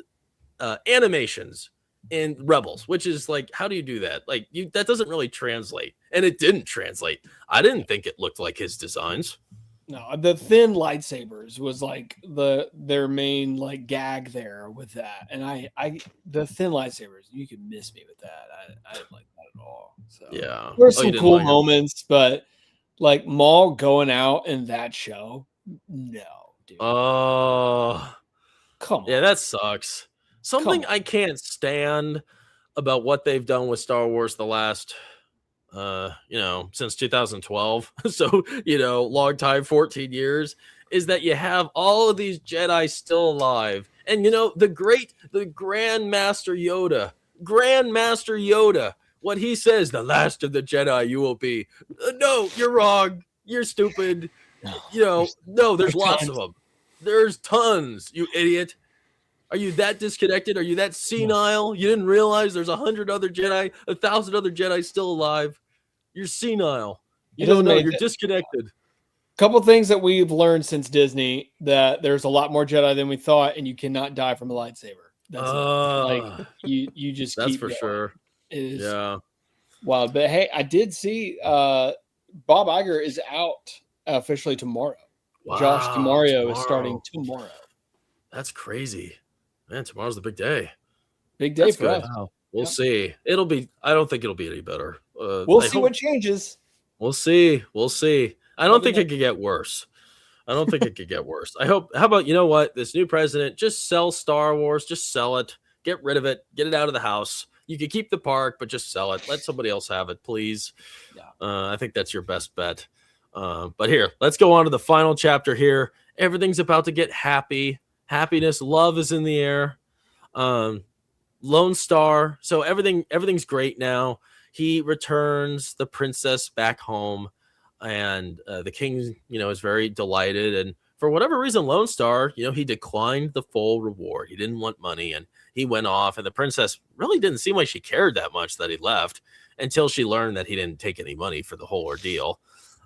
animations in Rebels, which is like, how do you do that? Like, that doesn't really translate, and it didn't translate. I didn't think it looked like his designs. No, the thin lightsabers was like their main like gag there with that, and the thin lightsabers, you could miss me with that. I didn't like that at all. So yeah, there's some cool moments, but like Maul going out in that show, no, dude. Oh, come on. Yeah, that sucks. Something I can't stand about what they've done with Star Wars the last, since 2012. So, long time, 14 years, is that you have all of these Jedi still alive. And, the Grand Master Yoda, what he says, the last of the Jedi you will be. No, you're wrong. You're stupid. No, there's lots of them. There's tons, you idiot. Are you that disconnected? Are you that senile? You didn't realize there's 100 other Jedi, 1,000 other Jedi still alive. You're senile. You don't know. You're disconnected. Couple things that we've learned since Disney, that there's a lot more Jedi than we thought, and you cannot die from a lightsaber. That's like you just. That's keep for going. sure. It is wild. But hey, I did see Bob Iger is out officially tomorrow. Wow, Josh DeMario is starting tomorrow. That's crazy. Man, tomorrow's the big day. Big day for us. Wow. We'll see. I don't think it'll be any better. We'll see what changes. We'll see. I don't think it could get worse. How about, you know what? This new president, just sell Star Wars. Just sell it. Get rid of it. Get it out of the house. You can keep the park, but just sell it. Let somebody else have it, please. Yeah. I think that's your best bet. But here, let's go on to the final chapter here. Everything's about to get happy. Happiness, love is in the air. Lone Starr. So everything's great now. He returns the princess back home, and the king, is very delighted. And for whatever reason, Lone Starr, he declined the full reward. He didn't want money, and he went off. And the princess really didn't seem like she cared that much that he left until she learned that he didn't take any money for the whole ordeal.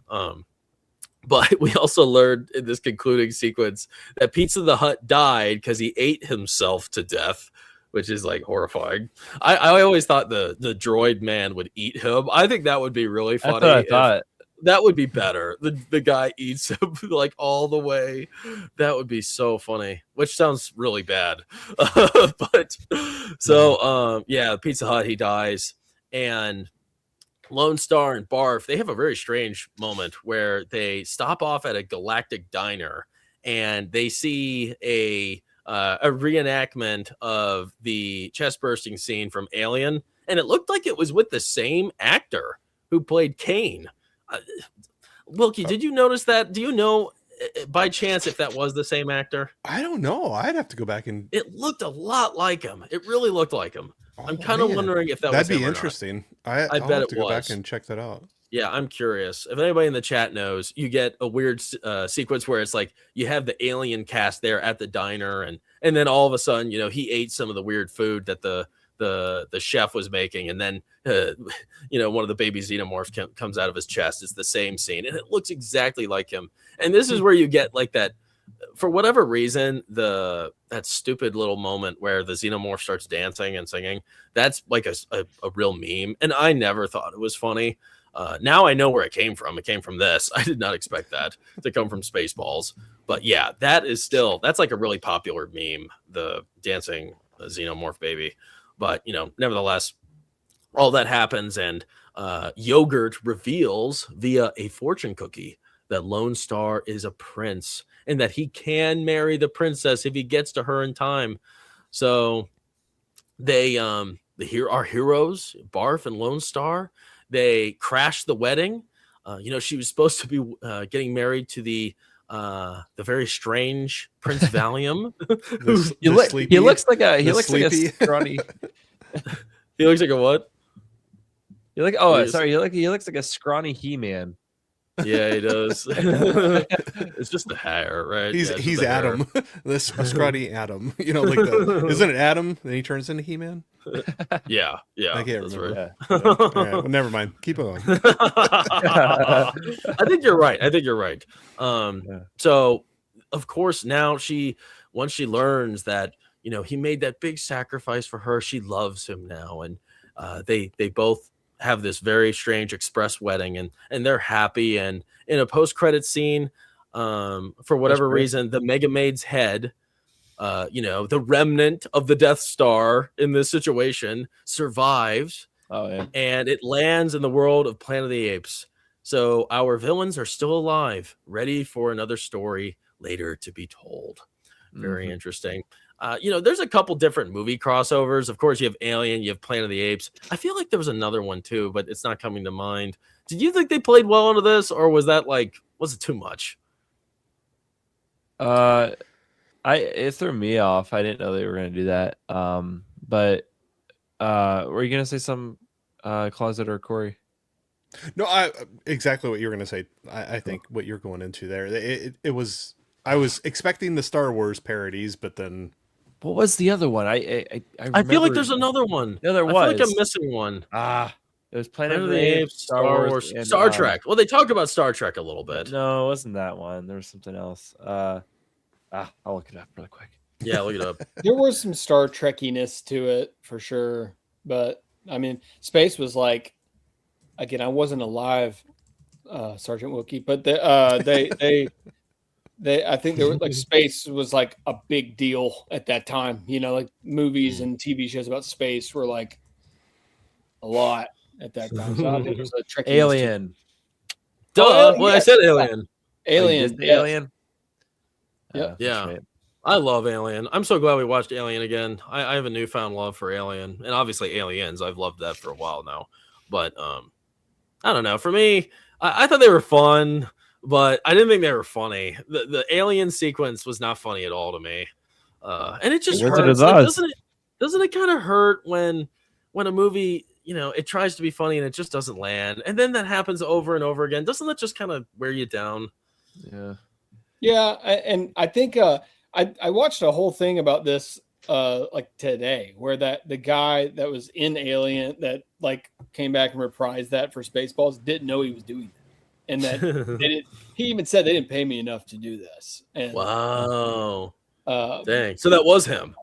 But we also learned in this concluding sequence that Pizza the Hut died because he ate himself to death, which is like horrifying. I always thought the droid man would eat him. I think that would be really funny. That's what I thought. That would be better. The guy eats him like all the way. That would be so funny, which sounds really bad. But so, Pizza Hut, he dies. And Lone Starr and Barf, they have a very strange moment where they stop off at a galactic diner and they see a reenactment of the chest bursting scene from Alien. And it looked like it was with the same actor who played Kane. Wilkie, did you notice that? Do you know by chance if that was the same actor? I don't know. I'd have to go back and. It looked a lot like him. It really looked like him. I'm kind of wondering if that'd be interesting. I bet have it to go was. back and check that out. Yeah, I'm curious. If anybody in the chat knows, you get a weird sequence where it's like you have the Alien cast there at the diner, and then all of a sudden, he ate some of the weird food that the chef was making, and then one of the baby xenomorphs comes out of his chest. It's the same scene, and it looks exactly like him. And this is where you get like that, for whatever reason, that stupid little moment where the xenomorph starts dancing and singing. That's like a real meme, and I never thought it was funny. Now I know where it came from. It came from this. I did not expect that to come from Spaceballs. But yeah, that's like a really popular meme, the dancing xenomorph baby. But, nevertheless, all that happens, and Yogurt reveals via a fortune cookie that Lone Starr is a prince and that he can marry the princess if he gets to her in time. So they, our heroes, Barf and Lone Starr, they crash the wedding. She was supposed to be getting married to the very strange Prince Valium. He looks like a scrawny. He looks like a what? He looks like a scrawny He-Man. Yeah, he does. It's just the hair, right? He's Adam. This scrawny Adam. Isn't it Adam? Then he turns into He-Man. Yeah. I can't remember. Right. Yeah. All right, well, never mind. Keep going. I think you're right. So of course now once she learns that he made that big sacrifice for her, she loves him now, and they both have this very strange express wedding, and they're happy. And in a post-credit scene, for whatever reason, the Mega Maid's head, the remnant of the Death Star in this situation, survives. Oh, yeah. And it lands in the world of Planet of the Apes. So our villains are still alive, ready for another story later to be told. Very interesting. There's a couple different movie crossovers. Of course, you have Alien, you have Planet of the Apes. I feel like there was another one too, but it's not coming to mind. Did you think they played well into this, or was it too much? It threw me off. I didn't know they were going to do that. But were you going to say some Closet or Corey? No, exactly what you were going to say. I think what you're going into there. It was. I was expecting the Star Wars parodies, but then what was the other one? I feel like there's another one. No, there was. I feel like I'm missing one. It was Planet of the Apes, Star Wars, and, Star Trek. Well, they talked about Star Trek a little bit. No, it wasn't that one. There was something else. I'll look it up really quick. Yeah, look it up. There was some Star Trekkiness to it for sure, but I mean, space was like, again, I wasn't alive, Sergeant Wookiee, but I think they were like space was like a big deal at that time. Like movies and TV shows about space were like a lot at that time. So I think it was a tricky Alien. Duh. Well, I said Alien. Alien. Yes. Alien. Yeah. Right. I love Alien. I'm so glad we watched Alien again. I have a newfound love for Alien, and obviously Aliens. I've loved that for a while now. But I don't know. For me, I thought they were fun. But I didn't think they were funny. The alien sequence was not funny at all to me, and it just hurts. Doesn't it kind of hurt when a movie it tries to be funny and it just doesn't land, and then that happens over and over again? Doesn't that just kind of wear you down? Yeah. Yeah, and I think I watched a whole thing about this like today, where the guy that was in Alien that like came back and reprised that for Spaceballs didn't know he was doing it, and that he even said they didn't pay me enough to do this. And wow, dang! So that was him.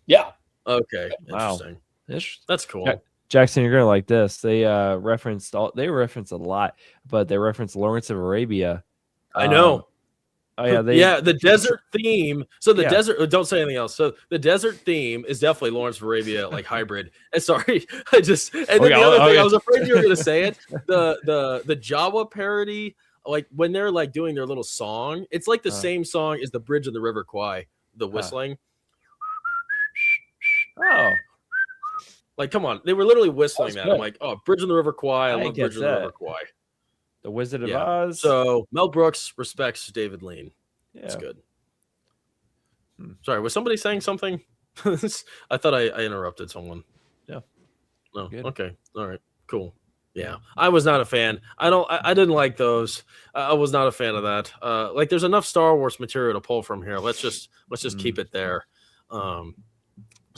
Yeah. Okay. Interesting. Wow. That's cool. Jackson, you're gonna like this. They referenced a lot, but they referenced Lawrence of Arabia. I know. Oh yeah, the desert theme. So the desert. Don't say anything else. So the desert theme is definitely Lawrence of Arabia, like hybrid. And sorry, the other thing I was afraid you were gonna say it. The Jawa parody, like when they're like doing their little song, it's like the same song as the Bridge of the River Kwai, the whistling. Oh. Like, come on. They were literally whistling that. I'm like, oh, Bridge of the River Kwai. I love Bridge of the River Kwai. The Wizard of Oz. So Mel Brooks respects David Lean. Yeah. That's good. Sorry, was somebody saying something? I thought I interrupted someone. Yeah. No. Good. Okay. All right. Cool. Yeah. I was not a fan. I didn't like those. I was not a fan of that. Like there's enough Star Wars material to pull from here. Let's just keep it there.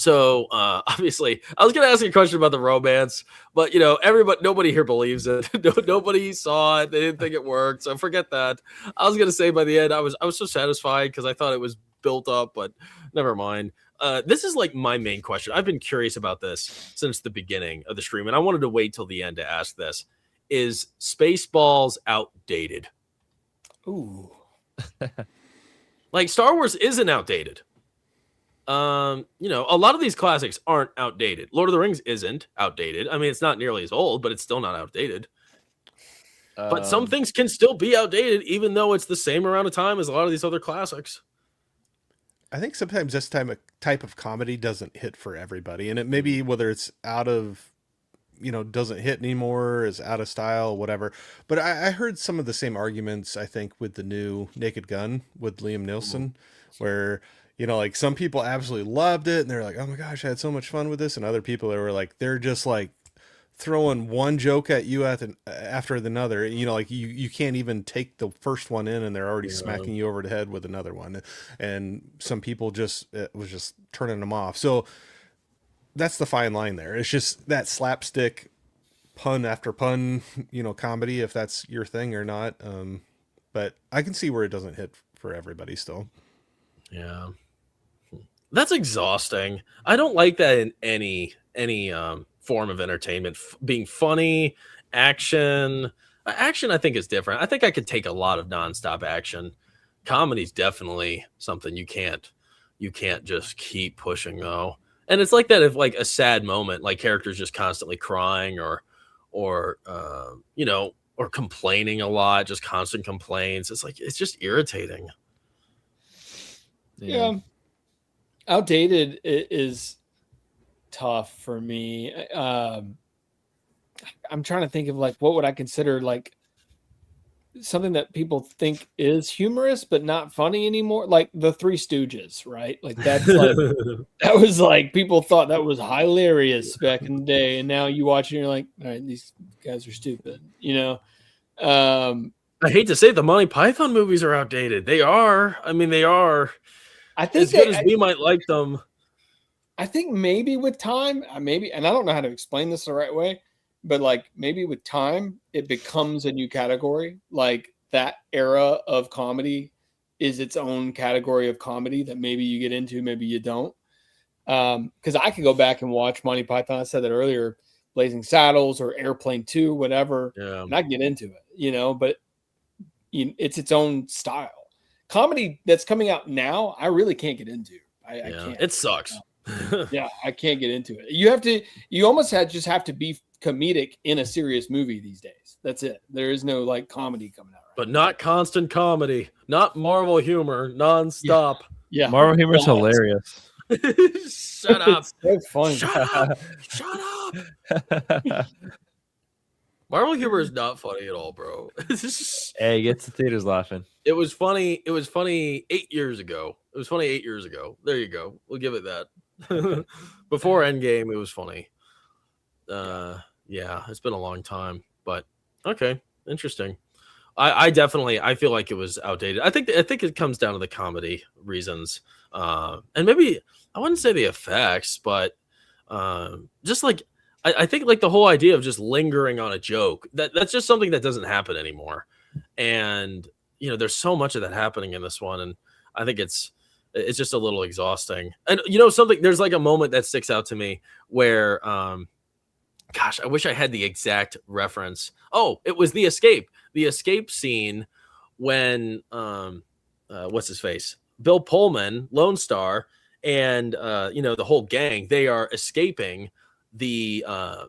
So obviously, I was going to ask you a question about the romance, but nobody here believes it. Nobody saw it. They didn't think it worked. So forget that. I was going to say by the end, I was so satisfied because I thought it was built up, but never mind. This is like my main question. I've been curious about this since the beginning of the stream, and I wanted to wait till the end to ask this. Is Spaceballs outdated? Ooh. Like Star Wars isn't outdated. A lot of these classics aren't outdated. Lord of the Rings isn't outdated. I mean, it's not nearly as old, but it's still not outdated. But some things can still be outdated, even though it's the same amount of time as a lot of these other classics. I think sometimes this type of comedy doesn't hit for everybody, and it may be whether it's out of, doesn't hit anymore, is out of style, whatever. But I heard some of the same arguments, I think, with the new Naked Gun with Liam Neeson, where like some people absolutely loved it and they're like, oh my gosh, I had so much fun with this. And other people that were like, they're just like throwing one joke at you after another. Like you can't even take the first one in and they're already smacking you over the head with another one. And some people it was just turning them off. So that's the fine line there. It's just that slapstick pun after pun, comedy, if that's your thing or not. But I can see where it doesn't hit for everybody still. Yeah. That's exhausting. I don't like that in any form of entertainment. Being funny, action, I think is different. I think I could take a lot of nonstop action. Comedy's definitely something you can't just keep pushing though. And it's like that if like a sad moment, like characters just constantly crying or complaining a lot, just constant complaints. It's like it's just irritating. Yeah. Outdated is tough for me. I'm trying to think of like what would I consider like something that people think is humorous but not funny anymore, like the Three Stooges, right? Like that's like that was like people thought that was hilarious back in the day, and now you watch it and you're like, all right, these guys are stupid, I hate to say the Monty Python movies are outdated. They are. I mean, they are. I think as good as we might like them. I think maybe with time, and I don't know how to explain this the right way, but like maybe with time, it becomes a new category. Like that era of comedy is its own category of comedy that maybe you get into, maybe you don't. Because I could go back and watch Monty Python. I said that earlier, Blazing Saddles or Airplane 2, whatever. Yeah. And I get into it, but it's its own style. Comedy that's coming out now, I really can't get into. I can't. It sucks. Yeah, I can't get into it. You almost just have to be comedic in a serious movie these days. That's it. There is no like comedy coming out. Right? But not constant comedy, not Marvel humor, nonstop. Yeah. Marvel humor is hilarious. Shut up. It's so funny. Shut up. Marvel humor is not funny at all, bro. Hey, gets the theaters laughing. It was funny 8 years ago. There you go. We'll give it that. Before Endgame, it was funny. Yeah, it's been a long time, but okay, interesting. I definitely I feel like it was outdated. I think it comes down to the comedy reasons, and maybe I wouldn't say the effects, but just like I think like the whole idea of just lingering on a joke that's just something that doesn't happen anymore, and you know there's so much of that happening in this one, and I think it's just a little exhausting. And you know something, there's like a moment that sticks out to me where gosh, I wish I had the exact reference. Oh, it was the escape scene when what's his face? Bill Pullman, Lone Starr, and you know, the whole gang, they are escaping the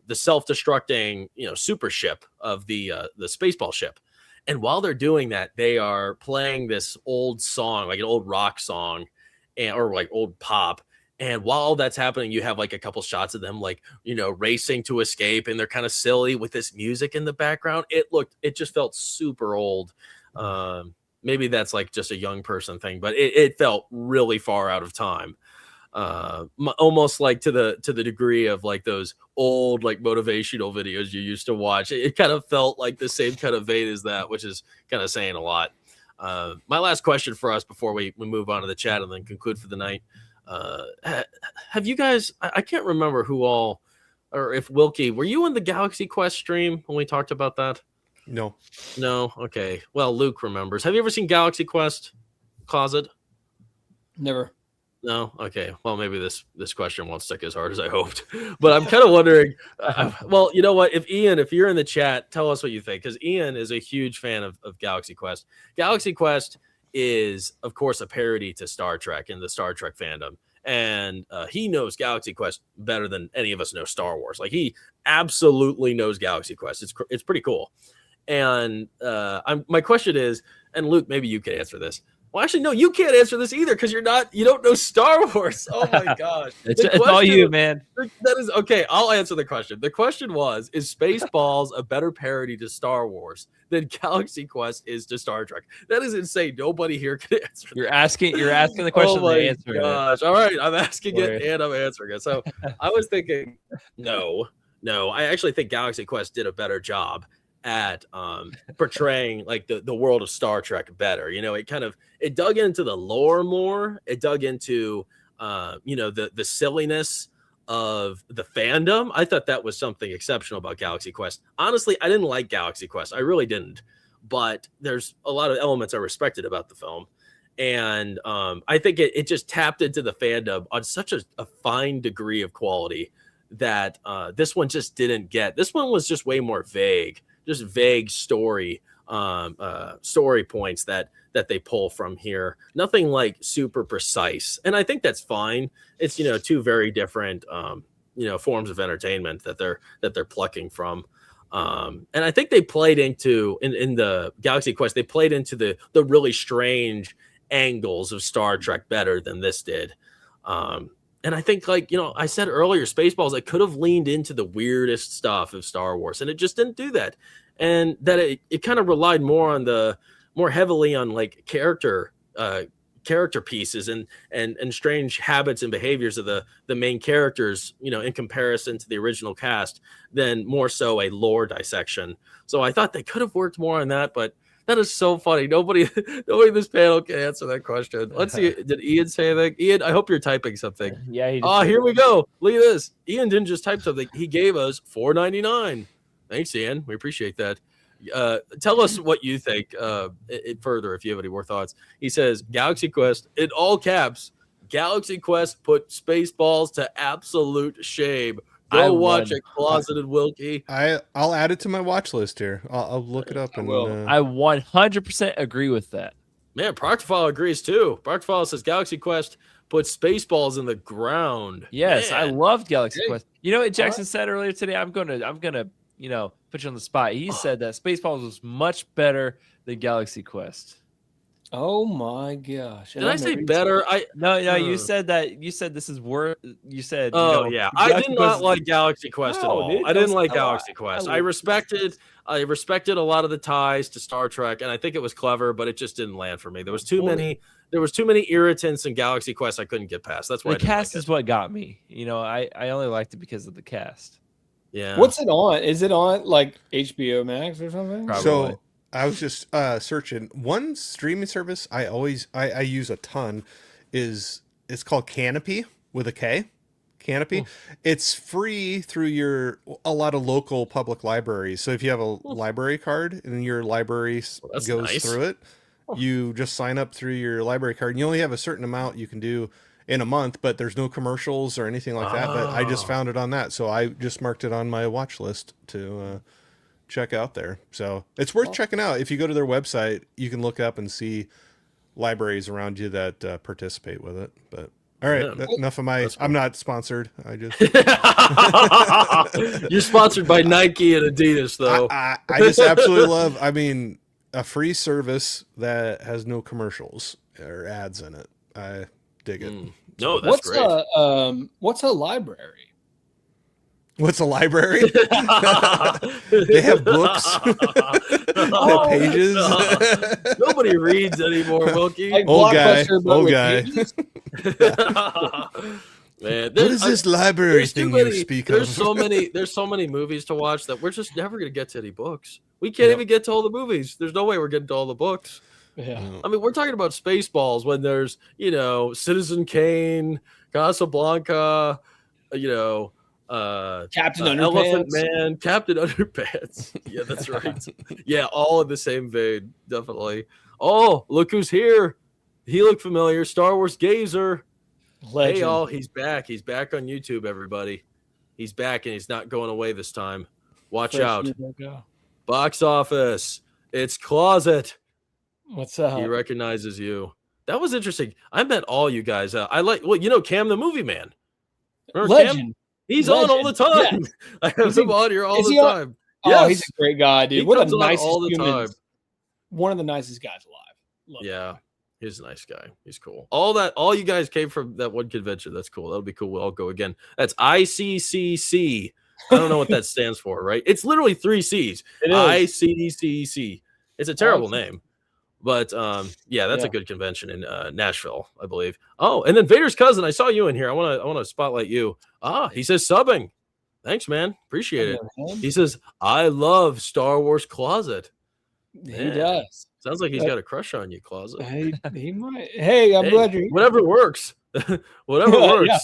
self-destructing, you know, super ship of the Spaceball ship. And while they're doing that, they are playing this old song, like an old rock song, or like old pop. And while that's happening, you have like a couple shots of them, like, you know, racing to escape, and they're kind of silly with this music in the background. It just felt super old. Maybe that's like just a young person thing, but it felt really far out of time. Almost like to the degree of like those old like motivational videos you used to watch. It kind of felt like the same kind of vein as that, which is kind of saying a lot. My last question for us before we move on to the chat and then conclude for the night. Have you guys, I can't remember who all, or if Wilkie, were you in the Galaxy Quest stream when we talked about that? No. Okay. Well, Luke remembers. Have you ever seen Galaxy Quest Closet? Never. No. Okay. Well, maybe this question won't stick as hard as I hoped, but I'm kind of wondering. Well, you know what? If you're in the chat, tell us what you think, because Ian is a huge fan of Galaxy Quest. Galaxy Quest is, of course, a parody to Star Trek and the Star Trek fandom, and he knows Galaxy Quest better than any of us know Star Wars. Like, he absolutely knows Galaxy Quest. It's pretty cool. And my question is, and Luke, maybe you can answer this. Well, actually, no, you can't answer this either, because you don't know Star Wars. Oh my gosh. It's all you, man. That is okay. I'll answer the question. The question was, is Spaceballs a better parody to Star Wars than Galaxy Quest is to Star Trek? That is insane. Nobody here can answer. You're asking the question. Oh my gosh. All right. I'm asking it and I'm answering it. So I was thinking, no, I actually think Galaxy Quest did a better job at portraying like the world of Star Trek better. You know, it dug into the lore more. It dug into you know, the silliness of the fandom. I thought that was something exceptional about Galaxy Quest. Honestly, I didn't like Galaxy Quest. I really didn't. But there's a lot of elements I respected about the film. And I think it just tapped into the fandom on such a fine degree of quality that this one just didn't get. This one was just way more vague. Just vague story points that they pull from here. Nothing like super precise, and I think that's fine. It's, you know, two very different you know, forms of entertainment that they're plucking from. And I think they played into in the Galaxy Quest. They played into the really strange angles of Star Trek better than this did. And I think, like, you know, I said earlier, Spaceballs, it could have leaned into the weirdest stuff of Star Wars, and it just didn't do that. And that it kind of relied more heavily on like character pieces and strange habits and behaviors of the main characters, you know, in comparison to the original cast, than more so a lore dissection. So I thought they could have worked more on that, but that is so funny. Nobody in this panel can answer that question. Let's see. Did Ian say anything? Ian, I hope you're typing something. Yeah. Here we go. Look at this. Ian didn't just type something. He gave us $4.99. Thanks, Ian. We appreciate that. Tell us what you think further, if you have any more thoughts. He says, Galaxy Quest, in all caps, Galaxy Quest put Spaceballs to absolute shame. Go watch it, Closeted Wilkie. I'll add it to my watch list here. I'll look it up. I 100% agree with that. Man, Proctofile agrees too. Proctofile says Galaxy Quest put Spaceballs in the ground. Yes, man. I loved Galaxy Quest. You know what Jackson said earlier today? I'm gonna you know, put you on the spot. He said that Spaceballs was much better than Galaxy Quest. Oh my gosh! Did I say better? No. You said that. You said this is worth. You said. Oh, you know, yeah. I did not like Galaxy Quest at all. Dude, I didn't like Galaxy Quest. I respected a lot of the ties to Star Trek, and I think it was clever, but it just didn't land for me. There was too many irritants in Galaxy Quest I couldn't get past. That's why the cast is what got me. You know, I only liked it because of the cast. Yeah. What's it on? Is it on like HBO Max or something? Probably. So I was just searching. One streaming service I use a ton it's called Canopy with a K. Canopy. It's free through a lot of local public libraries. So if you have a library card and your library goes through it, you just sign up through your library card. And you only have a certain amount you can do in a month, but there's no commercials or anything like that. But I just found it on that, so I just marked it on my watch list to check out there. So it's worth checking out. If you go to their website, you can look up and see libraries around you that participate with it. But all right, enough of my. Cool. I'm not sponsored. I just. You're sponsored by Nike and Adidas, though. I just absolutely love. I mean, a free service that has no commercials or ads in it. I dig it. No, that's great. What's a library? What's a library? They have books. They have pages. Nobody reads anymore, Wilkie. Like old guy. Man, what is this library thing you speak of? There's so many movies to watch that we're just never gonna get to any books. We can't even get to all the movies. There's no way we're getting to all the books. Yeah. I mean, we're talking about Spaceballs when there's, Citizen Kane, Casablanca, Captain Underpants. Elephant Man, Captain Underpants. Yeah, that's right. Yeah, all in the same vein, definitely. Oh, look who's here. He looked familiar. Star Wars Gazer. Legend. Hey, all, he's back. He's back on YouTube, everybody. He's back, and he's not going away this time. Watch out. Box office. It's Closet. What's up? He recognizes you. That was interesting. I met all you guys. Cam the Movie Man. Remember Legend. Cam? He's on all the time. Yes. I have him on here all the time. Oh, he's a great guy, dude. One of the nicest all the humans. time. One of the nicest guys alive. Love him. He's a nice guy. He's cool. All you guys came from that one convention. That's cool. That'll be cool. We'll all go again. That's ICCC. I don't know what that stands for, right? It's literally 3 C's. It is. ICCC. It's a terrible name. But that's a good convention in Nashville, I believe. Oh, and then Vader's cousin, I saw you in here. I want to spotlight you. He says subbing. Thanks, man. Appreciate it. He says, I love Star Wars Closet. He does. Sounds like he's got a crush on you, Closet. He might. Hey, I'm glad you're here. Whatever works. Whatever works. Yeah.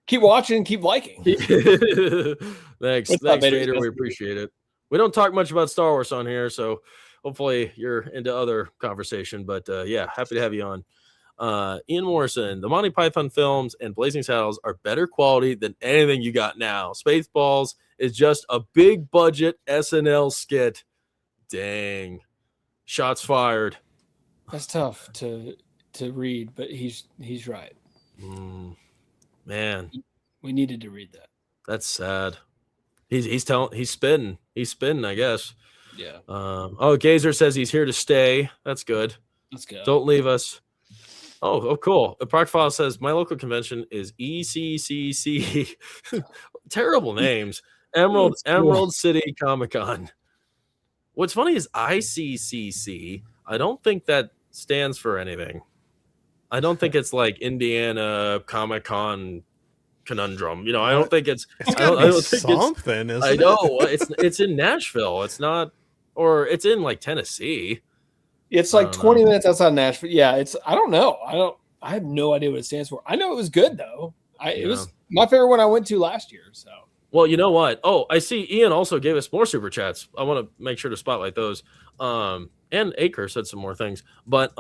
Keep watching, keep liking. Thanks, Vader. We appreciate it. We don't talk much about Star Wars on here, so hopefully you're into other conversation, but happy to have you on. Ian Morrison, the Monty Python films and Blazing Saddles are better quality than anything you got now. Spaceballs is just a big budget SNL skit. Dang. Shots fired. That's tough to read, but he's right. Man. We needed to read that. That's sad. He's spinning, I guess. Yeah. Gazer says he's here to stay. That's good. Let's go. Don't leave us. Oh, cool. The Proc File says my local convention is ECCC. Terrible names. Emerald City Comic Con. What's funny is ICCC. I don't think that stands for anything. I don't think it's like Indiana Comic Con Conundrum. I don't think it's. I don't think something. I know it's in Nashville. It's not, or it's in like Tennessee. It's like 20 minutes outside Nashville. Yeah, it's. I don't know. I have no idea what it stands for. I know it was good though. It was my favorite one I went to last year. So. Well, you know what? Oh, I see. Ian also gave us more super chats. I want to make sure to spotlight those. And Aker said some more things, but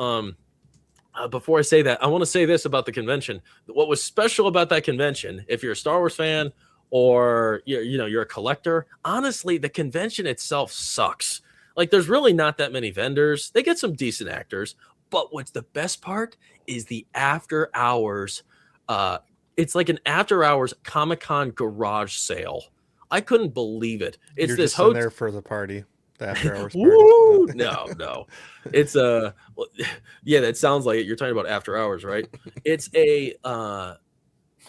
before I say that, I want to say this about the convention. What was special about that convention, if you're a Star Wars fan or you're a collector, honestly, the convention itself sucks. Like, there's really not that many vendors. They get some decent actors, but what's the best part is the after hours. It's like an after hours Comic-Con garage sale. I couldn't believe it. It's You're this just in there for the party. The after hours party. Woo! No. It's that sounds like it. You're talking about after hours, right? It's I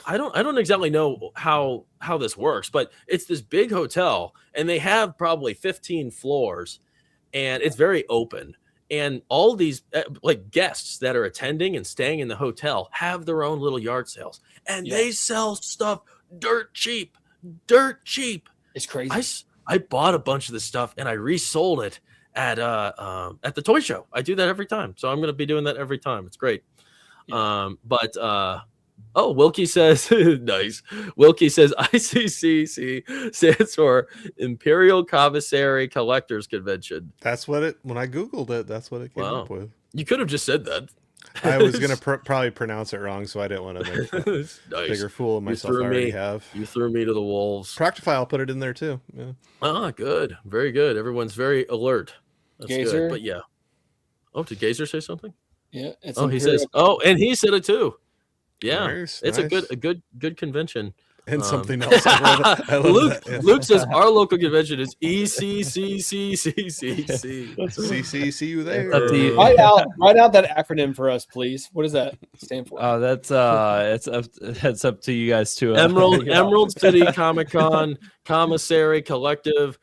don't exactly know how this works, but it's this big hotel and they have probably 15 floors and it's very open. And all these like guests that are attending and staying in the hotel have their own little yard sales and they sell stuff dirt cheap. It's crazy. I bought a bunch of this stuff and I resold it at the toy show. I do that every time, so I'm going to be doing that every time. It's great. Yeah. Wilkie says nice. Wilkie says ICCC stands for Imperial Commissary Collectors Convention. That's what it. When I googled it, that's what it came up with. You could have just said that. I was gonna probably pronounce it wrong, so I didn't want to make a nice. bigger fool of myself. I already have. You threw me to the wolves. Proctifile put it in there too. Yeah. Ah, good, very good. Everyone's very alert. That's Gazer. good. But yeah. Oh, did Gazer say something? Yeah. It's he says. Oh, and he said it too. Yeah, nice, it's nice. a good convention. And something else. I love Luke, that. Yeah. Luke says our local convention is ECCCCCC. See you there. Write out that acronym for us, please. What does that stand for? Oh, that's it's up to you guys too. Emerald City Comic Con Commissary Collective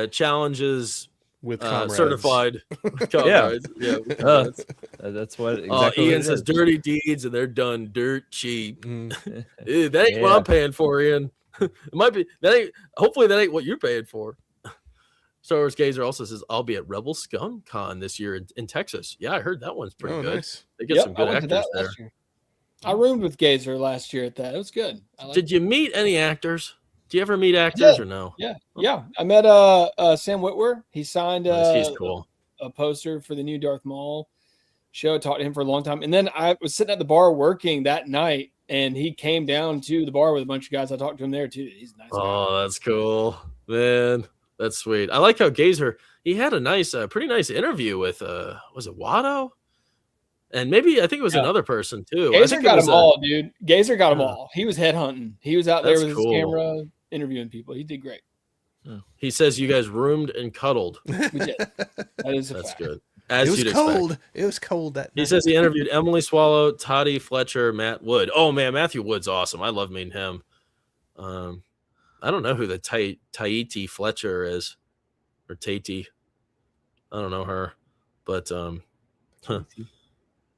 Challenges with comrades. Certified comrades. Yeah. That's what exactly. Ian says dirty deeds and they're done dirt cheap. Mm. That ain't what I'm paying for, Ian. It might be hopefully that ain't what you're paying for. Star Wars Gazer also says I'll be at Rebel Scum Con this year in Texas. Yeah, I heard that one's pretty good. Nice. They get some good actors there. I roomed with Gazer last year at that. It was good. Did you meet any actors? Do you ever meet actors or no? Yeah. I met Sam Witwer. He signed he's cool. a poster for the new Darth Maul show. I talked to him for a long time. And then I was sitting at the bar working that night, and he came down to the bar with a bunch of guys. I talked to him there too. He's a nice guy. Oh, that's cool. Man, that's sweet. I like how Gazer, he had a pretty nice interview with was it Watto? And maybe I think it was another person too. Gazer got them all, dude. Gazer got them all. He was headhunting. He was out there with his camera interviewing people. He did great. He says you guys roomed and cuddled. We did. That is That's fact. good. It was cold. It was cold that He night. says he interviewed Emily Swallow, Toddy Fletcher, Matt Wood. Oh man, Matthew Wood's awesome. I love meeting him. I don't know who the Tahiti Fletcher is, or Tati. I don't know her, but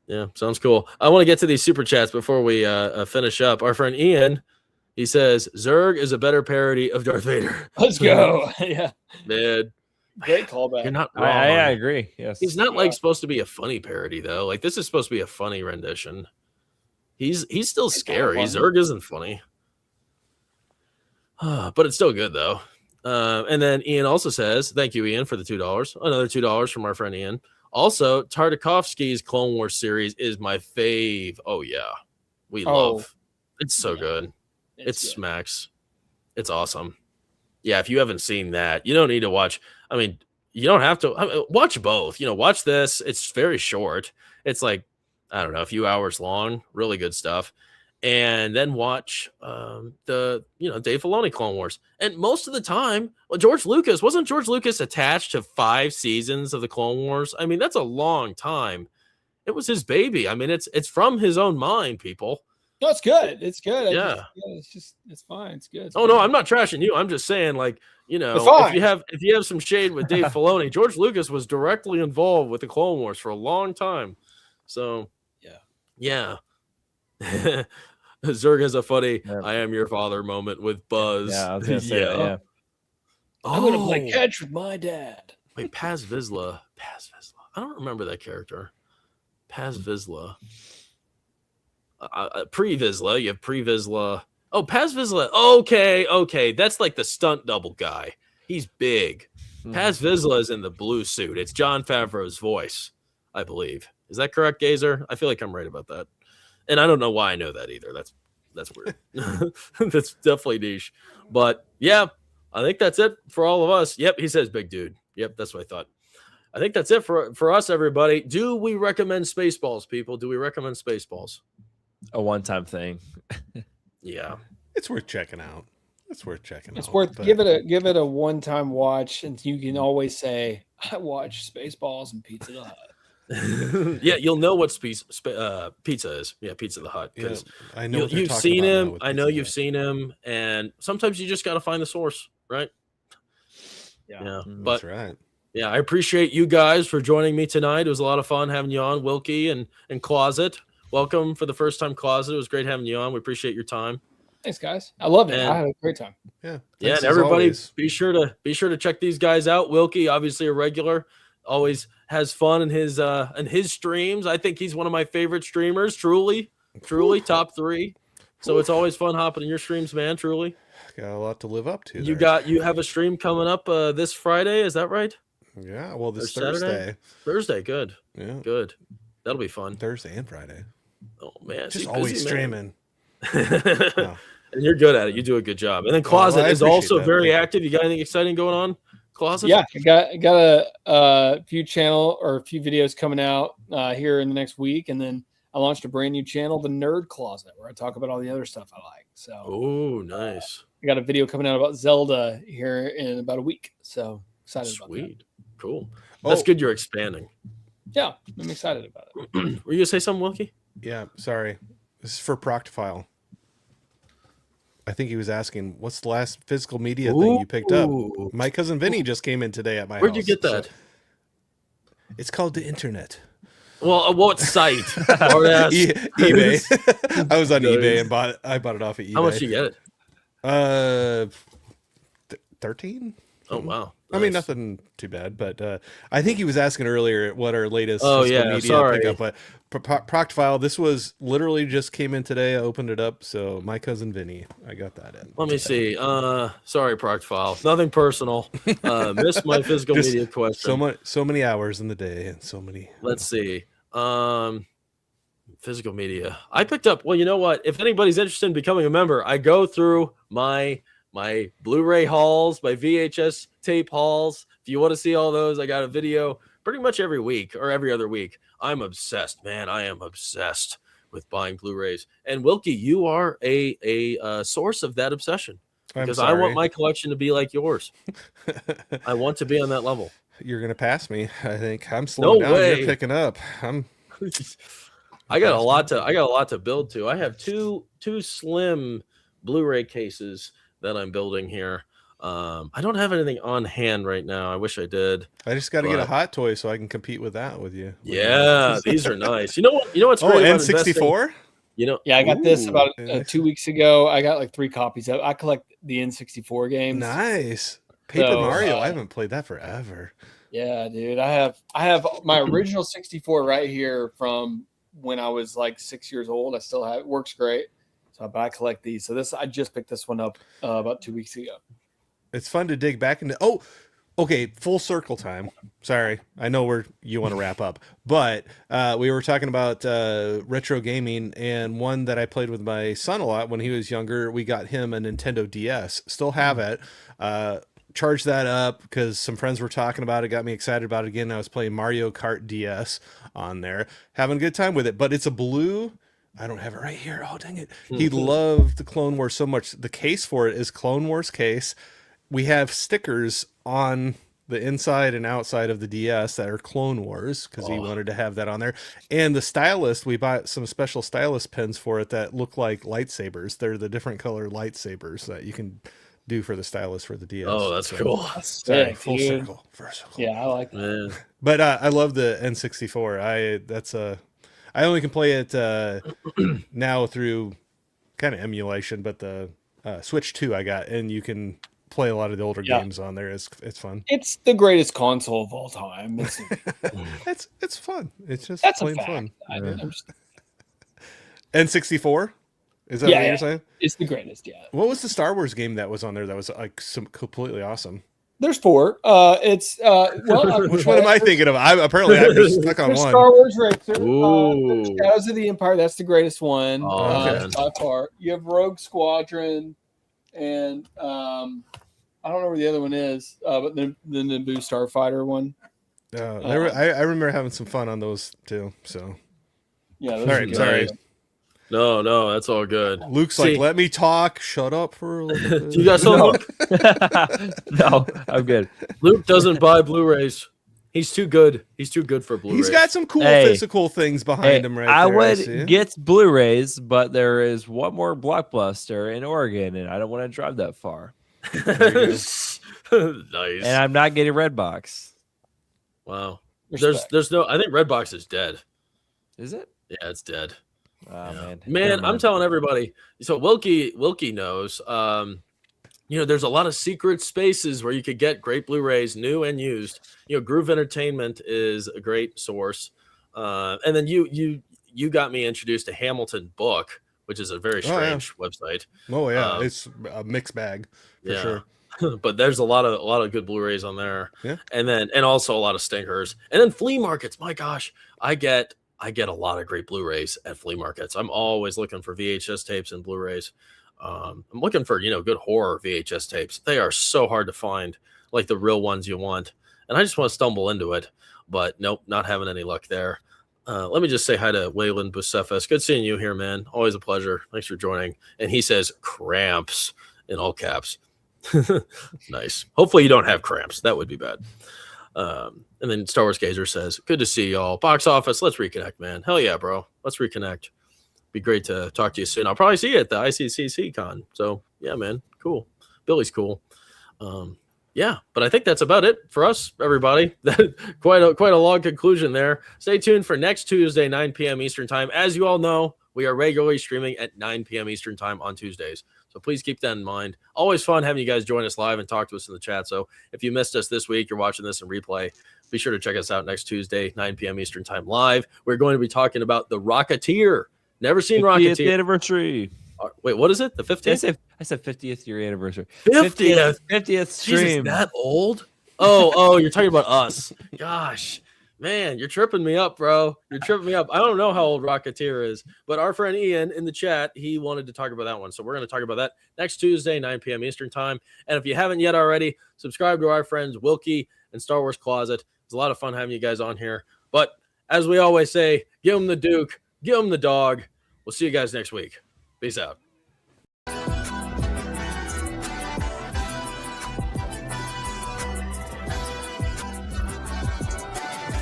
yeah, sounds cool. I want to get to these super chats before we finish up. Our friend Ian, he says Zurg is a better parody of Darth Vader. Let's go. Yeah, man. Great callback. You're not wrong. I agree. Yes, he's not like supposed to be a funny parody though. Like this is supposed to be a funny rendition. He's still scary. Zurg isn't funny, but it's still good though. And then Ian also says, "Thank you, Ian, for the $2. Another $2 from our friend Ian." Also, Tartakovsky's Clone Wars series is my fave. Oh yeah, we love. It's so good. It smacks. It's awesome. Yeah, if you haven't seen that, you don't need to watch. I mean, you don't have to watch both. Watch this. It's very short. It's like, I don't know, a few hours long. Really good stuff. And then watch the Dave Filoni Clone Wars. And most of the time, George Lucas attached to 5 seasons of the Clone Wars? I mean, that's a long time. It was his baby. I mean, it's from his own mind, people. No, it's good. It's good. Yeah. It's fine. It's good. It's fine. No, I'm not trashing you. I'm just saying, like, if you have some shade with Dave Filoni, George Lucas was directly involved with the Clone Wars for a long time. So yeah. Zurg has a funny "I am your father" moment with Buzz. Yeah, I was gonna say that, yeah. I'm gonna play catch with my dad. Wait, Paz Vizsla. I don't remember that character. Paz Vizsla. Pre-Vizsla. You have Pre-Vizsla. Oh, Paz Vizsla. Okay. That's like the stunt double guy. He's big. Paz Vizsla is in the blue suit. It's Jon Favreau's voice, I believe. Is that correct, Gazer? I feel like I'm right about that. And I don't know why I know that either. That's weird. That's definitely niche. But yeah, I think that's it for all of us. Yep, he says big dude. Yep, that's what I thought. I think that's it for us, everybody. Do we recommend Spaceballs, people? Do we recommend Spaceballs? A one-time thing. Yeah. It's worth checking out. It's worth give it a one-time watch, and you can always say, I watched Spaceballs and Pizza the Hut. Yeah, you'll know what pizza is. Yeah, Pizza the Hut, because I know you've seen him. I know you've seen him, and sometimes you just got to find the source, right? Yeah, but that's right. Yeah, I appreciate you guys for joining me tonight. It was a lot of fun having you on, Wilkie and Closet. Welcome for the first time, Closet. It was great having you on. We appreciate your time. Thanks, guys. I love it. I had a great time. Yeah. Yeah, and everybody be sure to check these guys out. Wilkie, obviously a regular. always has fun in his streams. I think he's one of my favorite streamers. Truly top 3. So it's always fun hopping in your streams, man. Truly, got a lot to live up to. You have a stream coming up this Friday. Is that right? Yeah. Well, this Thursday. Good. Yeah. Good. That'll be fun. Thursday and Friday. Oh man, just always streaming. No. And you're good at it. You do a good job. And then Closet is also very active. You got anything exciting going on, Closet? Yeah, I got a few videos coming out here in the next week, and then I launched a brand new channel, The Nerd Closet, where I talk about all the other stuff I like. So, oh, nice. I got a video coming out about Zelda here in about a week. So excited about that. Sweet, cool. That's good. You're expanding. Yeah, I'm excited about it. Were you gonna say something, Wilkie? Yeah, sorry. This is for Proctofile. I think he was asking, what's the last physical media thing you picked up? My cousin Vinny just came in today at my house. Where'd you get that? So it's called the internet. Well, what site? eBay. I was on eBay and I bought it off of eBay. How much did you get it? 13. Oh wow! Nice. I mean, nothing too bad, but I think he was asking earlier what our latest media pickup. But Proctofile, this was literally just came in today. I opened it up, so my cousin Vinny, I got that in. Let me see. Sorry, Proctofile. Nothing personal. Missed my physical media question. So many hours in the day, and so many. Let's see. Physical media. I picked up. Well, you know what? If anybody's interested in becoming a member, I go through my Blu-ray hauls, my VHS tape hauls. If you want to see all those, I got a video pretty much every week or every other week. I'm obsessed, man. I am obsessed with buying Blu-rays. And Wilkie, you are a source of that obsession because I want my collection to be like yours. I want to be on that level. You're gonna pass me. I think I'm slowing down. Way. You're picking up. I got a lot to build to. I have two slim Blu-ray cases that I'm building here. I don't have anything on hand right now. I wish I did. I just got to get a hot toy so I can compete with that with you. Yeah, these are nice. You know what's great about N64? Yeah, I got this about 2 weeks ago. I got like 3 copies of. I collect the N64 games. Nice. Paper Mario. I haven't played that forever. Yeah, dude. I have my original 64 right here from when I was like 6 years old. I still have it. Works great. So I collect these. So I just picked this one up about 2 weeks ago. It's fun to dig back into. Oh, okay. Full circle time. Sorry. I know you want to wrap up, but we were talking about retro gaming, and one that I played with my son a lot when he was younger. We got him a Nintendo DS. Still have it. Charged that up because some friends were talking about it. Got me excited about it again. I was playing Mario Kart DS on there. Having a good time with it. But it's a blue... I don't have it right here. Oh, dang it. He loved the Clone Wars so much. The case for it is Clone Wars case. We have stickers on the inside and outside of the DS that are Clone Wars because he wanted to have that on there. And the stylus, we bought some special stylus pens for it that look like lightsabers. They're the different color lightsabers that you can do for the stylus for the DS. Oh, that's cool. Sorry, full circle. Yeah, I like that. Man. But I love the N64. I only can play it now through kind of emulation, but the Switch 2 I got, and you can play a lot of the older games on there. It's fun. It's the greatest console of all time. It's fun. It's just plain fun. N64? Is that what you're saying? It's the greatest, yeah. What was the Star Wars game that was on there that was like completely awesome? There's 4. It's which one am I thinking of? I'm just stuck on one. Star Wars Racer. Shadows of the Empire. That's the greatest one by far. You have Rogue Squadron, and I don't know where the other one is, but the Naboo Starfighter one. I remember having some fun on those too. So yeah. All right, sorry. No, that's all good. Luke's like, let me talk. Shut up for a little bit. Do you guys know Luke? No, I'm good. Luke doesn't buy Blu-rays. He's too good. He's too good for Blu-rays. He's got some cool physical things behind him right there. I would get Blu-rays, but there is one more Blockbuster in Oregon, and I don't want to drive that far. Nice. And I'm not getting Redbox. Wow. There's no. I think Redbox is dead. Is it? Yeah, it's dead. Oh, man, I'm telling everybody. So Wilkie knows. there's a lot of secret spaces where you could get great Blu-rays, new and used. Groove Entertainment is a great source. And then you got me introduced to Hamilton Book, which is a very strange website. Oh yeah, it's a mixed bag for sure. But there's a lot of good Blu-rays on there. Yeah. And also a lot of stinkers. And then flea markets. My gosh, I get a lot of great Blu-rays at flea markets. I'm always looking for VHS tapes and Blu-rays. I'm looking for, good horror VHS tapes. They are so hard to find, like the real ones you want. And I just want to stumble into it, but nope, not having any luck there. Let me just say hi to Waylon Bucefas. Good seeing you here, man. Always a pleasure. Thanks for joining. And he says cramps in all caps. Nice. Hopefully you don't have cramps. That would be bad. And then Star Wars Gazer says, good to see y'all. Box office, let's reconnect, man. Hell yeah, bro. Let's reconnect. Be great to talk to you soon. I'll probably see you at the ICCC con. So yeah, man. Cool. Billy's cool. Yeah, but I think that's about it for us, everybody. quite a long conclusion there. Stay tuned for next Tuesday, 9 p.m. Eastern time. As you all know, we are regularly streaming at 9 p.m. Eastern time on Tuesdays. So please keep that in mind. Always fun having you guys join us live and talk to us in the chat. So if you missed us this week, you're watching this in replay, be sure to check us out next Tuesday, 9 p.m. Eastern time live. We're going to be talking about The Rocketeer. Never seen Rocketeer. 50th anniversary. Wait, what is it? The 50th? I said 50th year anniversary. 50th stream. Jesus, that old? Oh, you're talking about us. Gosh, man, you're tripping me up, bro. You're tripping me up. I don't know how old Rocketeer is, but our friend Ian in the chat, he wanted to talk about that one. So we're going to talk about that next Tuesday, 9 p.m. Eastern time. And if you haven't yet already, subscribe to our friends Wilkie and Star Wars Closet. It's a lot of fun having you guys on here. But as we always say, give them the Duke, give them the dog. We'll see you guys next week. Peace out.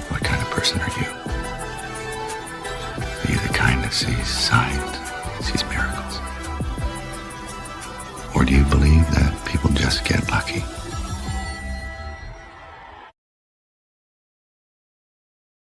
What kind of person are you? Are you the kind that sees signs, sees miracles? Or do you believe that people just get lucky?